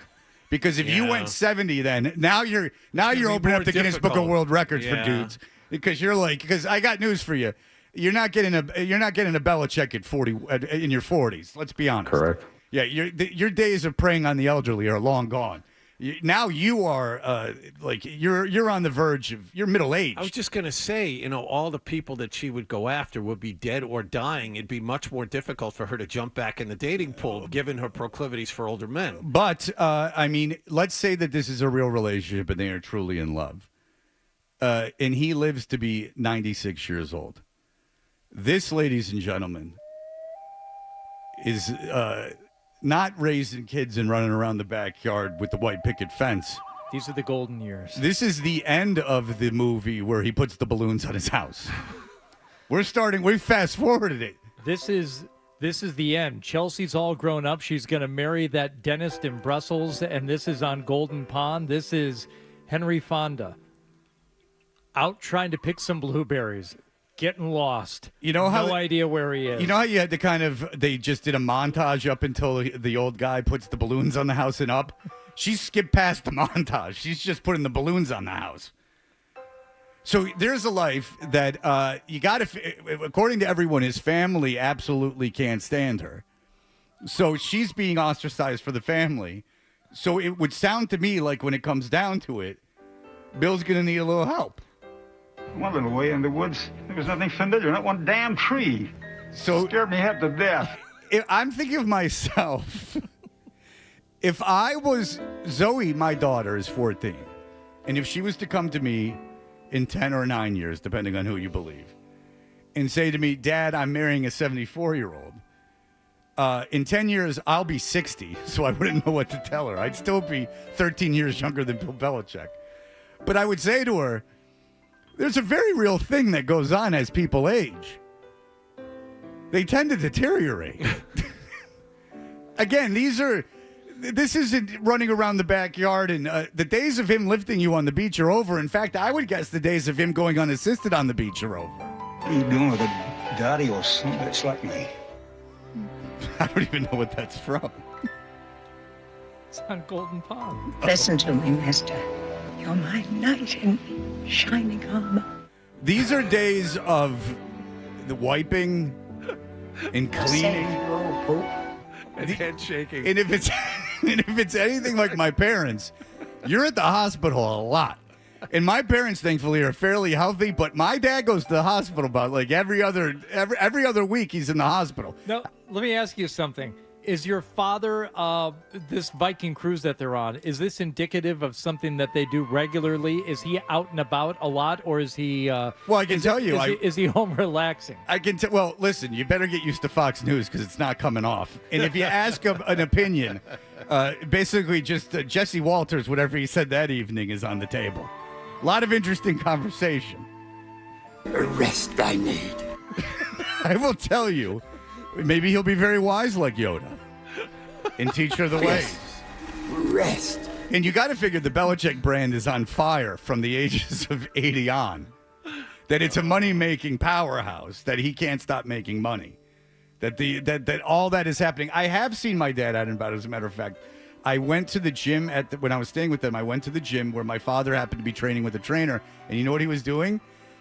Because if you went 70, then now you're opening up the Guinness Book of World Records for dudes. Because I got news for you, you're not getting a Belichick at 40 in your 40s. Let's be honest. Correct. Yeah, your days of preying on the elderly are long gone. Now you are you're on the verge of you're middle aged. I was just going to say, all the people that she would go after would be dead or dying. It'd be much more difficult for her to jump back in the dating pool, given her proclivities for older men. But I mean, let's say that this is a real relationship and they are truly in love, and he lives to be 96 years old. This, ladies and gentlemen, is not raising kids and running around the backyard with the white picket fence. These are the golden years. This is the end of the movie where he puts the balloons on his house. We fast forwarded it. This is the end. Chelsea's all grown up. She's going to marry that dentist in Brussels, and this is on Golden Pond. This is Henry Fonda out trying to pick some blueberries. Getting lost. No idea where he is. You know how you had to they just did a montage up until the old guy puts the balloons on the house and up? She skipped past the montage. She's just putting the balloons on the house. So there's a life that you got to, according to everyone, his family absolutely can't stand her. So she's being ostracized for the family. So it would sound to me like when it comes down to it, Bill's going to need a little help. One little way in the woods, there was nothing familiar, not one damn tree. So scared me half to death. I'm thinking of myself. If I was Zoe, my daughter is 14, and if she was to come to me in 10 or 9 years, depending on who you believe, and say to me, Dad, I'm marrying a 74-year-old. In 10 years, I'll be 60, so I wouldn't know what to tell her. I'd still be 13 years younger than Bill Belichick. But I would say to her, there's a very real thing that goes on as people age. They tend to deteriorate. Again, this isn't running around the backyard, and the days of him lifting you on the beach are over. In fact, I would guess the days of him going unassisted on the beach are over. What are you doing with a daddy or something that's like me? I don't even know what that's from. It's on Golden Pond. Listen to me, mister. You're my knight in shining armor. These are days of the wiping and cleaning. And handshaking. And if it's anything like my parents, you're at the hospital a lot. And my parents, thankfully, are fairly healthy, but my dad goes to the hospital about like every other week. He's in the hospital. Now, let me ask you something. Is your father, this Viking cruise that they're on, is this indicative of something that they do regularly? Is he out and about a lot, or is he... well, I can tell you... Is he home relaxing? I can tell... Well, listen, you better get used to Fox News because it's not coming off. And if you ask an opinion, basically just Jesse Walters, whatever he said that evening, is on the table. A lot of interesting conversation. A rest I need. I will tell you, maybe he'll be very wise like Yoda and teach her the ways. Rest. And you got to figure the Belichick brand is on fire from the ages of 80 on. That it's a money-making powerhouse, that he can't stop making money. That all that is happening. I have seen my dad out and about, as a matter of fact. I went to the gym when I was staying with them. I went to the gym where my father happened to be training with a trainer. And you know what he was doing?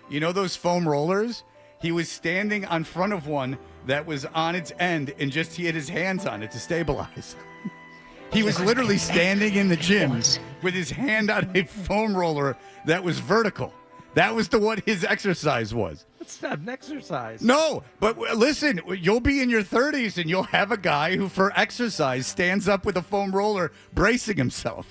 You know those foam rollers? He was standing on front of one that was on its end, and he had his hands on it to stabilize. He was literally standing in the gym with his hand on a foam roller that was vertical. That was what his exercise was. It's not an exercise. No, but listen, you'll be in your 30s and you'll have a guy who, for exercise, stands up with a foam roller, bracing himself.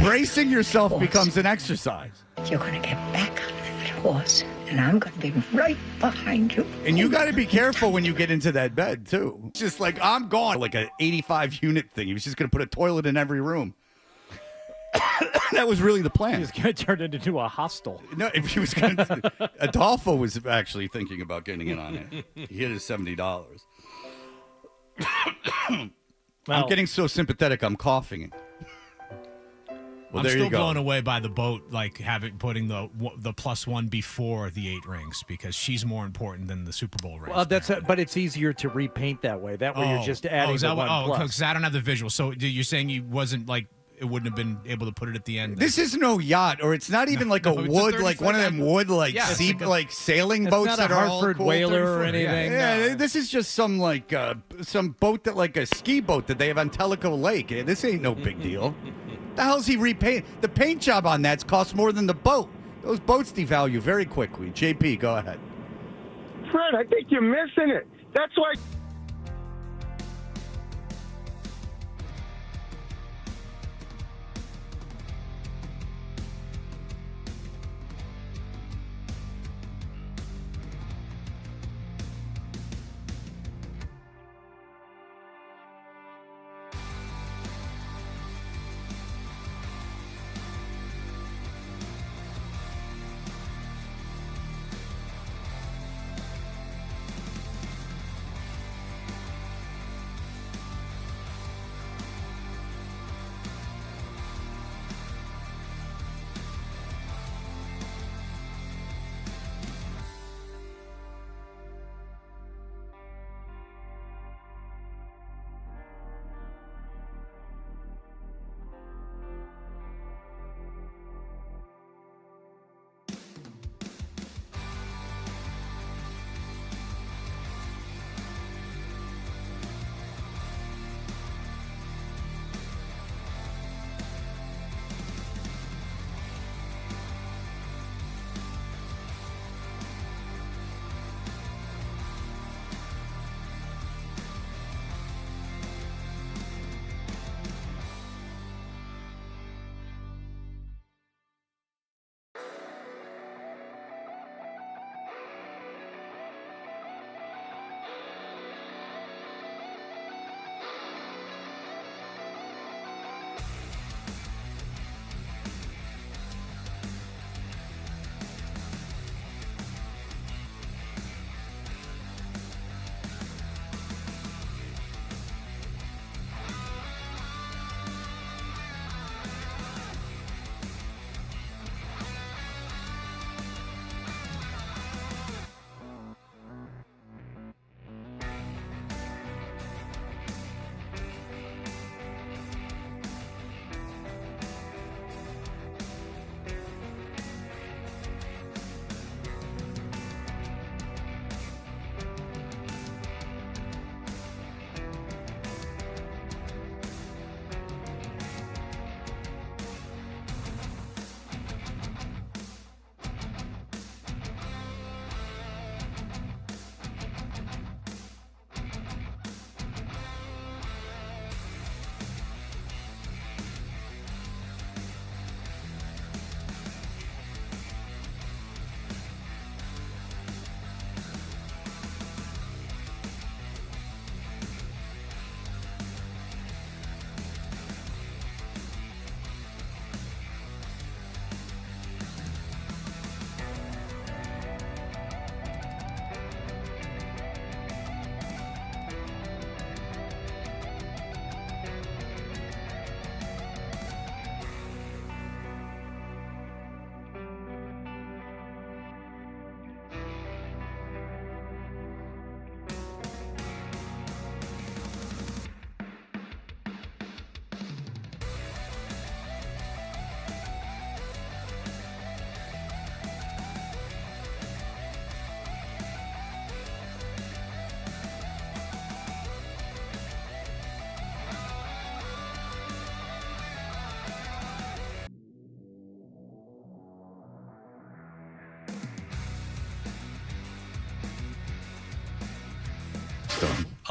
Bracing yourself becomes an exercise. You're going to get back on that horse, and I'm going to be right behind you. And you got to be careful when you get into that bed, too. It's just like, I'm gone. Like an 85-unit thing. He was just going to put a toilet in every room. That was really the plan. He was going to turn it into a hostel. No, if he was going to. Adolfo was actually thinking about getting in on it. He hit his $70. I'm getting so sympathetic, I'm coughing. Well, I'm still blown away by the boat, like putting the +1 before the 8 rings, because she's more important than the Super Bowl ring. Well, but it's easier to repaint that way. That way, you're just adding the one plus. Because I don't have the visual. So you're saying you wasn't like. It wouldn't have been able to put it at the end. This is no yacht, or it's not even like a wood, like one of them wood, like sailing boats not that a are Hartford all whaler or anything. Yeah, this is just some boat that like a ski boat that they have on Tellico Lake. This ain't no big deal. The hell's he repaint? The paint job on that's cost more than the boat. Those boats devalue very quickly. JP, go ahead. Fred, I think you're missing it. That's why.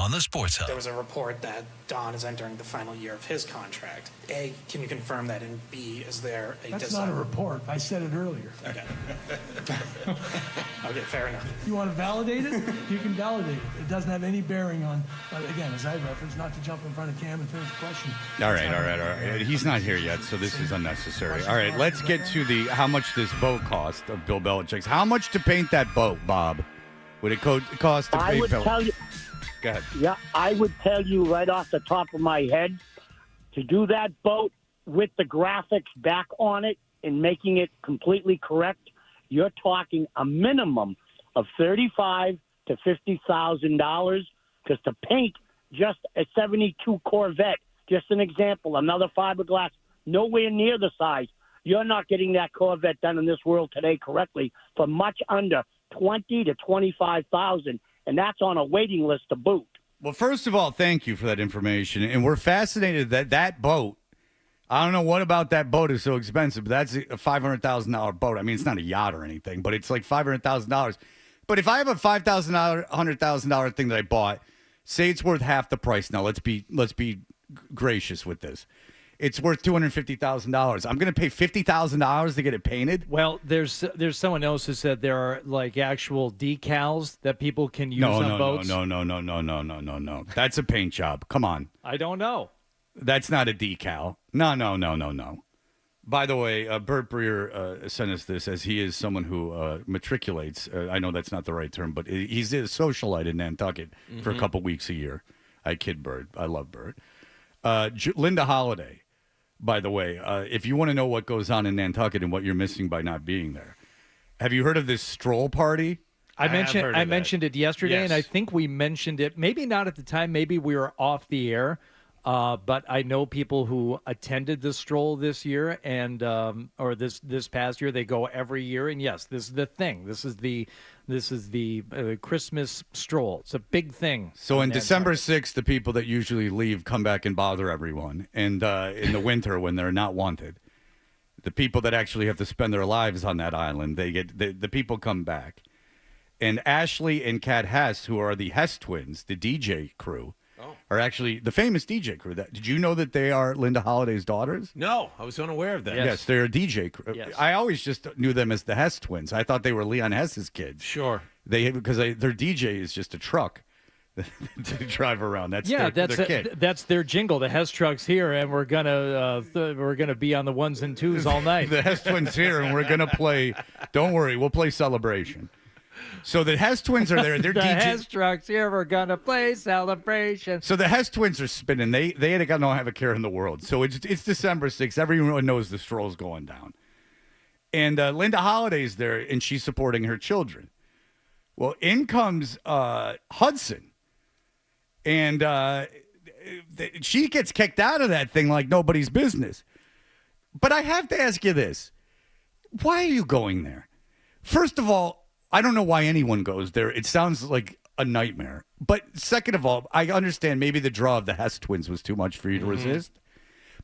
on the Sports Hub. There was a report that Don is entering the final year of his contract. A, can you confirm that? And B, is there a That's desire? not a report. I said it earlier. Okay. Okay, fair enough. You want to validate it? You can validate it. It doesn't have any bearing on, again, as I referenced, not to jump in front of Cam and finish the question. All right. He's not here yet, so this is unnecessary. All right, let's get to the how much this boat cost of Bill Belichick's. How much to paint that boat, Bob? Would it cost to I paint would Bill? tell you. Go ahead. Yeah, I would tell you right off the top of my head to do that boat with the graphics back on it and making it completely correct. You're talking a minimum of $35,000 to $50,000 because to paint just a 72 Corvette, just an example, another fiberglass, nowhere near the size. You're not getting that Corvette done in this world today correctly for much under $20,000 to $25,000, and that's on a waiting list to boot. Well, first of all, thank you for that information, and we're fascinated that boat. I don't know what about that boat is so expensive, but that's a $500,000 boat. I mean, it's not a yacht or anything, but it's like $500,000. But if I have a $5,000, $100,000 thing that I bought, say it's worth half the price. Now let's be gracious with this. It's worth $250,000. I'm going to pay $50,000 to get it painted. Well, there's someone else who said there are like actual decals that people can use on boats. No. That's a paint job. Come on. I don't know. That's not a decal. No. By the way, Bert Breer sent us this as he is someone who matriculates. I know that's not the right term, but he's a socialite in Nantucket for a couple weeks a year. I kid Bert. I love Bert. Linda Holiday, by the way, if you want to know what goes on in Nantucket and what you're missing by not being there, have you heard of this stroll party? I mentioned it yesterday, and I think we mentioned it. Maybe not at the time. Maybe we were off the air. But I know people who attended the stroll this year and or this past year. They go every year, and yes, this is the thing. This is the Christmas stroll. It's a big thing. So on December 6th, the people that usually leave come back and bother everyone, and in the winter when they're not wanted, the people that actually have to spend their lives on that island, the people come back, and Ashley and Kat Hess, who are the Hess twins, the DJ crew. Are actually the famous DJ crew. Did you know that they are Linda Holiday's daughters? No, I was unaware of that. Yes, they're a DJ crew. Yes. I always just knew them as the Hess twins. I thought they were Leon Hess's kids. Sure. Because their DJ is just a truck to drive around. That's their kid. That's their jingle. The Hess truck's here, and we're gonna be on the ones and twos all night. The Hess twins here, and we're gonna play. Don't worry, we'll play Celebration. So the Hess twins are there. They're the DJ. Hess trucks here. We're gonna play Celebration. So the Hess twins are spinning. They don't have a care in the world. So it's December 6th. Everyone knows the stroll's going down. And Linda Holiday's there, and she's supporting her children. Well, in comes Hudson, and she gets kicked out of that thing like nobody's business. But I have to ask you this: why are you going there? First of all, I don't know why anyone goes there. It sounds like a nightmare. But second of all, I understand maybe the draw of the Hess twins was too much for you to resist.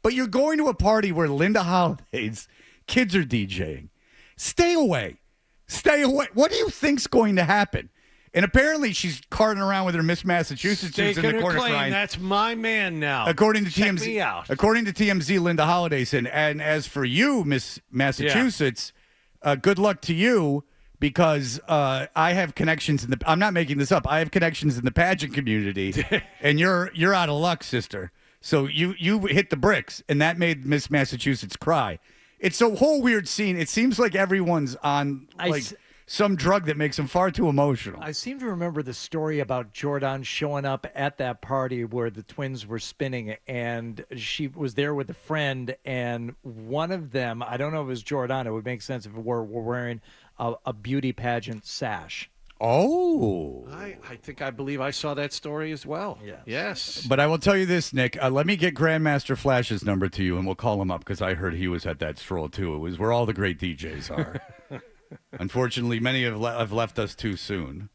But you're going to a party where Linda Holiday's kids are DJing. Stay away. Stay away. What do you think's going to happen? And apparently she's carting around with her Miss Massachusetts in the corner crying. That's my man now. According to Check TMZ, me out. According to TMZ, Linda Holiday said, and as for you, Miss Massachusetts, good luck to you. Because I have connections I'm not making this up. I have connections in the pageant community, and you're out of luck, sister. So you hit the bricks, and that made Miss Massachusetts cry. It's a whole weird scene. It seems like everyone's on some drug that makes them far too emotional. I seem to remember the story about Jordan showing up at that party where the twins were spinning, and she was there with a friend, and one of them, I don't know if it was Jordan, it would make sense if it were wearing a beauty pageant sash. Oh. I believe I saw that story as well. Yes. But I will tell you this, Nick. Let me get Grandmaster Flash's number to you, and we'll call him up because I heard he was at that stroll, too. It was where all the great DJs are. Unfortunately, many have left us too soon.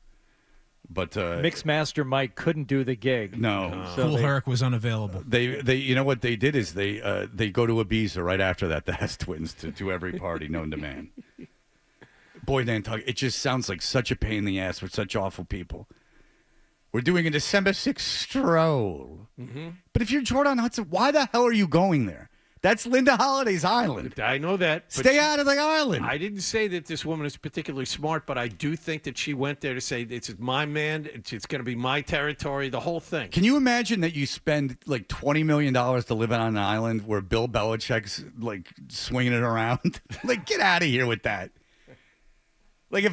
But Mixmaster Mike couldn't do the gig. No. Cool Herc was unavailable. They you know what they did is they go to Ibiza right after that, the Hess twins, to every party known to man. Boy, Nantucket, it just sounds like such a pain in the ass with such awful people. We're doing a December 6th stroll. Mm-hmm. But if you're Jordan Hudson, why the hell are you going there? That's Linda Holliday's island. I know that. but Stay out of the island. I didn't say that this woman is particularly smart, but I do think that she went there to say, it's my man, it's going to be my territory, the whole thing. Can you imagine that you spend like $20 million to live on an island where Bill Belichick's like swinging it around? Like, get out of here with that. Like,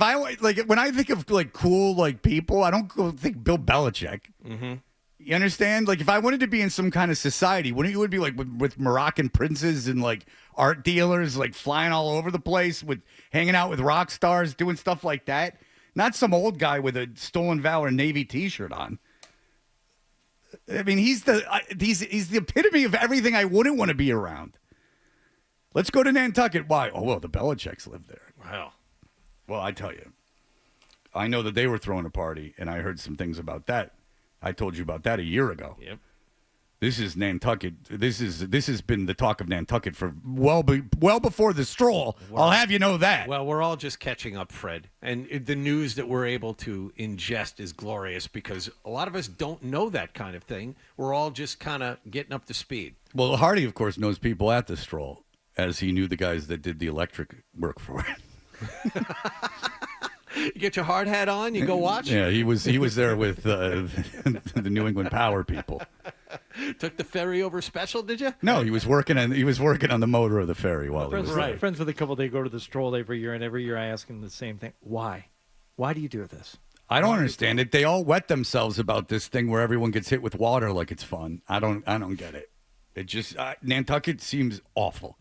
when I think of like cool like people, I don't go think Bill Belichick. Mm-hmm. You understand? Like, if I wanted to be in some kind of society, wouldn't you would be like with Moroccan princes and like art dealers, like flying all over the place, with hanging out with rock stars, doing stuff like that? Not some old guy with a Stolen Valor Navy T-shirt on. I mean, he's the epitome of everything I wouldn't want to be around. Let's go to Nantucket. Why? Oh, well, the Belichicks live there. Wow. Well, I tell you, I know that they were throwing a party, and I heard some things about that. I told you about that a year ago. Yep. This is Nantucket. This has been the talk of Nantucket for well before the stroll. I'll have you know that. Well, we're all just catching up, Fred. And the news that we're able to ingest is glorious because a lot of us don't know that kind of thing. We're all just kind of getting up to speed. Well, Hardy, of course, knows people at the stroll, as he knew the guys that did the electric work for it. You get your hard hat on, you go watch. Yeah, he was there with the New England Power people. Took the ferry over special, did you? No, he was working on the motor of the ferry while he was there. Friends with a couple, they go to the stroll every year, and every year I ask them the same thing. Why? Why do you do this? I don't understand it. They all wet themselves about this thing where everyone gets hit with water like it's fun. I don't get it. It just Nantucket seems awful.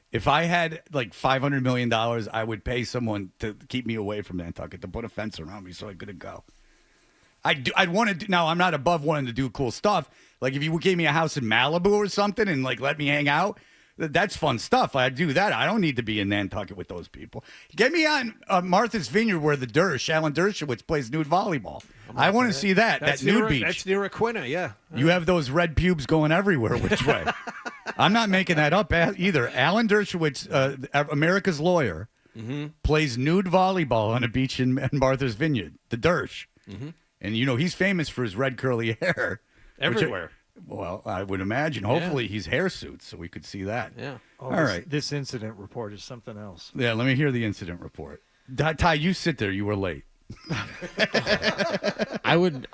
If I had like $500 million, I would pay someone to keep me away from Nantucket, to put a fence around me so I couldn't go. I'd want to do. Now, I'm not above wanting to do cool stuff. Like if you gave me a house in Malibu or something and like let me hang out, that's fun stuff. I'd do that. I don't need to be in Nantucket with those people. Get me on Martha's Vineyard where the Alan Dershowitz plays nude volleyball. I want to see that nude beach. That's near Aquina, yeah. You have those red pubes going everywhere. Which way? I'm not making that up either. Alan Dershowitz, America's lawyer, plays nude volleyball on a beach in Martha's Vineyard, the Dersh. Mm-hmm. And, he's famous for his red curly hair. Everywhere. Well, I would imagine. Hopefully he's hair suits, so we could see that. Yeah. All right. This incident report is something else. Yeah, let me hear the incident report. Ty, you sit there. You were late. I would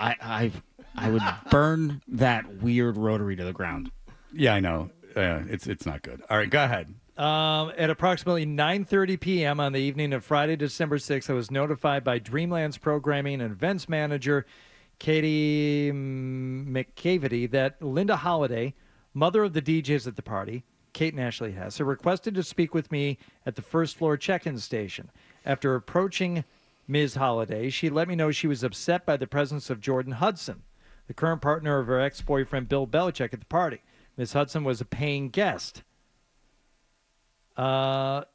burn that weird rotary to the ground. Yeah, I know. It's not good. All right, go ahead. At approximately 9:30 p.m. on the evening of Friday, December 6th, I was notified by Dreamland's programming and events manager, Katie McCavity, that Linda Holliday, mother of the DJs at the party, Kate and Ashley Hess, had requested to speak with me at the first floor check-in station. After approaching Ms. Holliday, she let me know she was upset by the presence of Jordan Hudson, the current partner of her ex-boyfriend Bill Belichick, at the party. Ms. Hudson was a paying guest. A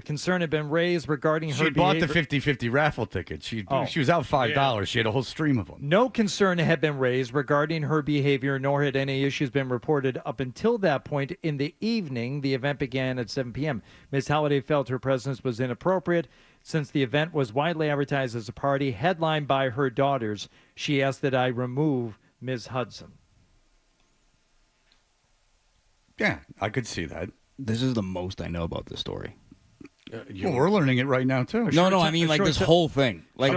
concern had been raised regarding her behavior. She bought the 50-50 raffle ticket. She was out $5. Yeah. She had a whole stream of them. No concern had been raised regarding her behavior, nor had any issues been reported up until that point in the evening. The event began at 7 p.m. Ms. Holliday felt her presence was inappropriate. Since the event was widely advertised as a party headlined by her daughters, she asked that I remove Ms. Hudson. Yeah, I could see that. This is the most I know about this story. Well, we're learning it right now too. No, I mean like this whole thing. Like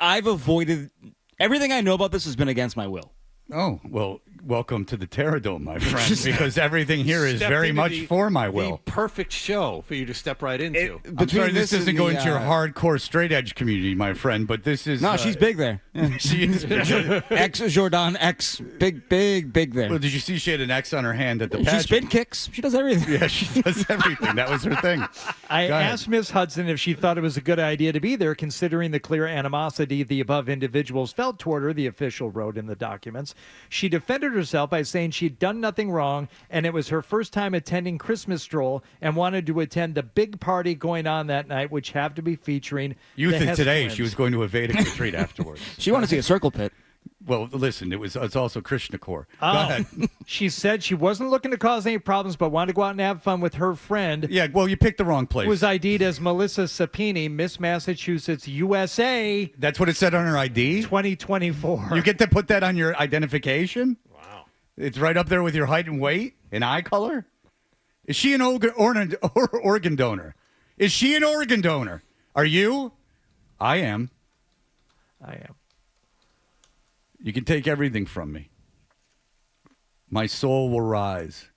I've avoided everything I know about this has been against my will. Oh, well, welcome to the Terradome, my friend, because everything here is very much for my will. The perfect show for you to step right into. I'm sorry, this isn't going to your hardcore straight edge community, my friend, but this is... No, she's big there. Yeah. She is big. Jordan, big there. Well, did you see she had an X on her hand at the pageant? She spin kicks. She does everything. Yeah, she does everything. That was her thing. I asked Ms. Hudson if she thought it was a good idea to be there, considering the clear animosity the above individuals felt toward her, the official wrote in the documents. She defended herself by saying she'd done nothing wrong, and it was her first time attending Christmas Stroll and wanted to attend the big party going on that night, which happened to be featuring Youth the Hess today. twins. She was going to a Vedic retreat afterwards. She wanted to see a circle pit. Well, listen, it's also Krishnakor. Oh. Go ahead. She said she wasn't looking to cause any problems, but wanted to go out and have fun with her friend. Yeah, well, you picked the wrong place. Who was ID'd as Melissa Sapini, Miss Massachusetts, USA. That's what it said on her ID? 2024. You get to put that on your identification? Wow. It's right up there with your height and weight and eye color? Is she an organ donor? Is she an organ donor? Are you? I am. I am. You can take everything from me. My soul will rise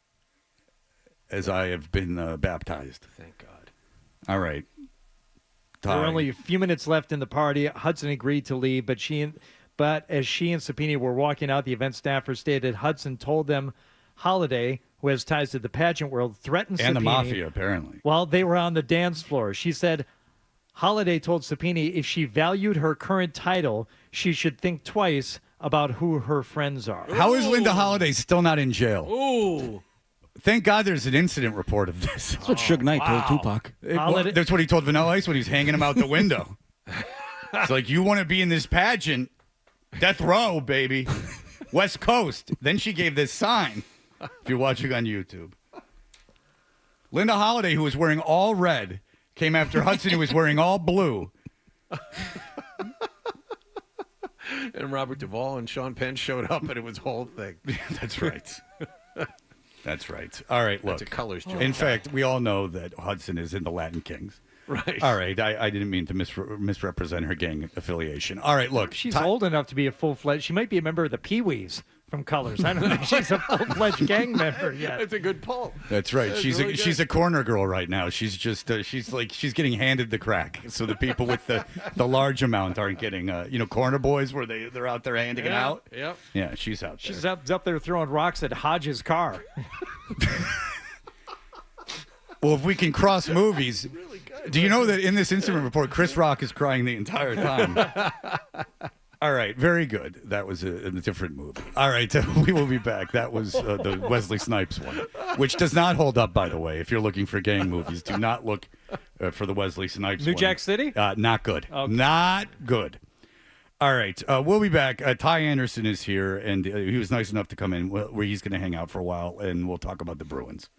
as I have been baptized. Thank God. All right. There were only a few minutes left in the party. Hudson agreed to leave, but as she and Sapini were walking out, the event staffer stated Hudson told them Holiday, who has ties to the pageant world, threatened Sapini. And the mafia, apparently. While they were on the dance floor. She said Holiday told Sapini if she valued her current title, she should think twice about who her friends are. How is Linda Holiday still not in jail? Ooh. Thank God there's an incident report of this. That's what Suge Knight told Tupac. That's what he told Vanilla Ice when he was hanging him out the window. It's like, you want to be in this pageant? Death row, baby. West Coast. Then she gave this sign, if you're watching on YouTube. Linda Holiday, who was wearing all red, came after Hudson, who was wearing all blue. And Robert Duvall and Sean Penn showed up, and it was a whole thing. That's right. That's right. All right, look. That's a colors joke. In fact, we all know that Hudson is in the Latin Kings. Right. All right. I didn't mean to misrepresent her gang affiliation. All right, look. She's old enough to be a full-fledged. She might be a member of the Pee-wees from Colors. I don't think she's a full-fledged gang member yet. That's a good pull. That's right. That's She's really she's a corner girl right now. She's just she's getting handed the crack. So the people with the large amount aren't getting corner boys where they're out there handing it out. Yep. Yeah, she's out there. She's up there throwing rocks at Hodge's car. Well, if we can cross movies, do you know that in this incident report, Chris Rock is crying the entire time? All right, very good. That was a different movie. All right, we will be back. That was the Wesley Snipes one, which does not hold up, by the way. If you're looking for gang movies, do not look for the Wesley Snipes one. New Jack City? Not good. Okay. Not good. All right, we'll be back. Ty Anderson is here, and he was nice enough to come in where he's going to hang out for a while, and we'll talk about the Bruins.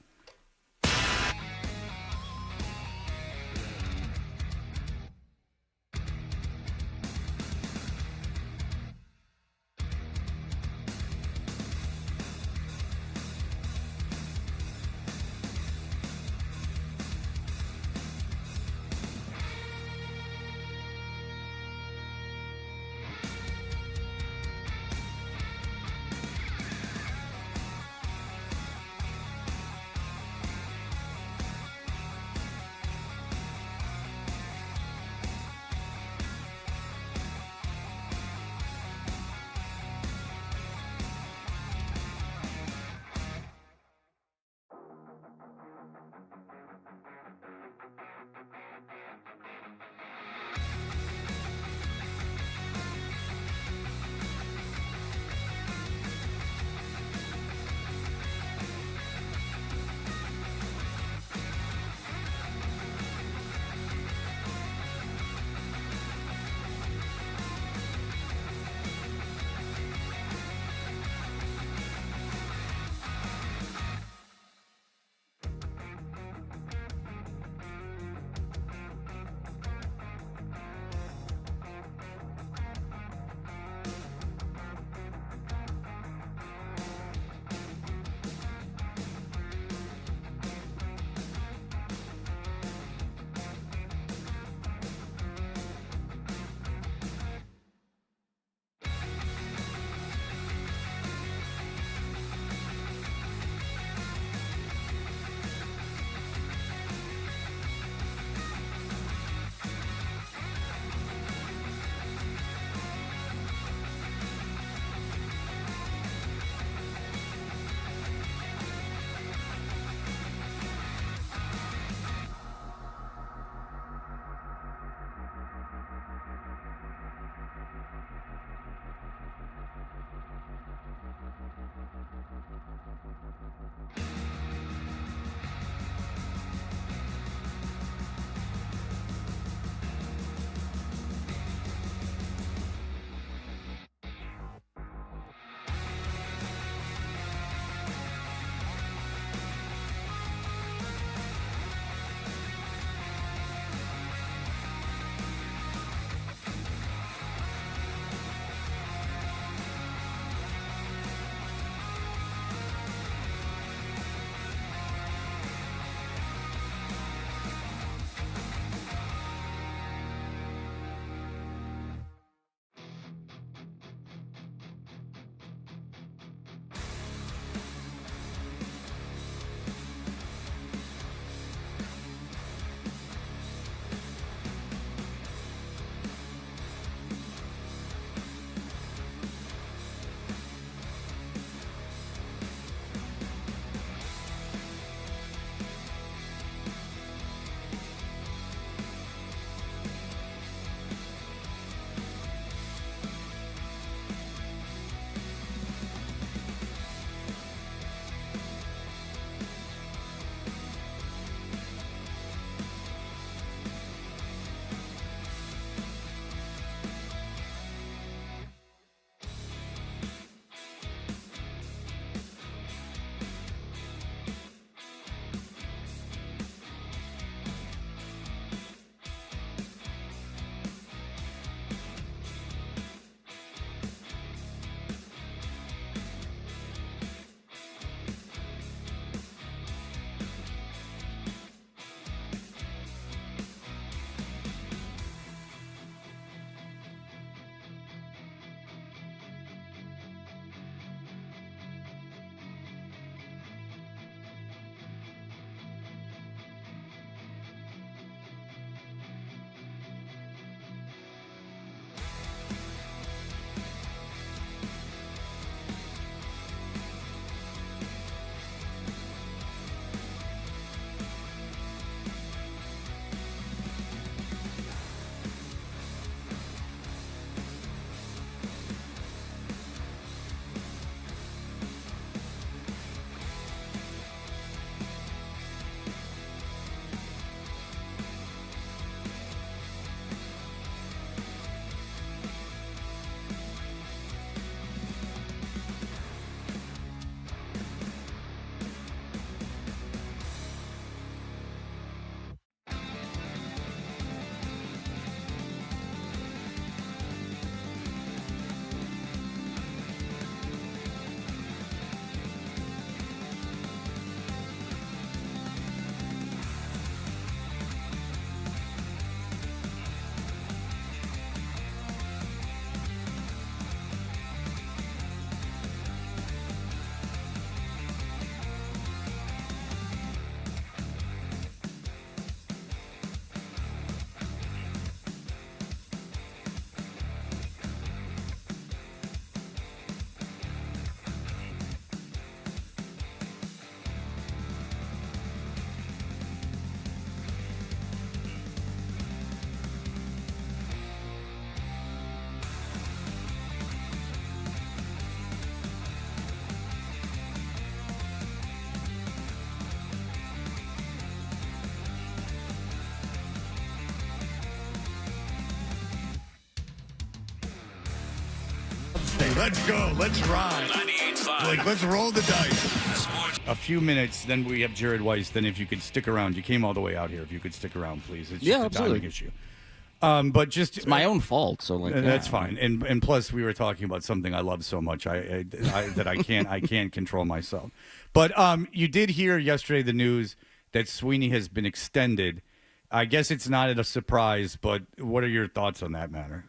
Let's go. Let's ride. 98.5. Like, let's roll the dice. A few minutes, then we have Jared Weiss. Then if you could stick around. You came all the way out here. If you could stick around, please. It's just a timing issue. But just it's my own fault. So like that's fine. And plus, we were talking about something I love so much that I can't control myself. But you did hear yesterday the news that Sweeney has been extended. I guess it's not a surprise, but what are your thoughts on that matter?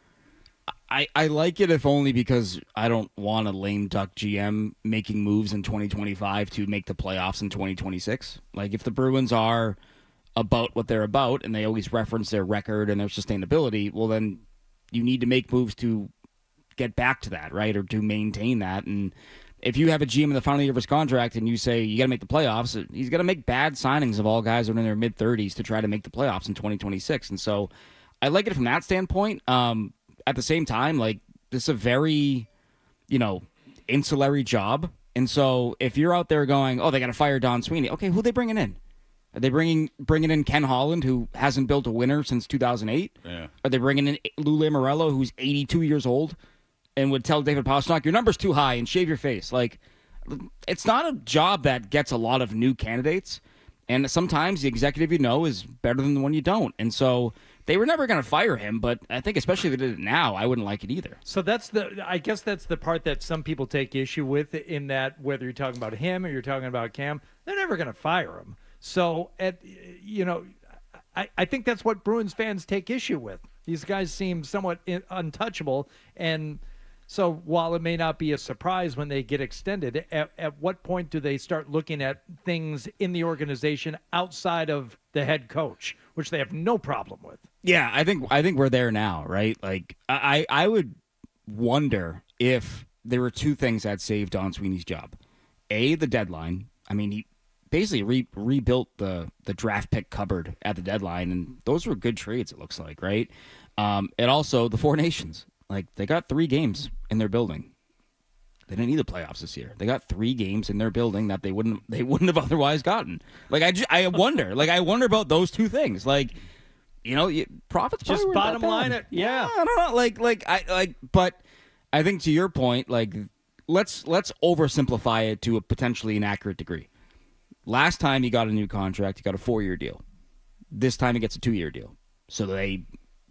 I like it if only because I don't want a lame duck GM making moves in 2025 to make the playoffs in 2026. Like if the Bruins are about what they're about and they always reference their record and their sustainability, well then you need to make moves to get back to that, right? Or to maintain that. And if you have a GM in the final year of his contract and you say you got to make the playoffs, he's going to make bad signings of all guys that are in their mid-30s to try to make the playoffs in 2026. And so I like it from that standpoint. At the same time, like, this is a very, insulary job. And so if you're out there going, oh, they got to fire Don Sweeney. Okay, who are they bringing in? Are they bringing in Ken Holland, who hasn't built a winner since 2008? Yeah. Are they bringing in Lou Lamoriello, who's 82 years old, and would tell David Pastrnak, your number's too high and shave your face? Like, it's not a job that gets a lot of new candidates. And sometimes the executive is better than the one you don't. And so they were never going to fire him, but I think especially if they did it now, I wouldn't like it either. So I guess that's the part that some people take issue with, in that whether you're talking about him or you're talking about Cam, they're never going to fire him. So, I think that's what Bruins fans take issue with. These guys seem somewhat untouchable, and so while it may not be a surprise when they get extended, at what point do they start looking at things in the organization outside of the head coach, which they have no problem with? Yeah, I think we're there now, right? Like, I would wonder if there were two things that saved Don Sweeney's job. A, the deadline. I mean, he basically rebuilt the draft pick cupboard at the deadline, and those were good trades, it looks like, right? And also the Four Nations. Like, they got 3 games in their building. They didn't need the playoffs this year. They got 3 games in their building that they wouldn't have otherwise gotten. Like, I wonder. Like, I wonder about those two things. Like, profits just bottom line it. Yeah, I don't know. But I think to your point, like, let's oversimplify it to a potentially inaccurate degree. Last time he got a new contract, he got a 4-year deal. This time he gets a 2-year deal. So they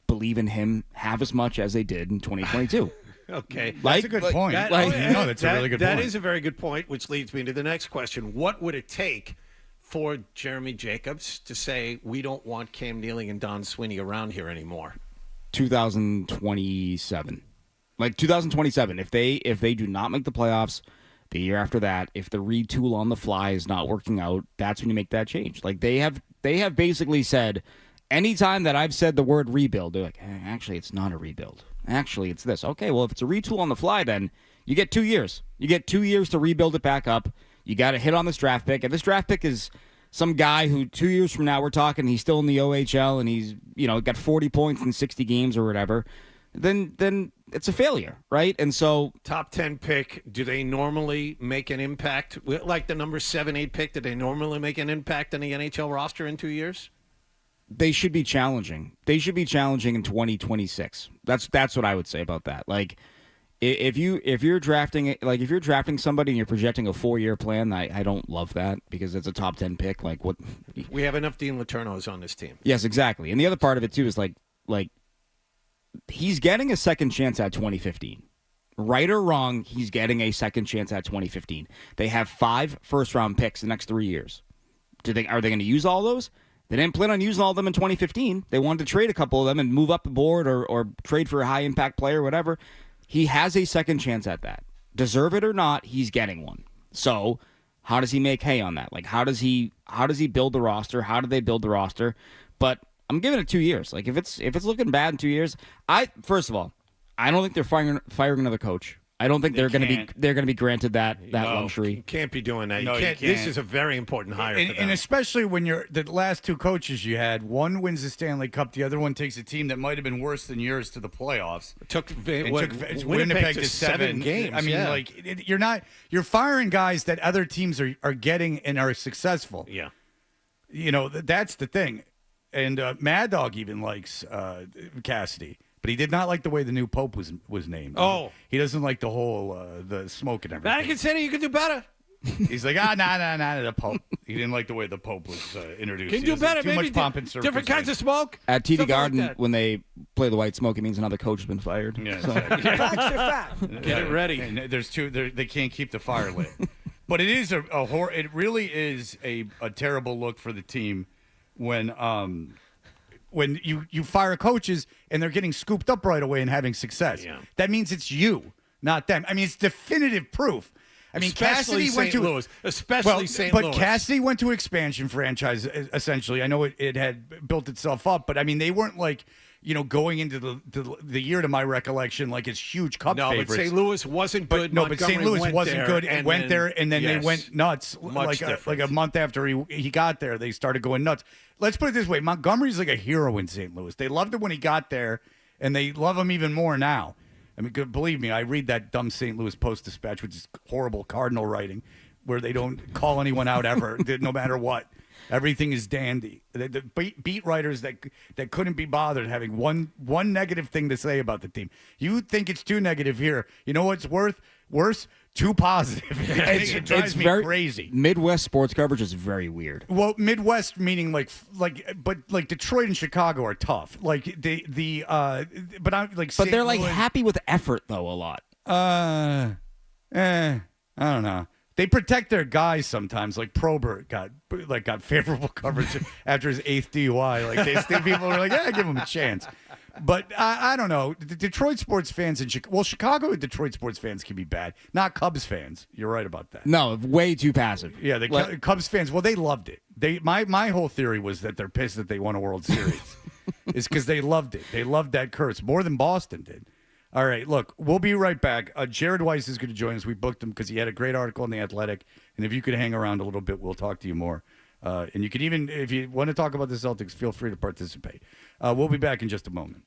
believe in him half as much as they did in 2022. Okay. That's a good point. That's a really good point. That is a very good point, which leads me to the next question. What would it take for Jeremy Jacobs to say, we don't want Cam Neely and Don Sweeney around here anymore? 2027. Like 2027. If they do not make the playoffs, the year after that, if the retool on the fly is not working out, that's when you make that change. Like they have basically said, anytime that I've said the word rebuild, they're like, actually, it's not a rebuild. Actually, it's this. Okay, well, if it's a retool on the fly, then you get 2 years. You get 2 years to rebuild it back up. You got to hit on this draft pick. If this draft pick is some guy who 2 years from now we're talking, he's still in the OHL and he's got 40 points in 60 games or whatever, then it's a failure, right? And so top 10 pick, do they normally make an impact? Like the number 7-8 pick, do they normally make an impact on the NHL roster in 2 years? They should be challenging. They should be challenging in 2026. That's what I would say about that. Like, if you're drafting somebody and you're projecting a 4-year plan, I don't love that because it's a top 10 pick. Like, what? We have enough Dean Letourneaus on this team. Yes, exactly. And the other part of it too is like he's getting a second chance at 2015. Right or wrong, he's getting a second chance at 2015. They have 5 first-round picks the next 3 years. Are they going to use all those? They didn't plan on using all of them in 2015. They wanted to trade a couple of them and move up the board or trade for a high-impact player or whatever. He has a second chance at that. Deserve it or not, he's getting one. So how does he make hay on that? Like, how does he build the roster? How do they build the roster? But I'm giving it 2 years. Like, if it's looking bad in 2 years, first of all, I don't think they're firing another coach. I don't think they're going to be granted that luxury. You can't be doing that. No, you can't. This is a very important hire for them. And especially when the last 2 coaches you had, one wins the Stanley Cup, the other one takes a team that might have been worse than yours to the playoffs. Took Winnipeg to 7 games. I mean, you're firing guys that other teams are getting and are successful. Yeah. That's the thing. And Mad Dog even likes Cassidy. But but he did not like the way the new pope was named. Oh. He doesn't like the whole the smoke and everything. Vatican City, you can do better. He's like, nah, the Pope. He didn't like the way the Pope was introduced. Can you do better? Too Maybe much pomp and circumstance. different kinds of smoke. At TD Something Garden, like that. when they play the white smoke, it means another coach has been fired. Yeah, So- Facts are fact. Get it ready. And there's two. They can't keep the fire lit. But it is it really is a terrible look for the team when you fire coaches and they're getting scooped up right away and having success. Yeah. That means it's you, not them. I mean, it's definitive proof. I mean, Especially Cassidy went St. to Louis. Especially St. Louis. But Cassidy went to expansion franchise essentially. I know it had built itself up, but I mean, they weren't like going into the year, to my recollection, like it's huge cup favorites. But St. Louis wasn't good. But St. Louis went wasn't there good and went there, and then yes, they went nuts. Much like a month after he got there, they started going nuts. Let's put it this way: Montgomery's like a hero in St. Louis. They loved him when he got there, and they love him even more now. I mean, believe me, I read that dumb St. Louis Post-Dispatch, which is horrible Cardinal writing, where they don't call anyone out ever, no matter what. Everything is dandy. The beat writers that couldn't be bothered having one negative thing to say about the team. You think it's too negative here. You know what's worse? Too positive. It drives me crazy. Midwest sports coverage is very weird. Well, Midwest meaning but Detroit and Chicago are tough. Like but I'm like. But they're like happy with effort though a lot. I don't know. They protect their guys sometimes. Like Probert got favorable coverage after his 8th DUI. Like people are like, yeah, give him a chance. But I don't know. The Detroit sports fans in Chicago and Detroit sports fans can be bad. Not Cubs fans. You're right about that. No, way too passive. Yeah, the Cubs fans. Well, they loved it. My whole theory was that they're pissed that they won a World Series. It's because they loved it. They loved that curse more than Boston did. All right, look, we'll be right back. Jared Weiss is going to join us. We booked him because he had a great article in The Athletic. And if you could hang around a little bit, we'll talk to you more. And you could even, if you want to talk about the Celtics, feel free to participate. We'll be back in just a moment.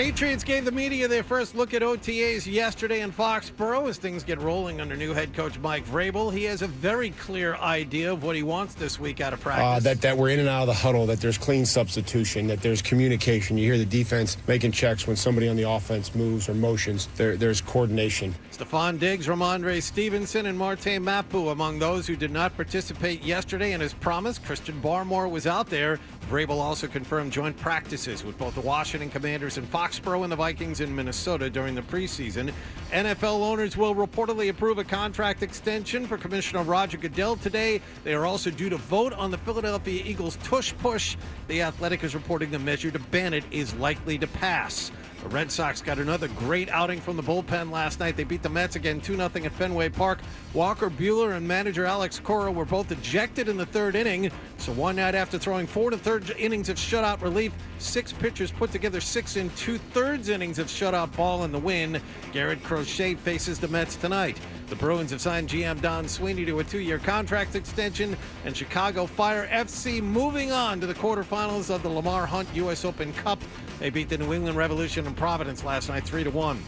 Patriots gave the media their first look at OTAs yesterday in Foxborough as things get rolling under new head coach Mike Vrabel. He has a very clear idea of what he wants this week out of practice. That we're in and out of the huddle, that there's clean substitution, that there's communication. You hear the defense making checks when somebody on the offense moves or motions. There's coordination. Stephon Diggs, Ramondre Stevenson, and Marte Mapu among those who did not participate yesterday. And as promised, Christian Barmore was out there. Vrabel also confirmed joint practices with both the Washington Commanders in Foxborough and the Vikings in Minnesota during the preseason. NFL owners will reportedly approve a contract extension for Commissioner Roger Goodell today. They are also due to vote on the Philadelphia Eagles tush push. The Athletic is reporting the measure to ban it is likely to pass. The Red Sox got another great outing from the bullpen last night. They beat the Mets again 2-0 at Fenway Park. Walker Buehler and manager Alex Cora were both ejected in the third inning. So one night after throwing 4 1/3 innings of shutout relief, 6 pitchers put together 6 2/3 innings of shutout ball in the win. Garrett Crochet faces the Mets tonight. The Bruins have signed GM Don Sweeney to a 2-year contract extension, and Chicago Fire FC moving on to the quarterfinals of the Lamar Hunt U.S. Open Cup. They beat the New England Revolution in Providence last night 3-1.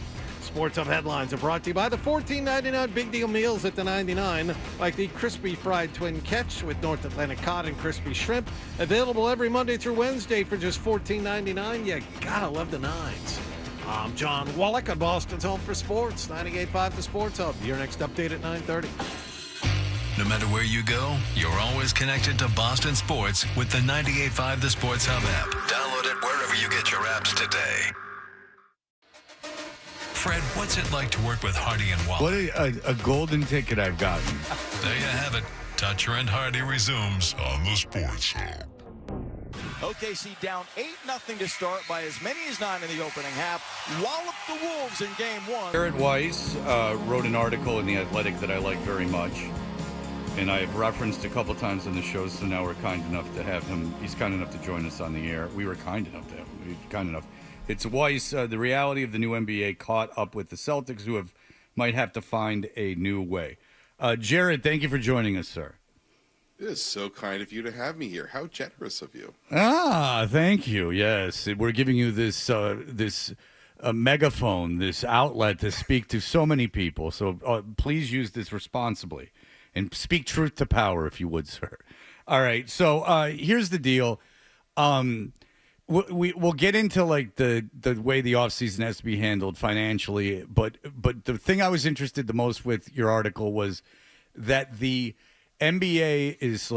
Sports Hub headlines are brought to you by the $14.99 Big Deal Meals at the 99, like the crispy fried twin catch with North Atlantic cod and crispy shrimp. Available every Monday through Wednesday for just $14.99. You gotta love the nines. I'm John Wallach on Boston's Home for Sports, 98.5 The Sports Hub. Your next update at 9:30. No matter where you go, you're always connected to Boston sports with the 98.5 The Sports Hub app. Download it wherever you get your apps today. Fred, what's it like to work with Hardy and Wallach? What a golden ticket I've gotten. There you have it. Toucher and Hardy resumes on the Sports Hub. OKC down 8-0 to start by as many as 9 in the opening half. Wallop the Wolves in game 1. Garrett Weiss wrote an article in The Athletic that I like very much. And I have referenced a couple times on the show, so now we're kind enough to have him. He's kind enough to join us on the air. We were kind enough to have him. He's kind enough. It's Weiss, the reality of the new NBA caught up with the Celtics, who might have to find a new way. Jared, thank you for joining us, sir. It is so kind of you to have me here. How generous of you. Thank you. Yes, we're giving you this megaphone, this outlet to speak to so many people. So please use this responsibly and speak truth to power, if you would, sir. All right. So here's the deal. We'll get into like the way the offseason has to be handled financially, but the thing I was interested the most with your article was that the NBA is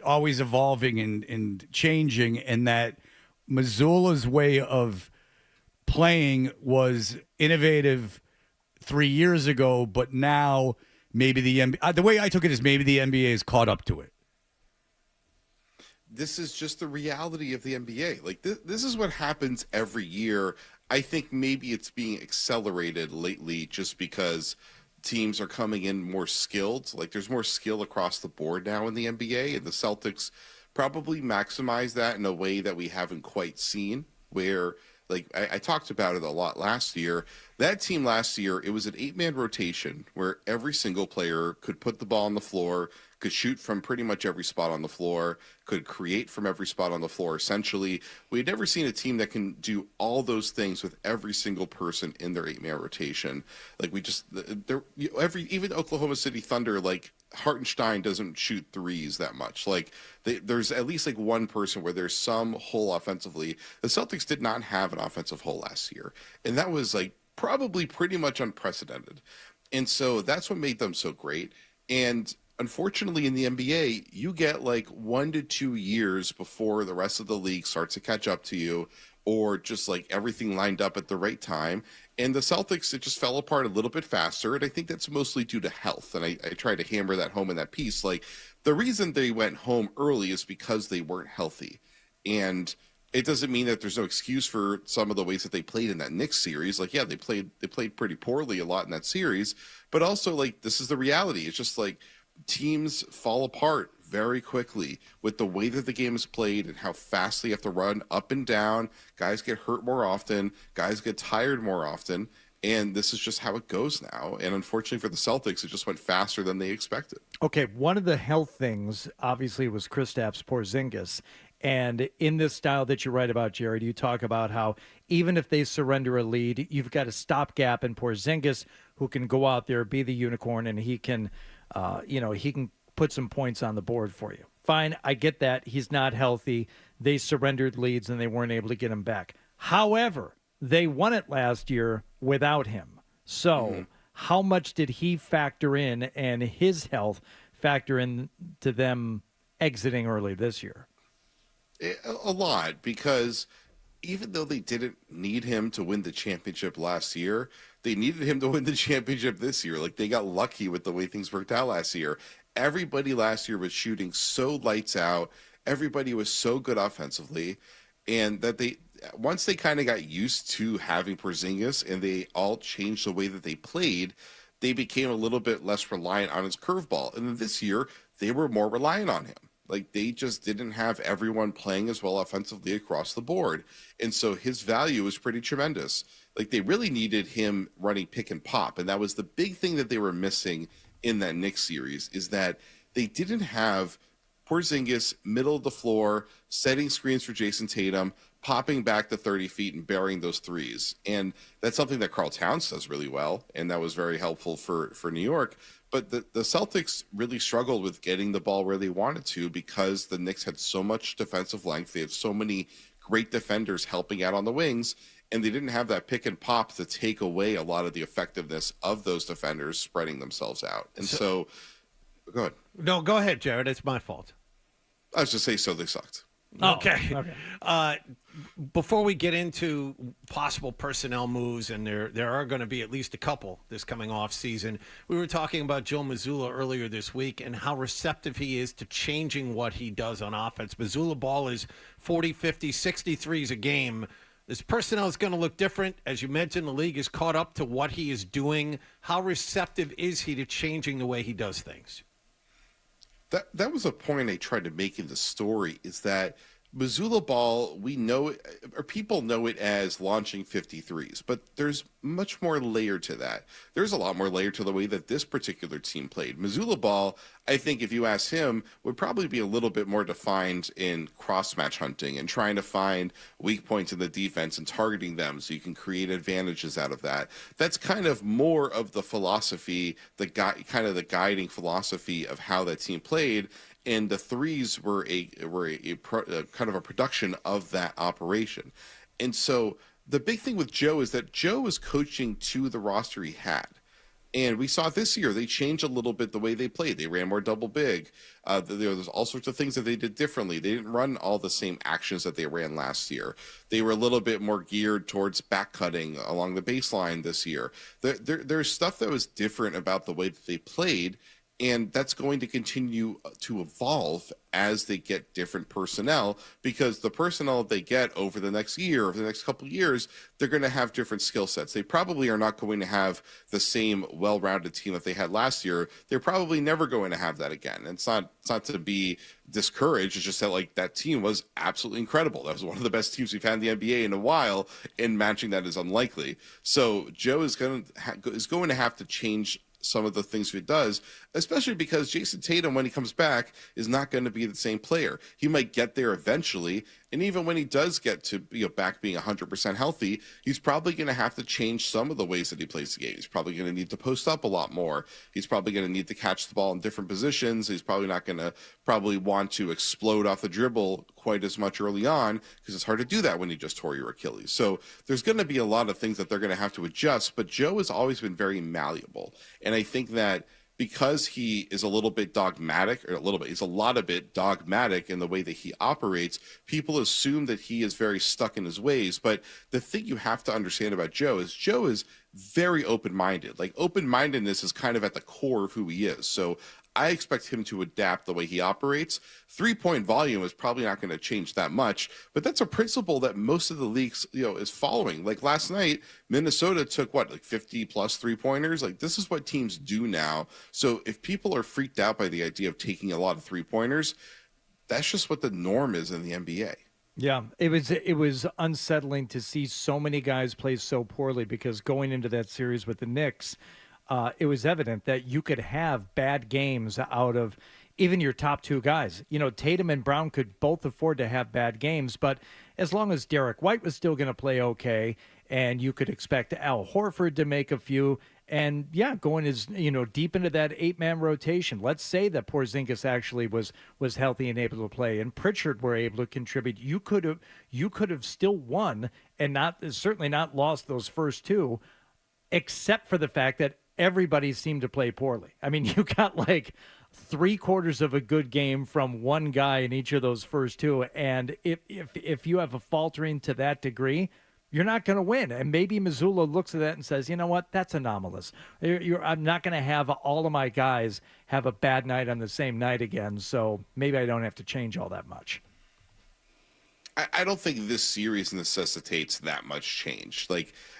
always evolving and changing, and that Missoula's way of playing was innovative 3 years ago, but now maybe the way I took it is maybe the NBA is caught up to it. This is just the reality of the NBA. Like this is what happens every year. I think maybe it's being accelerated lately just because teams are coming in more skilled. Like there's more skill across the board now in the NBA, and the Celtics probably maximize that in a way that we haven't quite seen, where like I talked about it a lot last year. That team last year, it was an 8-man rotation where every single player could put the ball on the floor, could shoot from pretty much every spot on the floor, could create from every spot on the floor, essentially. We had never seen a team that can do all those things with every single person in their 8-man rotation. Like even Oklahoma City Thunder, like Hartenstein doesn't shoot threes that much. Like there's at least like one person where there's some hole offensively. The Celtics did not have an offensive hole last year, and that was like probably pretty much unprecedented. And so that's what made them so great. And unfortunately, in the NBA, you get like 1 to 2 years before the rest of the league starts to catch up to you, or just like everything lined up at the right time. And the Celtics, it just fell apart a little bit faster. And I think that's mostly due to health. And I try to hammer that home in that piece. Like the reason they went home early is because they weren't healthy. And it doesn't mean that there's no excuse for some of the ways that they played in that Knicks series. Like, yeah, they played pretty poorly a lot in that series. But also, like, this is the reality. It's just like teams fall apart very quickly with the way that the game is played and how fast they have to run up and down. Guys get hurt more often. Guys get tired more often. And this is just how it goes now. And unfortunately for the Celtics, it just went faster than they expected. Okay, one of the health things, obviously, was Kristaps Porzingis. And in this style that you write about, Jared, you talk about how even if they surrender a lead, you've got a stopgap in Porzingis who can go out there, be the unicorn, and he can, he can put some points on the board for you. Fine, I get that. He's not healthy. They surrendered leads and they weren't able to get him back. However, they won it last year without him. So how much did he factor in and his health factor in to them exiting early this year? A lot, because even though they didn't need him to win the championship last year, they needed him to win the championship this year. Like, they got lucky with the way things worked out last year. Everybody last year was shooting so lights out. Everybody was so good offensively. And that once they kind of got used to having Porzingis and they all changed the way that they played, they became a little bit less reliant on his curveball. And then this year, they were more reliant on him. Like, they just didn't have everyone playing as well offensively across the board. And so his value was pretty tremendous. Like, they really needed him running pick and pop. And that was the big thing that they were missing in that Knicks series, is that they didn't have Porzingis middle of the floor, setting screens for Jason Tatum, popping back to 30 feet and burying those threes. And that's something that Karl Towns does really well. And that was very helpful for New York. But the Celtics really struggled with getting the ball where they wanted to because the Knicks had so much defensive length. They had so many great defenders helping out on the wings, and they didn't have that pick and pop to take away a lot of the effectiveness of those defenders spreading themselves out. And so go ahead. No, go ahead, Jared. It's my fault. I was just saying, so they sucked. Okay. Before we get into possible personnel moves, and there are going to be at least a couple this coming off season, we were talking about Joe Mazzulla earlier this week and how receptive he is to changing what he does on offense. Mazzulla ball is 40, 50, 63s a game. This personnel is going to look different. As you mentioned, the league is caught up to what he is doing. How receptive is he to changing the way he does things? That was a point I tried to make in the story, is that Mazzulla ball, we know it, or people know it as launching 53s, but there's much more layer to that. There's a lot more layer to the way that this particular team played. Mazzulla ball, I think if you ask him, would probably be a little bit more defined in cross-match hunting and trying to find weak points in the defense and targeting them so you can create advantages out of that. That's kind of more of the philosophy, kind of the guiding philosophy of how that team played. And the threes were a kind of a production of that operation. And so the big thing with Joe is that Joe is coaching to the roster he had. And we saw this year, they changed a little bit the way they played. They ran more double big. There's all sorts of things that they did differently. They didn't run all the same actions that they ran last year. They were a little bit more geared towards back cutting along the baseline this year. There's stuff that was different about the way that they played. And that's going to continue to evolve as they get different personnel, because the personnel they get over the next year, over the next couple of years, they're going to have different skill sets. They probably are not going to have the same well-rounded team that they had last year. They're probably never going to have that again. And it's not to be discouraged. It's just that, like, that team was absolutely incredible. That was one of the best teams we've had in the NBA in a while, and matching that is unlikely. So Joe is going to have to change some of the things he does, especially because Jason Tatum, when he comes back, is not going to be the same player. He might get there eventually, and even when he does get to back being 100% healthy, he's probably going to have to change some of the ways that he plays the game. He's probably going to need to post up a lot more. He's probably going to need to catch the ball in different positions. He's probably not going to want to explode off the dribble quite as much early on, because it's hard to do that when you just tore your Achilles. So there's going to be a lot of things that they're going to have to adjust, but Joe has always been very malleable. And I think that because he is a little bit dogmatic, he's a lot of bit dogmatic in the way that he operates, people assume that he is very stuck in his ways. But the thing you have to understand about Joe is very open-minded. Like, open-mindedness is kind of at the core of who he is. So I expect him to adapt the way he operates. Three-point volume is probably not going to change that much, but that's a principle that most of the leagues, is following. Like last night, Minnesota took 50 plus three-pointers. Like, this is what teams do now. So if people are freaked out by the idea of taking a lot of three-pointers, that's just what the norm is in the NBA. Yeah, it was unsettling to see so many guys play so poorly, because going into that series with the Knicks, it was evident that you could have bad games out of even your top two guys. Tatum and Brown could both afford to have bad games, but as long as Derek White was still going to play okay, and you could expect Al Horford to make a few, and going deep into that 8-man rotation. Let's say that Porzingis actually was healthy and able to play, and Pritchard were able to contribute. You could have still won and certainly not lost those first two, except for the fact that everybody seemed to play poorly. I mean, you got like 3/4 of a good game from one guy in each of those first two, and if you have a faltering to that degree, you're not going to win. And maybe Missoula looks at that and says, you know what, that's anomalous. I'm not going to have all of my guys have a bad night on the same night again, so maybe I don't have to change all that much. I don't think this series necessitates that much change.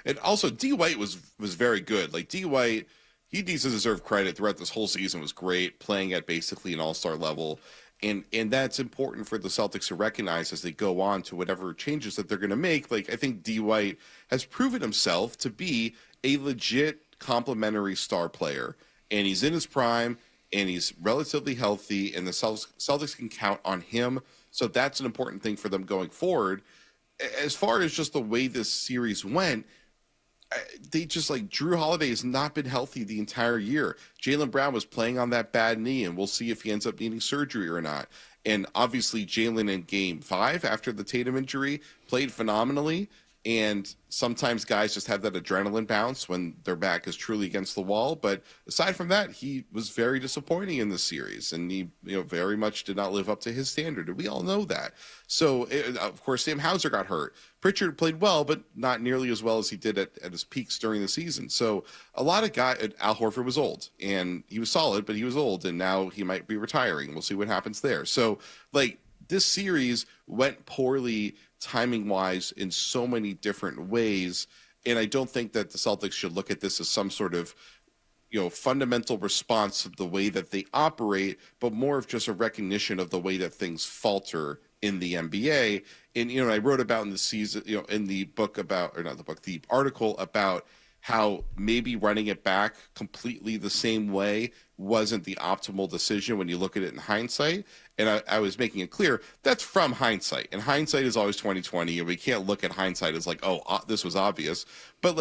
And also D. White was very good. D. White, he needs to deserve credit throughout this whole season, was great, playing at basically an all-star level. And that's important for the Celtics to recognize as they go on to whatever changes that they're going to make. I think D. White has proven himself to be a legit complementary star player. And he's in his prime, and he's relatively healthy, and the Celtics can count on him. So that's an important thing for them going forward. As far as just the way this series went, they just Drew Holiday has not been healthy the entire year. Jaylen Brown was playing on that bad knee, and we'll see if he ends up needing surgery or not. And obviously Jaylen in Game 5 after the Tatum injury played phenomenally. And sometimes guys just have that adrenaline bounce when their back is truly against the wall. But aside from that, he was very disappointing in this series, and he very much did not live up to his standard. And we all know that. So, of course, Sam Hauser got hurt. Pritchard played well, but not nearly as well as he did at his peaks during the season. So a lot of guys, Al Horford was old, and he was solid, but he was old, and now he might be retiring. We'll see what happens there. So, this series went poorly timing-wise in so many different ways, and I don't think that the Celtics should look at this as some sort of fundamental response to the way that they operate, but more of just a recognition of the way that things falter in the NBA. And I wrote about in the season, in the book about, or not the book, the article about how maybe running it back completely the same way wasn't the optimal decision when you look at it in hindsight. And I was making it clear that's from hindsight, and hindsight is always 20/20, and we can't look at hindsight as this was obvious. But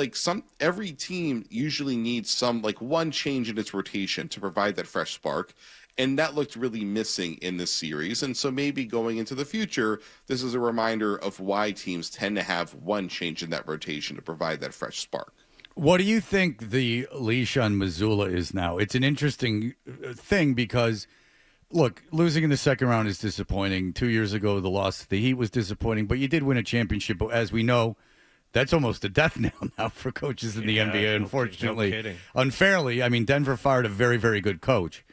every team usually needs some one change in its rotation to provide that fresh spark. And that looked really missing in this series. And so maybe going into the future, this is a reminder of why teams tend to have one change in that rotation to provide that fresh spark. What do you think the leash on Missoula is now? It's an interesting thing because, look, losing in the second round is disappointing. 2 years ago, the loss to the Heat was disappointing, but you did win a championship. But as we know, that's almost a death knell now for coaches in the NBA, unfortunately. No kidding. Unfairly, I mean, Denver fired a very, very good coach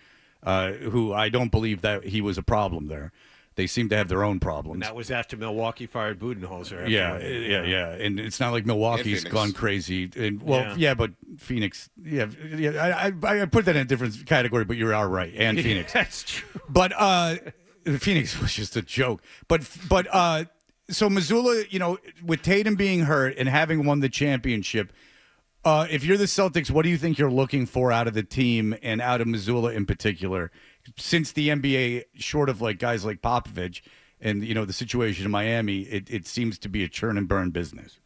who I don't believe that he was a problem there. They seem to have their own problems. And that was after Milwaukee fired Budenholzer. Yeah. And it's not like Milwaukee's gone crazy. And but Phoenix, I put that in a different category, but you are right. And Phoenix. That's true. But Phoenix was just a joke. But so Missoula, with Tatum being hurt and having won the championship, if you're the Celtics, what do you think you're looking for out of the team and out of Missoula in particular? Since the NBA, short of guys like Popovich and, the situation in Miami, it seems to be a churn and burn business.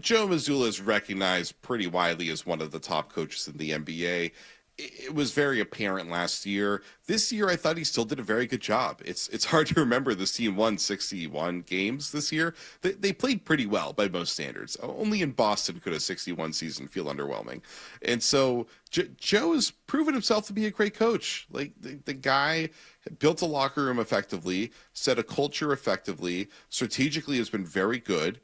Joe Mazzulla is recognized pretty widely as one of the top coaches in the NBA. It was very apparent last year. This year, I thought he still did a very good job. It's hard to remember this team won 61 games this year. They played pretty well by most standards. Only in Boston could a 61 season feel underwhelming. And so Joe has proven himself to be a great coach. The guy built a locker room effectively, set a culture effectively, strategically has been very good.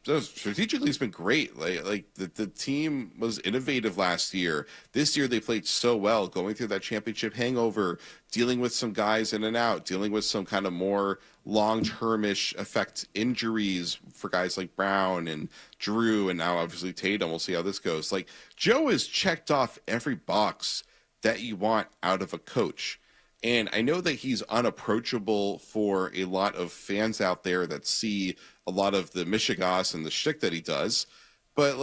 Strategically, it's been great. The team was innovative last year. This year, they played so well, going through that championship hangover, dealing with some guys in and out, dealing with some kind of more long-termish effect injuries for guys like Brown and Drew, and now obviously Tatum. We'll see how this goes. Joe has checked off every box that you want out of a coach. And I know that he's unapproachable for a lot of fans out there that see a lot of the mishigas and the shtick that he does. But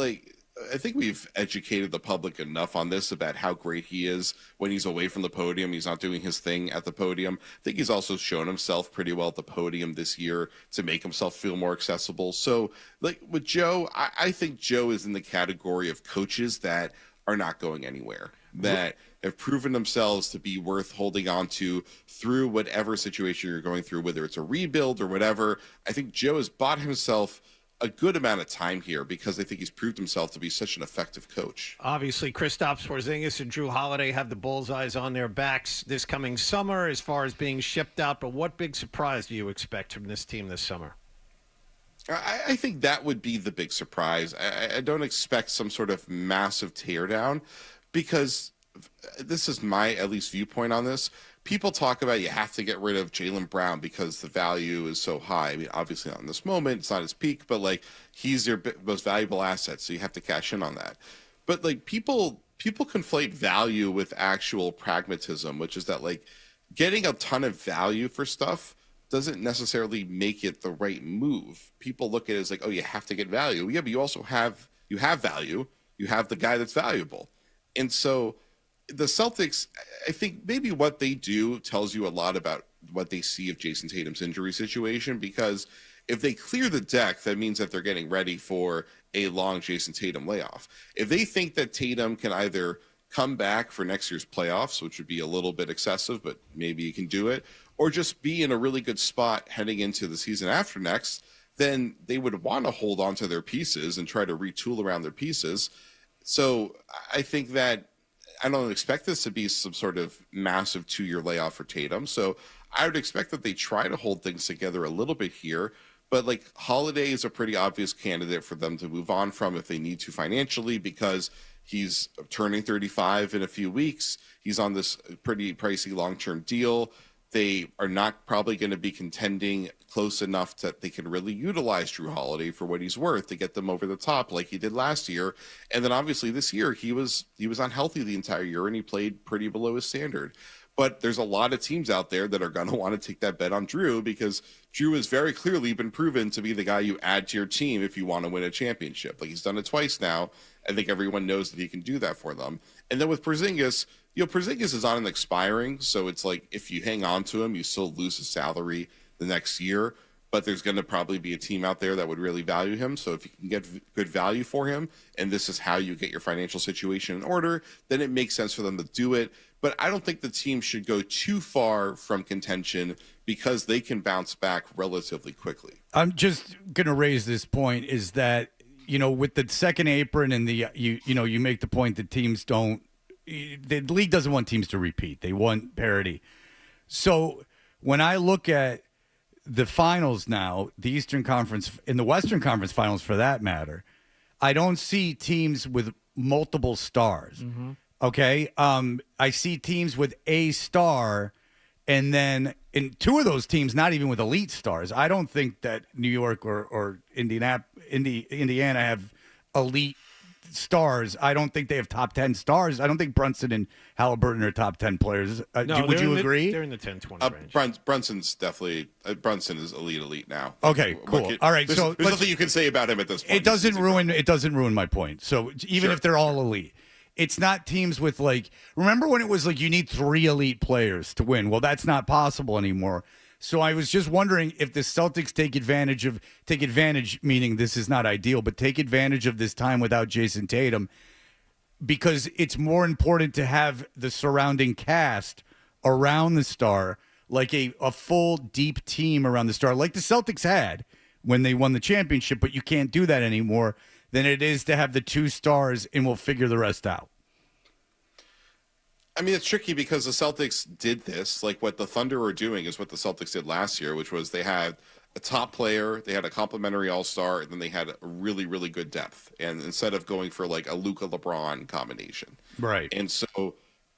I think we've educated the public enough on this about how great he is when he's away from the podium. He's not doing his thing at the podium. I think he's also shown himself pretty well at the podium this year to make himself feel more accessible. So, like with Joe, I think Joe is in the category of coaches that are not going anywhere, that have proven themselves to be worth holding on to through whatever situation you're going through, whether it's a rebuild or whatever. I think Joe has bought himself a good amount of time here because I think he's proved himself to be such an effective coach. Obviously, Kristaps Porzingis and Drew Holiday have the bullseyes on their backs this coming summer as far as being shipped out. But what big surprise do you expect from this team this summer? I think that would be the big surprise. I don't expect some sort of massive teardown because this is my at least viewpoint on this. People talk about you have to get rid of Jaylen Brown because the value is so high. I mean, obviously not in this moment, it's not his peak, but like he's your most valuable asset, so you have to cash in on that. But like people conflate value with actual pragmatism, which is that like getting a ton of value for stuff doesn't necessarily make it the right move. People look at it as like, oh, you have to get value. Yeah, but you also have value. You have the guy that's valuable. And so the Celtics, I think maybe what they do tells you a lot about what they see of Jason Tatum's injury situation, because if they clear the deck, that means that they're getting ready for a long Jason Tatum layoff. If they think that Tatum can either come back for next year's playoffs, which would be a little bit excessive, but maybe he can do it, or just be in a really good spot heading into the season after next, then they would want to hold on to their pieces and try to retool around their pieces. So I think that I don't expect this to be some sort of massive 2-year layoff for Tatum. So I would expect that they try to hold things together a little bit here. But like Holiday is a pretty obvious candidate for them to move on from if they need to financially, because he's turning 35 in a few weeks. He's on this pretty pricey long-term deal. They are not probably going to be contending close enough that they can really utilize Drew Holiday for what he's worth to get them over the top like he did last year. And then obviously this year he was unhealthy the entire year and he played pretty below his standard. But there's a lot of teams out there that are going to want to take that bet on Drew, because Drew has very clearly been proven to be the guy you add to your team if you want to win a championship. Like, he's done it twice now. I think everyone knows that he can do that for them. And then with Porzingis, Porzingis is on an expiring, so it's like if you hang on to him, you still lose his salary the next year. But there's going to probably be a team out there that would really value him. So if you can get good value for him, and this is how you get your financial situation in order, then it makes sense for them to do it. But I don't think the team should go too far from contention because they can bounce back relatively quickly. I'm just going to raise this point is that, with the second apron and you make the point that teams don't, the league doesn't want teams to repeat. They want parity. So when I look at the finals now, the Eastern Conference and the Western Conference finals for that matter, I don't see teams with multiple stars. Mm-hmm. Okay. I see teams with a star, and then in two of those teams, not even with elite stars. I don't think that New York or Indiana have elite stars. I don't think they have top 10 stars. I don't think Brunson and Halliburton are top 10 players. No, would you agree? They're in the 10-20 range. Brunson's definitely Brunson is elite now. Okay, cool. All right, there's nothing you can say about him at this point. It doesn't ruin my point. So even if they're all elite, it's not teams with remember when it was you need 3 elite players to win? Well, that's not possible anymore. So I was just wondering if the Celtics take advantage, meaning this is not ideal, but take advantage of this time without Jason Tatum, because it's more important to have the surrounding cast around the star, like a full deep team around the star, like the Celtics had when they won the championship, but you can't do that anymore, than it is to have the 2 stars and we'll figure the rest out. I mean, it's tricky because the Celtics did this. Like, what the Thunder are doing is what the Celtics did last year, which was they had a top player, they had a complimentary all-star, and then they had a really, really good depth. And instead of going for a Luka LeBron combination. Right. And so,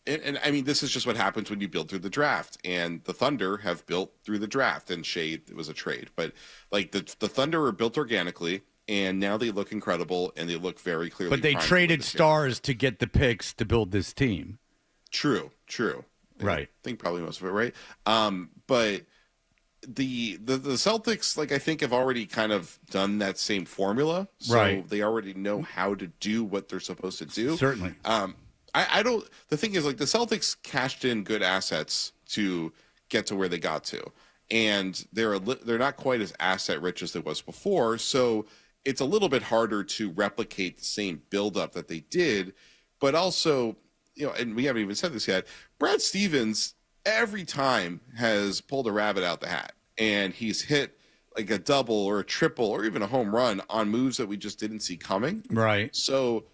and I mean, this is just what happens when you build through the draft. And the Thunder have built through the draft, and it was a trade. But the Thunder are built organically. And now they look incredible, and they look very clearly. But they traded stars to get the picks to build this team. True. Right. I think probably most of it, right? But the Celtics, like, I think have already kind of done that same formula. So Right. they already know how to do what they're supposed to do. Certainly. I don't. The thing is, like, the Celtics cashed in good assets to get to where they got to, and they're not quite as asset rich as it was before. So it's a little bit harder to replicate the same buildup that they did. But also, and we haven't even said this yet, Brad Stevens every time has pulled a rabbit out the hat, and he's hit like a double or a triple or even a home run on moves that we just didn't see coming. Right. So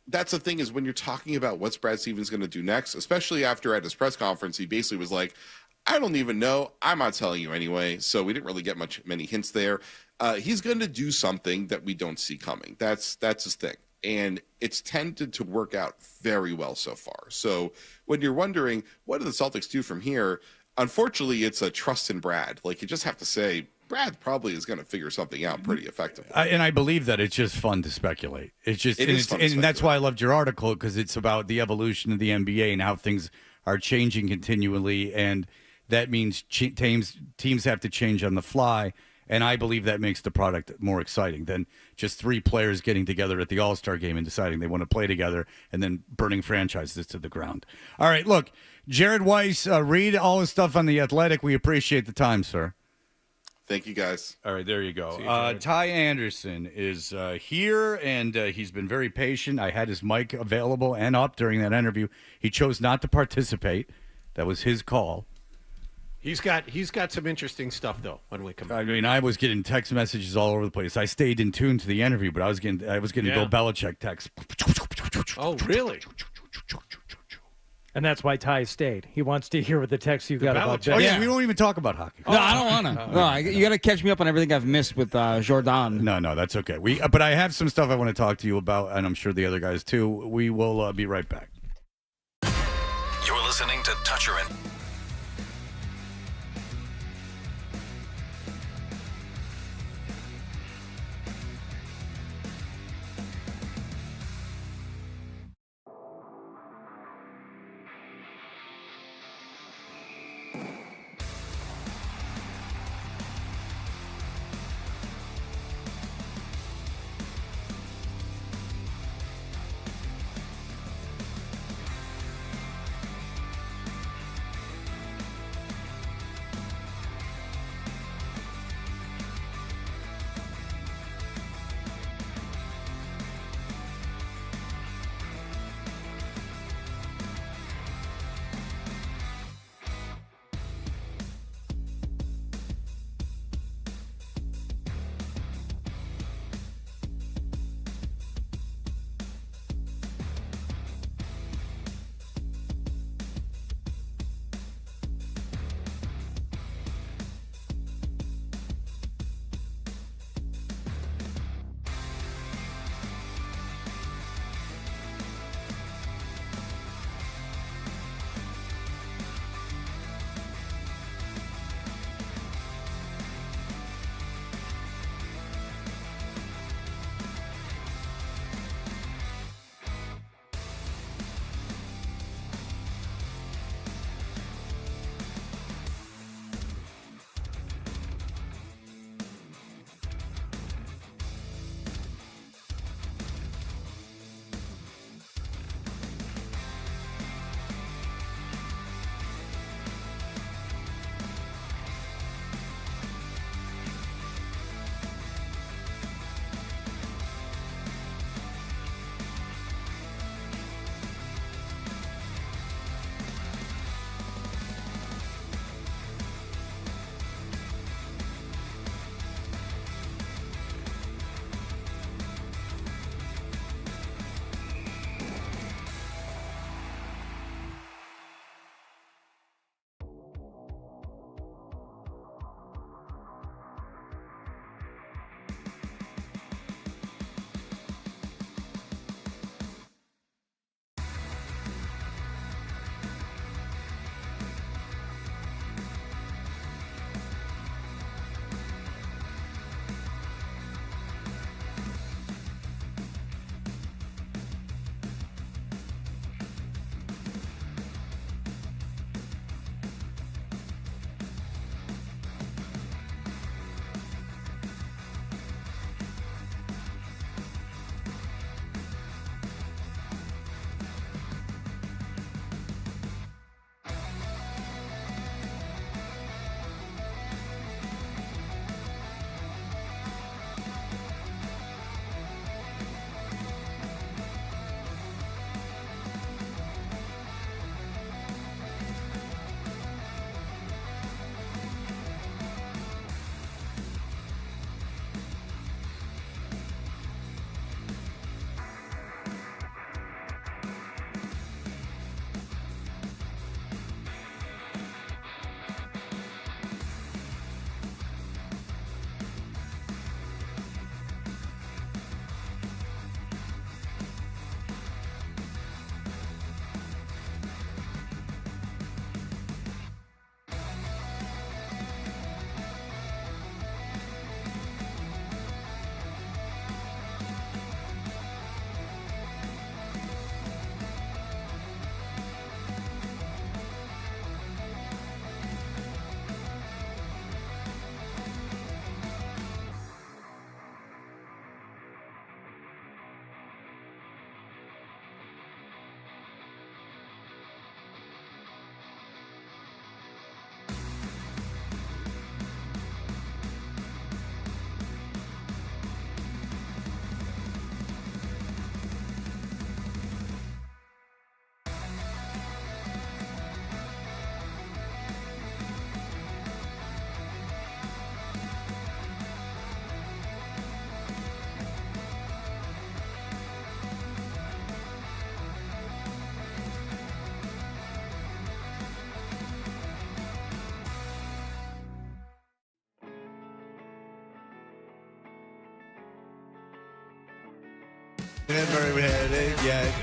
that's the thing, is when you're talking about what's Brad Stevens going to do next, especially after at his press conference, he basically was like, I don't even know. I'm not telling you anyway. So we didn't really get many hints there. He's going to do something that we don't see coming. That's his thing. And it's tended to work out very well so far. So when you're wondering, what do the Celtics do from here? Unfortunately, it's a trust in Brad. Like, you just have to say, Brad probably is going to figure something out pretty effectively. And I believe that it's just fun to speculate. It's just, It is fun to and that's why I loved your article, because it's about the evolution of the NBA and how things are changing continually, and that means teams have to change on the fly. And I believe that makes the product more exciting than just three players getting together at the All-Star game and deciding they want to play together and then burning franchises to the ground. All right, look, Jared Weiss, read all his stuff on The Athletic. We appreciate the time, sir. Thank you, guys. All right, there you go. See you, Ty Anderson is here, and he's been very patient. I had his mic available and up during that interview. He chose not to participate. That was his call. He's got some interesting stuff though when we come back. I mean, I was getting text messages all over the place. I stayed in tune to the interview, but I was getting Bill Belichick text. Oh, really? And that's why Ty stayed. He wants to hear what the text you got about Oh, Belichick. yeah, we won't even talk about hockey. No, I don't want to. No, you got to catch me up on everything I've missed with Jordan. No, that's okay. But I have some stuff I want to talk to you about, and I'm sure the other guys too. We will be right back. You're listening to Toucher and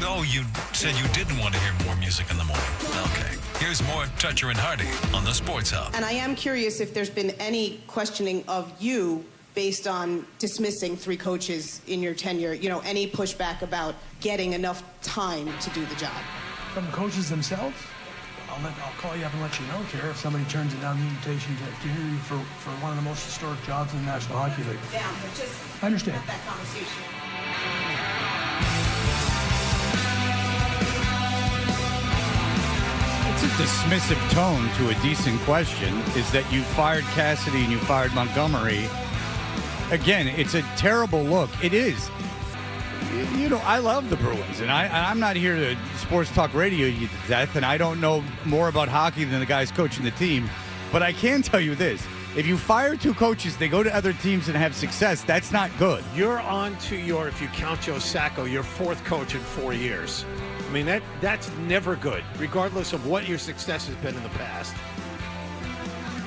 Oh, you said you didn't want to hear more music in the morning. Okay. Here's more Toucher and Hardy on the Sports Hub. And I am curious if there's been any questioning of you based on dismissing 3 coaches in your tenure, any pushback about getting enough time to do the job. From the coaches themselves, I'll call you up and let you know, Kara, if somebody turns it down the invitation to hear you for one of the most historic jobs in the National Hockey League. Down, but just I understand. have that conversation. It's a dismissive tone to a decent question is that you fired Cassidy and you fired Montgomery. Again, it's a terrible look. It is. I love the Bruins, and I'm not here to sports talk radio you to death, and I don't know more about hockey than the guys coaching the team. But I can tell you this. If you fire 2 coaches, they go to other teams and have success. That's not good. You're on to if you count Joe Sacco, your 4th coach in 4 years. I mean, that's never good, regardless of what your success has been in the past.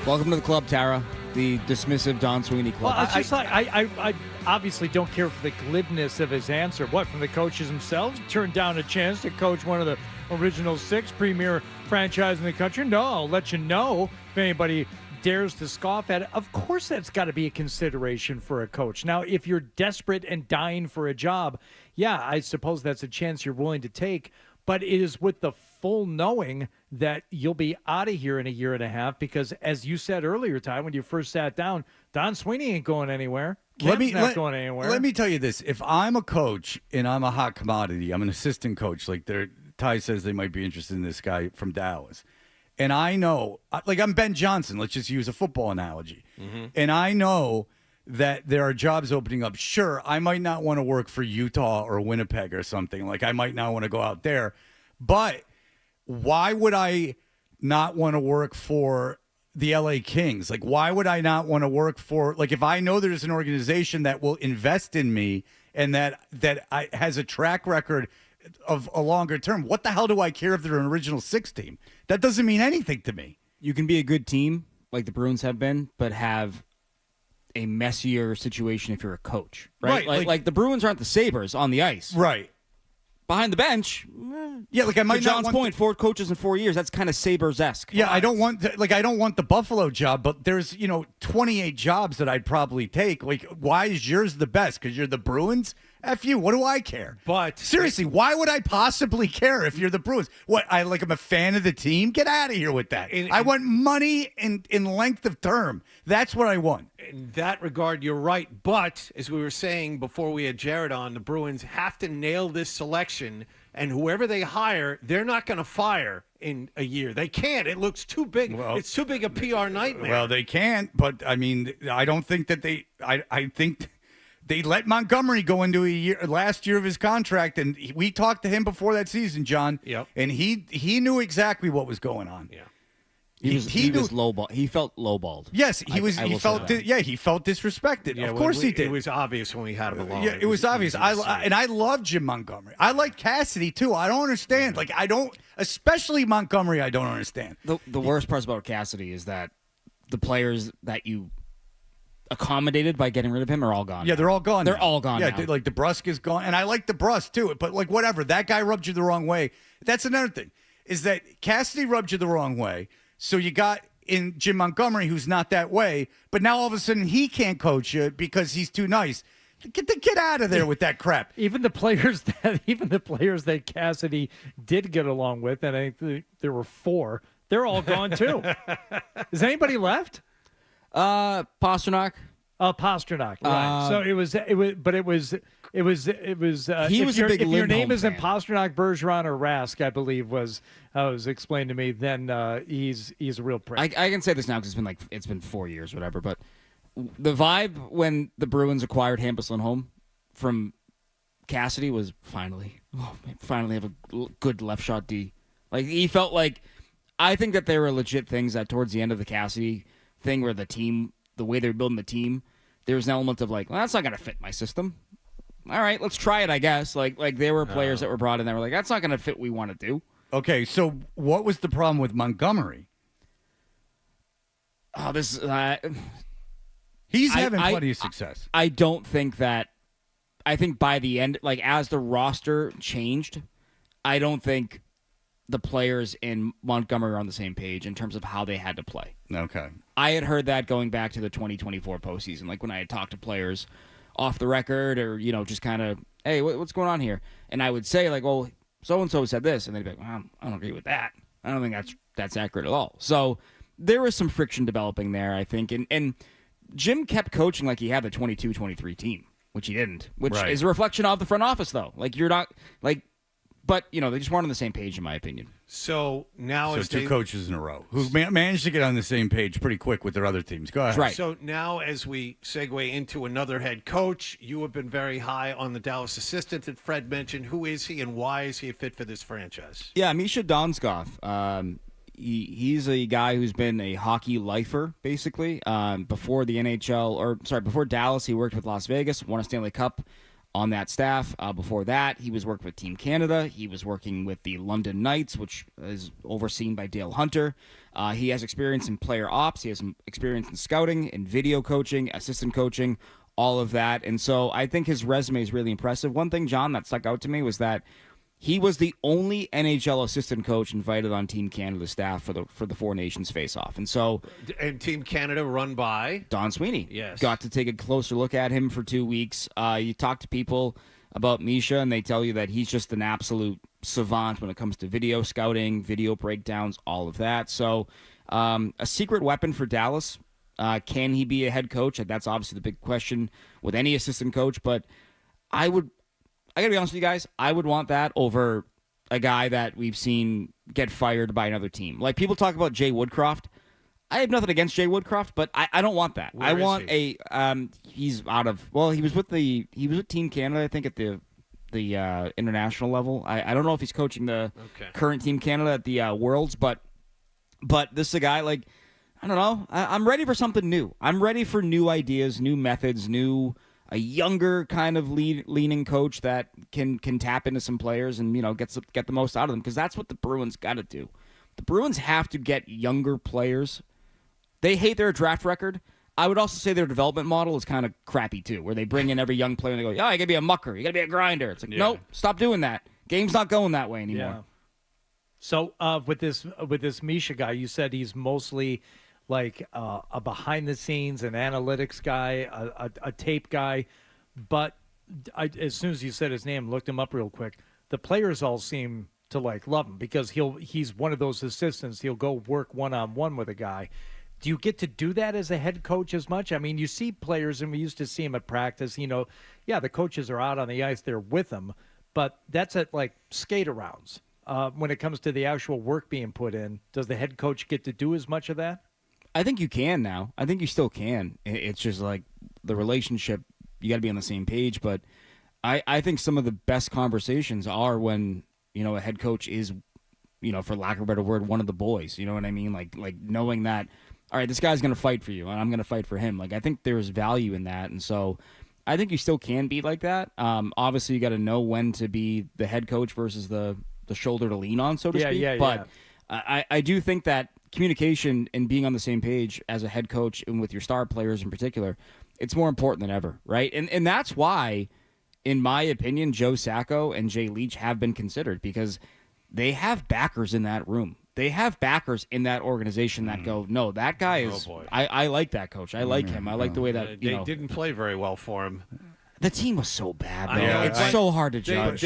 Welcome to the club, Tara. The dismissive Don Sweeney club. Well, it's just I obviously don't care for the glibness of his answer. What, from the coaches themselves? Turned down a chance to coach one of the original 6 premier franchise in the country? No, I'll let you know if anybody dares to scoff at it. Of course that's got to be a consideration for a coach. Now, if you're desperate and dying for a job, yeah, I suppose that's a chance you're willing to take. But it is with the full knowing that you'll be out of here in a year and a half because, as you said earlier, Ty, when you first sat down, Don Sweeney ain't going anywhere. Cam's not going anywhere. Let me tell you this. If I'm a coach and I'm a hot commodity, I'm an assistant coach, like Ty says they might be interested in this guy from Dallas. And I know, like I'm Ben Johnson, let's just use a football analogy. Mm-hmm. And I know that there are jobs opening up. Sure, I might not want to work for Utah or Winnipeg or something. Like I might not want to go out there. But why would I not want to work for the LA Kings? Like, why would I not want to work for, like, if I know there's an organization that will invest in me and that has a track record of a longer term, what the hell do I care if they're an original 6 team? That doesn't mean anything to me. You can be a good team like the Bruins have been, but have a messier situation if you're a coach, right? Like the Bruins aren't the Sabres on the ice. Right. Behind the bench, yeah, like I might to John's point, 4 coaches in 4 years. That's kind of Sabres-esque. Yeah, I don't want the Buffalo job, but there's 28 jobs that I'd probably take. Like, why is yours the best? Because you're the Bruins? F you. What do I care? But seriously, why would I possibly care if you're the Bruins? What? I'm a fan of the team. Get out of here with that. I want money in length of term. That's what I want. In that regard, you're right. But as we were saying before we had Jared on, the Bruins have to nail this selection, and whoever they hire, they're not going to fire in a year. They can't. It looks too big. Well, it's too big a PR nightmare. Well, they can't. But I mean, I don't think that they. I think. They let Montgomery go into last year of his contract, and we talked to him before that season, John. Yep. And he knew exactly what was going on. Yeah. He was lowball. He felt lowballed. Yes, he felt disrespected. Yeah, of course he did. It was obvious when we had him alone. Yeah, it was obvious. I love Jim Montgomery. I like Cassidy too. I don't understand. Like especially Montgomery. I don't understand. The worst part about Cassidy is that the players that you accommodated by getting rid of him are all gone. Yeah, they're all gone. They're all gone. Yeah, now. like DeBrusque is gone, and I like DeBrusque too. But like whatever, that guy rubbed you the wrong way. That's another thing. Is that Cassidy rubbed you the wrong way? So you got in Jim Montgomery, who's not that way, but now all of a sudden he can't coach you because he's too nice. Get out of there with that crap. Even the players that Cassidy did get along with, and I think there were 4, they're all gone too. Is anybody left? Pastrnak. Pastrnak. Right. So it was. He was a big. If your name fan. isn't Pastrnak, Bergeron, or Rask, I believe was explained to me. Then he's a real prick. I can say this now because it's been 4 years, whatever. But the vibe when the Bruins acquired Hampus Lindholm from Cassidy was finally have a good left shot D. Like he felt like. I think that there were legit things that towards the end of the Cassidy thing where the way they were building the team, there was an element of well, that's not going to fit my system. All right, let's try it, I guess. Like there were players that were brought in that were like, that's not going to fit what we want to do. Okay, so what was the problem with Montgomery? Oh, he's having plenty of success. I don't think that I think by the end, like as the roster changed, I don't think the players in Montgomery are on the same page in terms of how they had to play. Okay. I had heard that going back to the 2024 postseason, like when I had talked to players off the record or, just kind of, hey, what's going on here? And I would say, like, well, so-and-so said this. And they'd be like, well, I don't agree with that. I don't think that's accurate at all. So there was some friction developing there, I think. And Jim kept coaching like he had the 22-23 team, which he didn't, which is a reflection of the front office, though. Like, you're not, like, but, they just weren't on the same page, in my opinion. So now two coaches in a row who managed to get on the same page pretty quick with their other teams. Go ahead. That's right. So now as we segue into another head coach, you have been very high on the Dallas assistant that Fred mentioned. Who is he and why is he a fit for this franchise? Yeah, Misha Donskoff. He's a guy who's been a hockey lifer, basically. Before the NHL, before Dallas, he worked with Las Vegas, won a Stanley Cup on that staff. Before that, he was working with Team Canada. He was working with the London Knights, which is overseen by Dale Hunter. He has experience in player ops. He has some experience in scouting, in video coaching, assistant coaching, all of that. And so I think his resume is really impressive. One thing, John, that stuck out to me was that he was the only NHL assistant coach invited on Team Canada staff for the Four Nations face-off. And Team Canada run by Don Sweeney. Yes. Got to take a closer look at him for 2 weeks. You talk to people about Misha, and they tell you that he's just an absolute savant when it comes to video scouting, video breakdowns, all of that. So a secret weapon for Dallas. Can he be a head coach? That's obviously the big question with any assistant coach, but I got to be honest with you guys, I would want that over a guy that we've seen get fired by another team. Like, people talk about Jay Woodcroft. I have nothing against Jay Woodcroft, but I don't want that. Where I is want he? He's out of, well, he was with Team Canada, I think, at the international level. I don't know if he's coaching the current Team Canada at the Worlds, but this is a guy, like, I don't know. I'm ready for something new. I'm ready for new ideas, new methods, a younger kind of leaning coach that can tap into some players and get the most out of them, because that's what the Bruins got to do. The Bruins have to get younger players. They hate their draft record. I would also say their development model is kind of crappy too, where they bring in every young player and they go, "Oh, you got to be a mucker, you got to be a grinder." It's like, nope, stop doing that. Game's not going that way anymore. Yeah. So with this Misha guy, you said he's mostly like a behind-the-scenes, an analytics guy, a tape guy. But as soon as you said his name, looked him up real quick, the players all seem to love him because he's one of those assistants. He'll go work one-on-one with a guy. Do you get to do that as a head coach as much? I mean, you see players, and we used to see him at practice. The coaches are out on the ice, they're with them, but that's at skate-arounds. When it comes to the actual work being put in, does the head coach get to do as much of that? I think you can now. I think you still can. It's just like the relationship, you got to be on the same page. But I think some of the best conversations are when, a head coach is, for lack of a better word, one of the boys. You know what I mean? Like knowing that, all right, this guy's going to fight for you and I'm going to fight for him. Like, I think there's value in that. And so I think you still can be like that. Obviously, you got to know when to be the head coach versus the shoulder to lean on, so to speak. But I do think that communication and being on the same page as a head coach and with your star players in particular, it's more important than ever, right? And that's why, in my opinion, Joe Sacco and Jay Leach have been considered, because they have backers in that room. They have backers in that organization that go, no, that guy is, I like that coach. I like him. I like the way that, They didn't play very well for him. The team was so bad, man. It's so hard to judge.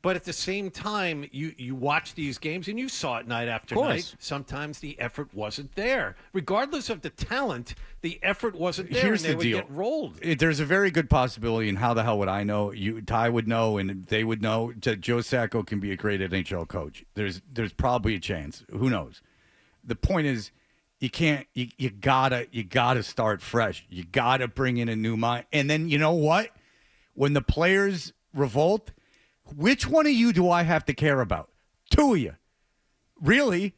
But at the same time, you watch these games and you saw it night after night. Sometimes the effort wasn't there. Regardless of the talent, the effort wasn't there. Here's and they the deal. would get rolled. There's a very good possibility, and how the hell would I know? Ty would know, and they would know, that Joe Sacco can be a great NHL coach. There's probably a chance. Who knows? The point is, you can't. You gotta start fresh. You gotta bring in a new mind. And then, you know what? When the players revolt, which one of you do I have to care about? Two of you. Really?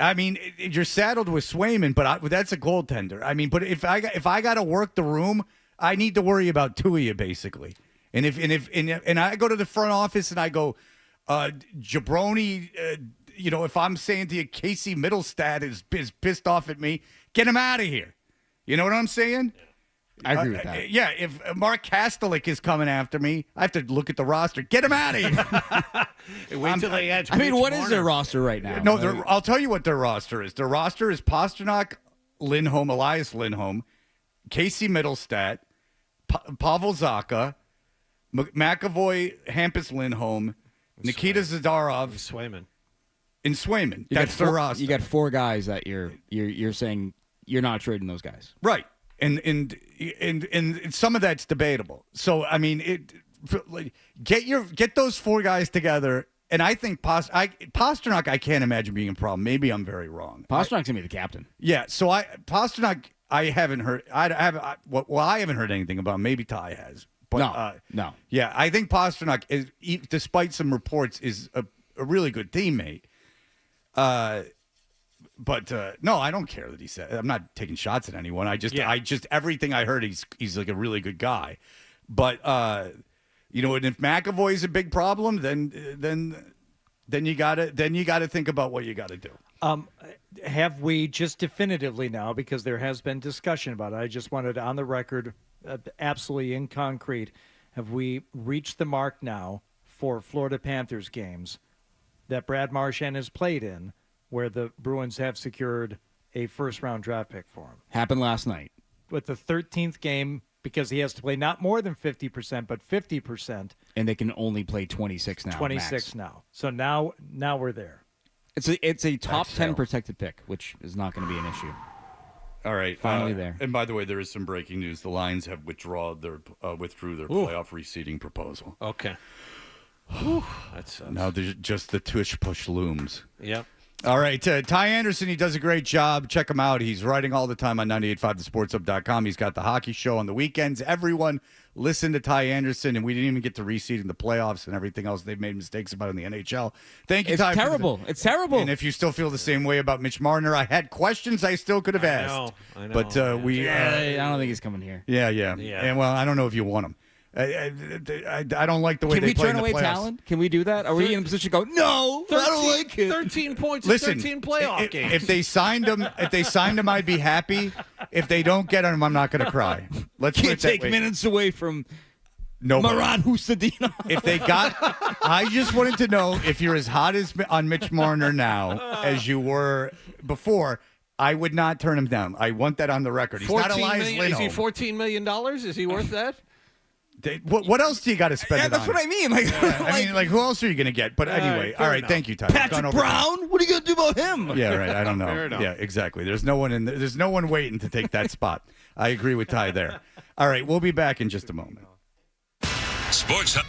I mean, you're saddled with Swayman, but that's a goaltender. I mean, but if I got to work the room, I need to worry about two of you, basically. And if I go to the front office and I go, Jabroni, if I'm saying to you, Casey Middlestad is pissed off at me, get him out of here. You know what I'm saying? I agree with that. Yeah, if Mark Kastelik is coming after me, I have to look at the roster. Get him out of here. Wait till they edge. I mean, what is their roster right now? No, I'll tell you what their roster is. Their roster is Pasternak, Lindholm, Elias Lindholm, Casey Middlestat, Pavel Zacha, McAvoy, Hampus Lindholm, Nikita Zadarov, and Swayman. That's their roster. You got 4 guys that you're saying you're not trading those guys, right? And some of that's debatable. So I mean, get those 4 guys together, and I think Pasternak I can't imagine being a problem. Maybe I'm very wrong. Pasternak's gonna be the captain. Yeah. So Pasternak I haven't heard. I haven't heard anything about. Maybe Ty has. But, no. Yeah, I think Pasternak, despite some reports, is a really good teammate. But no, I don't care that he said. I'm not taking shots at anyone. I just everything I heard, he's like a really good guy. But and if McAvoy's a big problem, then you gotta think about what you got to do. Have we just definitively now, because there has been discussion about it, I just wanted on the record, absolutely in concrete, have we reached the mark now for Florida Panthers games that Brad Marchand has played in where the Bruins have secured a first-round draft pick for him? Happened last night. With the 13th game, because he has to play not more than 50%, but 50%. And they can only play 26 now. 26 max. now. So now we're there. It's a top 10 protected pick, which is not going to be an issue. All right, finally there. And by the way, there is some breaking news. The Lions have withdrew their playoff reseeding proposal. Okay. That's now there's just the tush push looms. Yep. All right, Ty Anderson, he does a great job. Check him out. He's writing all the time on 985thesportshub.com. He's got the hockey show on the weekends. Everyone listen to Ty Anderson, and we didn't even get to reseed in the playoffs and everything else they've made mistakes about in the NHL. Thank you, Ty. It's terrible. It's terrible. And if you still feel the same way about Mitch Marner, I had questions I still could have asked. I know. But I don't think he's coming here. Yeah. And, well, I don't know if you want him. I don't like the way they play in the playoffs. Can we turn away talent? Can we do that? Are we in a position to go, no, 13, I don't like it. 13 points Listen, in 13 playoff games. If they signed him, I'd be happy. If they don't get him, I'm not going to cry. Let's Can't take minutes away from Marat Husadinov. If they got, I just wanted to know if you're as hot on Mitch Marner now as you were before. I would not turn him down. I want that on the record. He's not Elias Lindholm. Is he $14 million? Is he worth that? What else do you got to spend it on? That's what I mean. Who else are you going to get? But anyway, all right, thank you, Tyler. Patrick Brown? What are you going to do about him? Yeah, right. I don't know. Yeah, exactly. There's no one waiting to take that spot. I agree with Ty there. All right, we'll be back in just a moment. Sports Hub.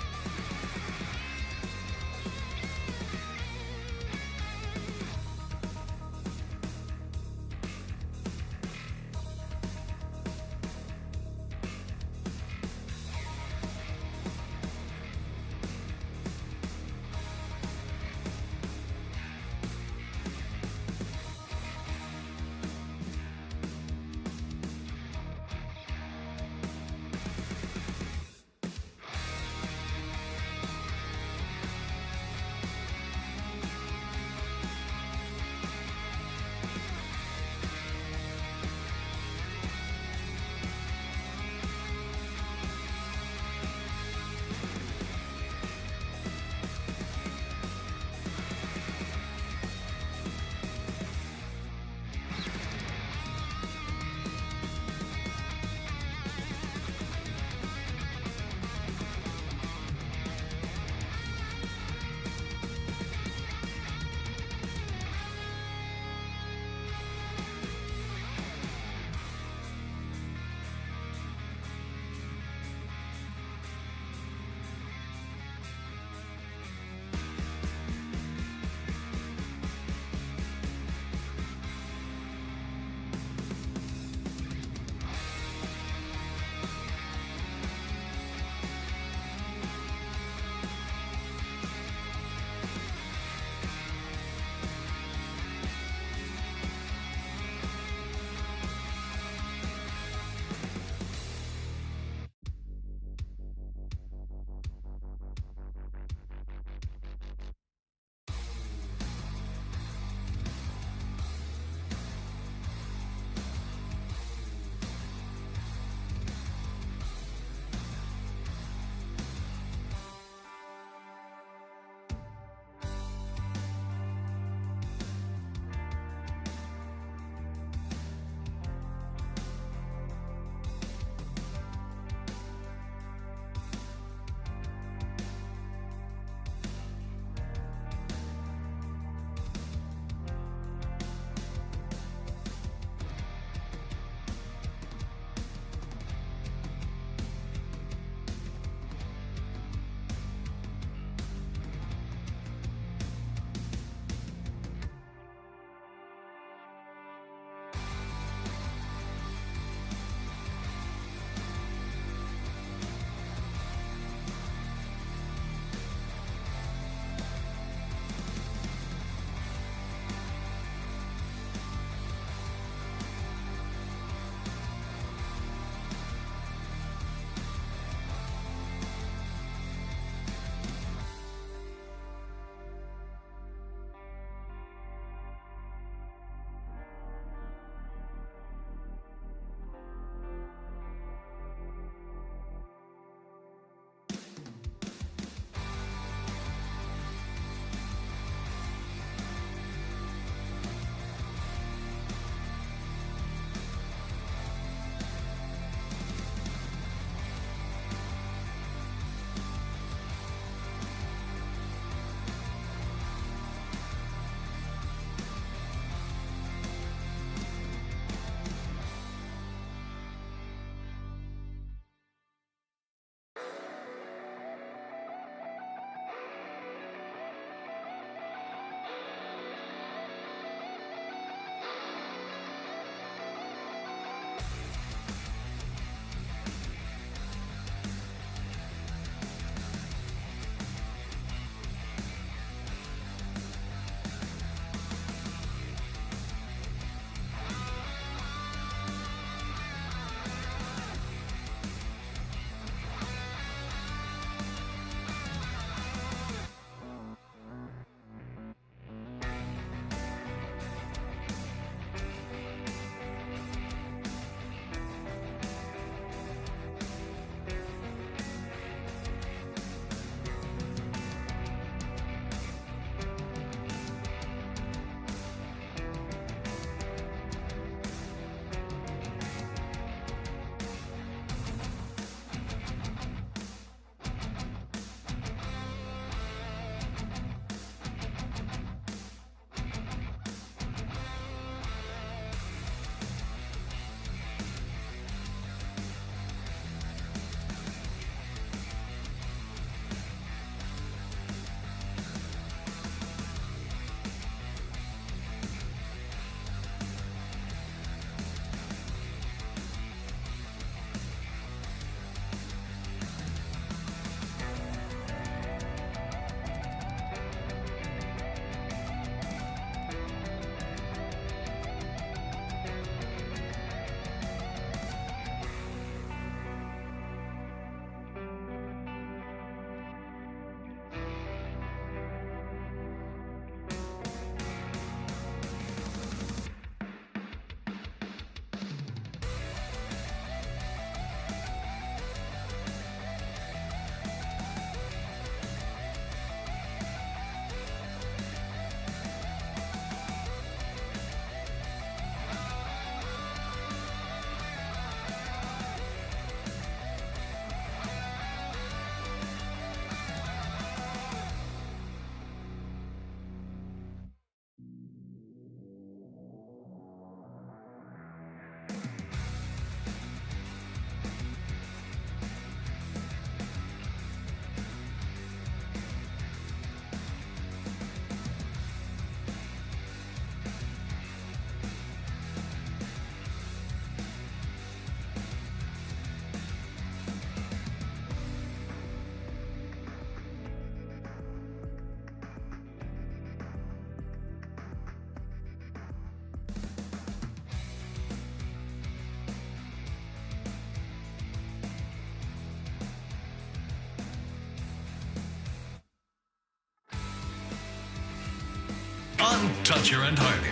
Toucher and Hardy.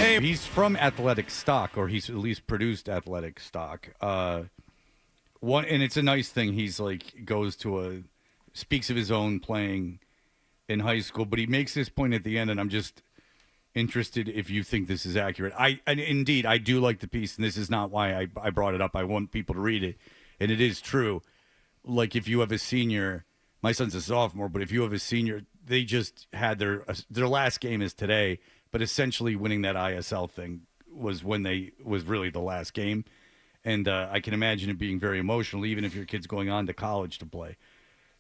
Hey, he's from Athletic Stock, or he's at least produced Athletic Stock. And it's a nice thing. He's like speaks of his own playing in high school, but he makes this point at the end, and I'm just interested if you think this is accurate. Indeed, I do like the piece, and this is not why I brought it up. I want people to read it, and it is true. Like if you have a senior, my son's a sophomore, but if you have a senior, they just had their last game is today. But essentially winning that ISL thing was was really the last game. And I can imagine it being very emotional, even if your kid's going on to college to play.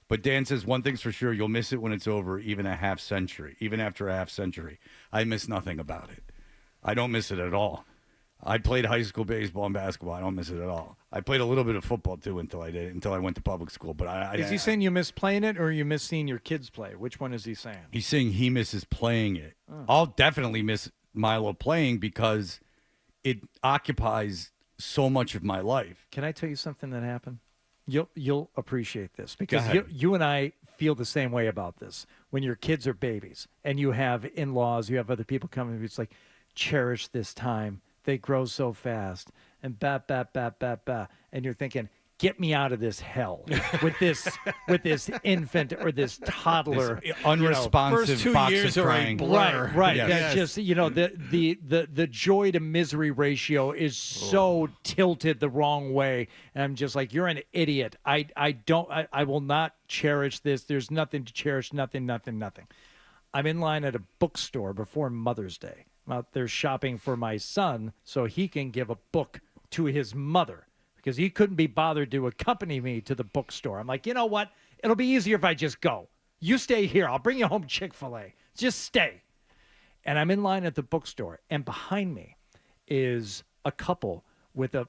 But Dan says, one thing's for sure, you'll miss it when it's over, even after a half century. I miss nothing about it. I don't miss it at all. I played high school baseball and basketball. I don't miss it at all. I played a little bit of football, too, until I went to public school. But is he saying you miss playing it or you miss seeing your kids play? Which one is he saying? He's saying he misses playing it. Oh. I'll definitely miss Milo playing because it occupies so much of my life. Can I tell you something that happened? You'll appreciate this because you and I feel the same way about this. When your kids are babies and you have in-laws, you have other people coming, it's like, cherish this time. They grow so fast, and and you're thinking, get me out of this hell with this infant or this toddler, this unresponsive first 2 box years of are a trying. blur. Right. Yes. That's just the joy to misery ratio is so tilted the wrong way, and I'm just like, you're an idiot. I will not cherish this. There's nothing to cherish. Nothing. I'm in line at a bookstore before Mother's Day. I'm out there shopping for my son so he can give a book to his mother because he couldn't be bothered to accompany me to the bookstore. I'm like, you know what? It'll be easier if I just go. You stay here. I'll bring you home Chick-fil-A. Just stay. And I'm in line at the bookstore, and behind me is a couple with a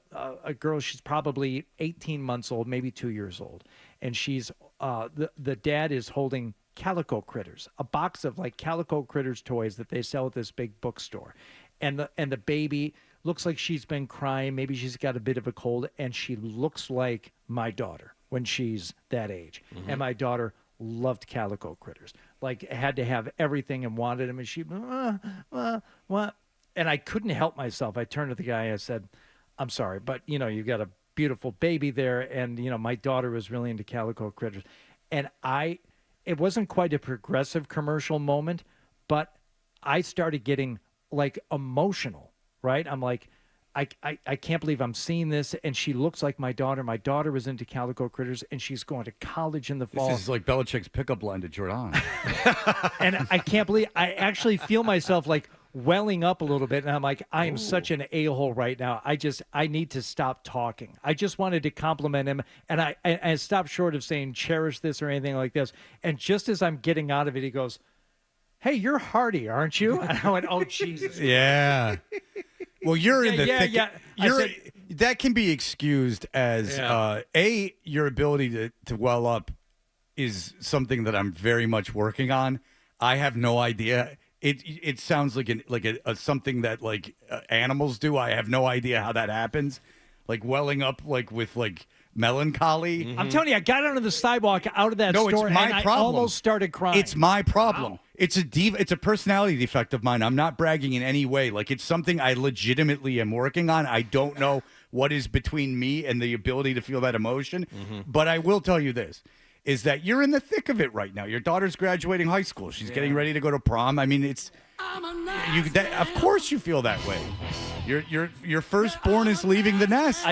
girl. She's probably 18 months old, maybe 2 years old. And she's the dad is holding Calico Critters, a box of like Calico Critters toys that they sell at this big bookstore. And the baby looks like she's been crying. Maybe she's got a bit of a cold, and she looks like my daughter when she's that age. Mm-hmm. And my daughter loved Calico Critters, like had to have everything and wanted them. And she, what? And I couldn't help myself. I turned to the guy. I said, I'm sorry, but you've got a beautiful baby there. And, my daughter was really into Calico Critters. And it wasn't quite a progressive commercial moment, but I started getting like emotional, right? I'm like, I can't believe I'm seeing this. And she looks like my daughter. My daughter was into Calico Critters, and she's going to college in the fall. This is like Belichick's pickup line to Jordan. And I can't believe, I actually feel myself like welling up a little bit. And I'm like, I am such an a-hole right now. I need to stop talking. I just wanted to compliment him. And I stopped short of saying cherish this or anything like this. And just as I'm getting out of it, he goes, hey, you're Hardy, aren't you? And I went, oh, Jesus. Yeah. Well, you're in the thick. Yeah. That can be excused as your ability to well up is something that I'm very much working on. I have no idea. It sounds like a something that like animals do. I have no idea how that happens. Like welling up like with like melancholy. Mm-hmm. I'm telling you, I got onto the sidewalk out of that store it's my and problem. I almost started crying. It's my problem. Wow. It's a personality defect of mine. I'm not bragging in any way. Like it's something I legitimately am working on. I don't know what is between me and the ability to feel that emotion. Mm-hmm. But I will tell you this, is that you're in the thick of it right now. Your daughter's graduating high school. She's getting ready to go to prom. I mean, of course you feel that way. Your firstborn is leaving the nest.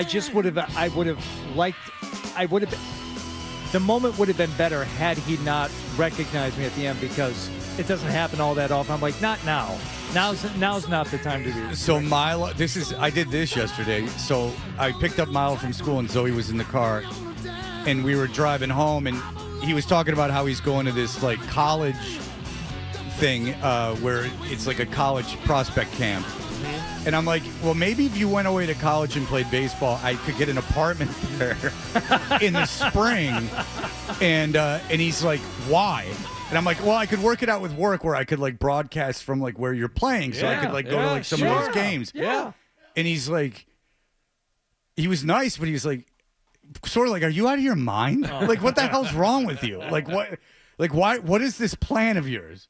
The moment would have been better had he not recognized me at the end, because it doesn't happen all that often. I'm like, not now. Now's not the time to do this. So Milo, I did this yesterday. So I picked up Milo from school, and Zoe was in the car, and we were driving home, and he was talking about how he's going to this like college thing where it's like a college prospect camp. And I'm like, well, maybe if you went away to college and played baseball, I could get an apartment there in the spring. And he's like, why? And I'm like, well, I could work it out with work where I could like broadcast from like where you're playing. So I could like go to like some of those games. Yeah. And he's like, he was nice, but he was like, sort of like, are you out of your mind? Like, what the hell's wrong with you? Like, what? Like, why? What is this plan of yours?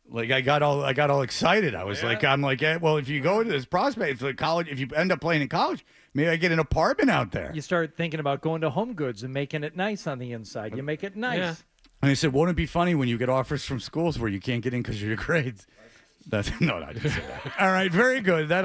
Like I got all excited. I was like, well, if you go into this prospect, it's like college. If you end up playing in college, maybe I get an apartment out there. You start thinking about going to Home Goods and making it nice on the inside. You make it nice. Yeah. And I said, won't it be funny when you get offers from schools where you can't get in because of your grades? No, I didn't say that. All right, very good. That'll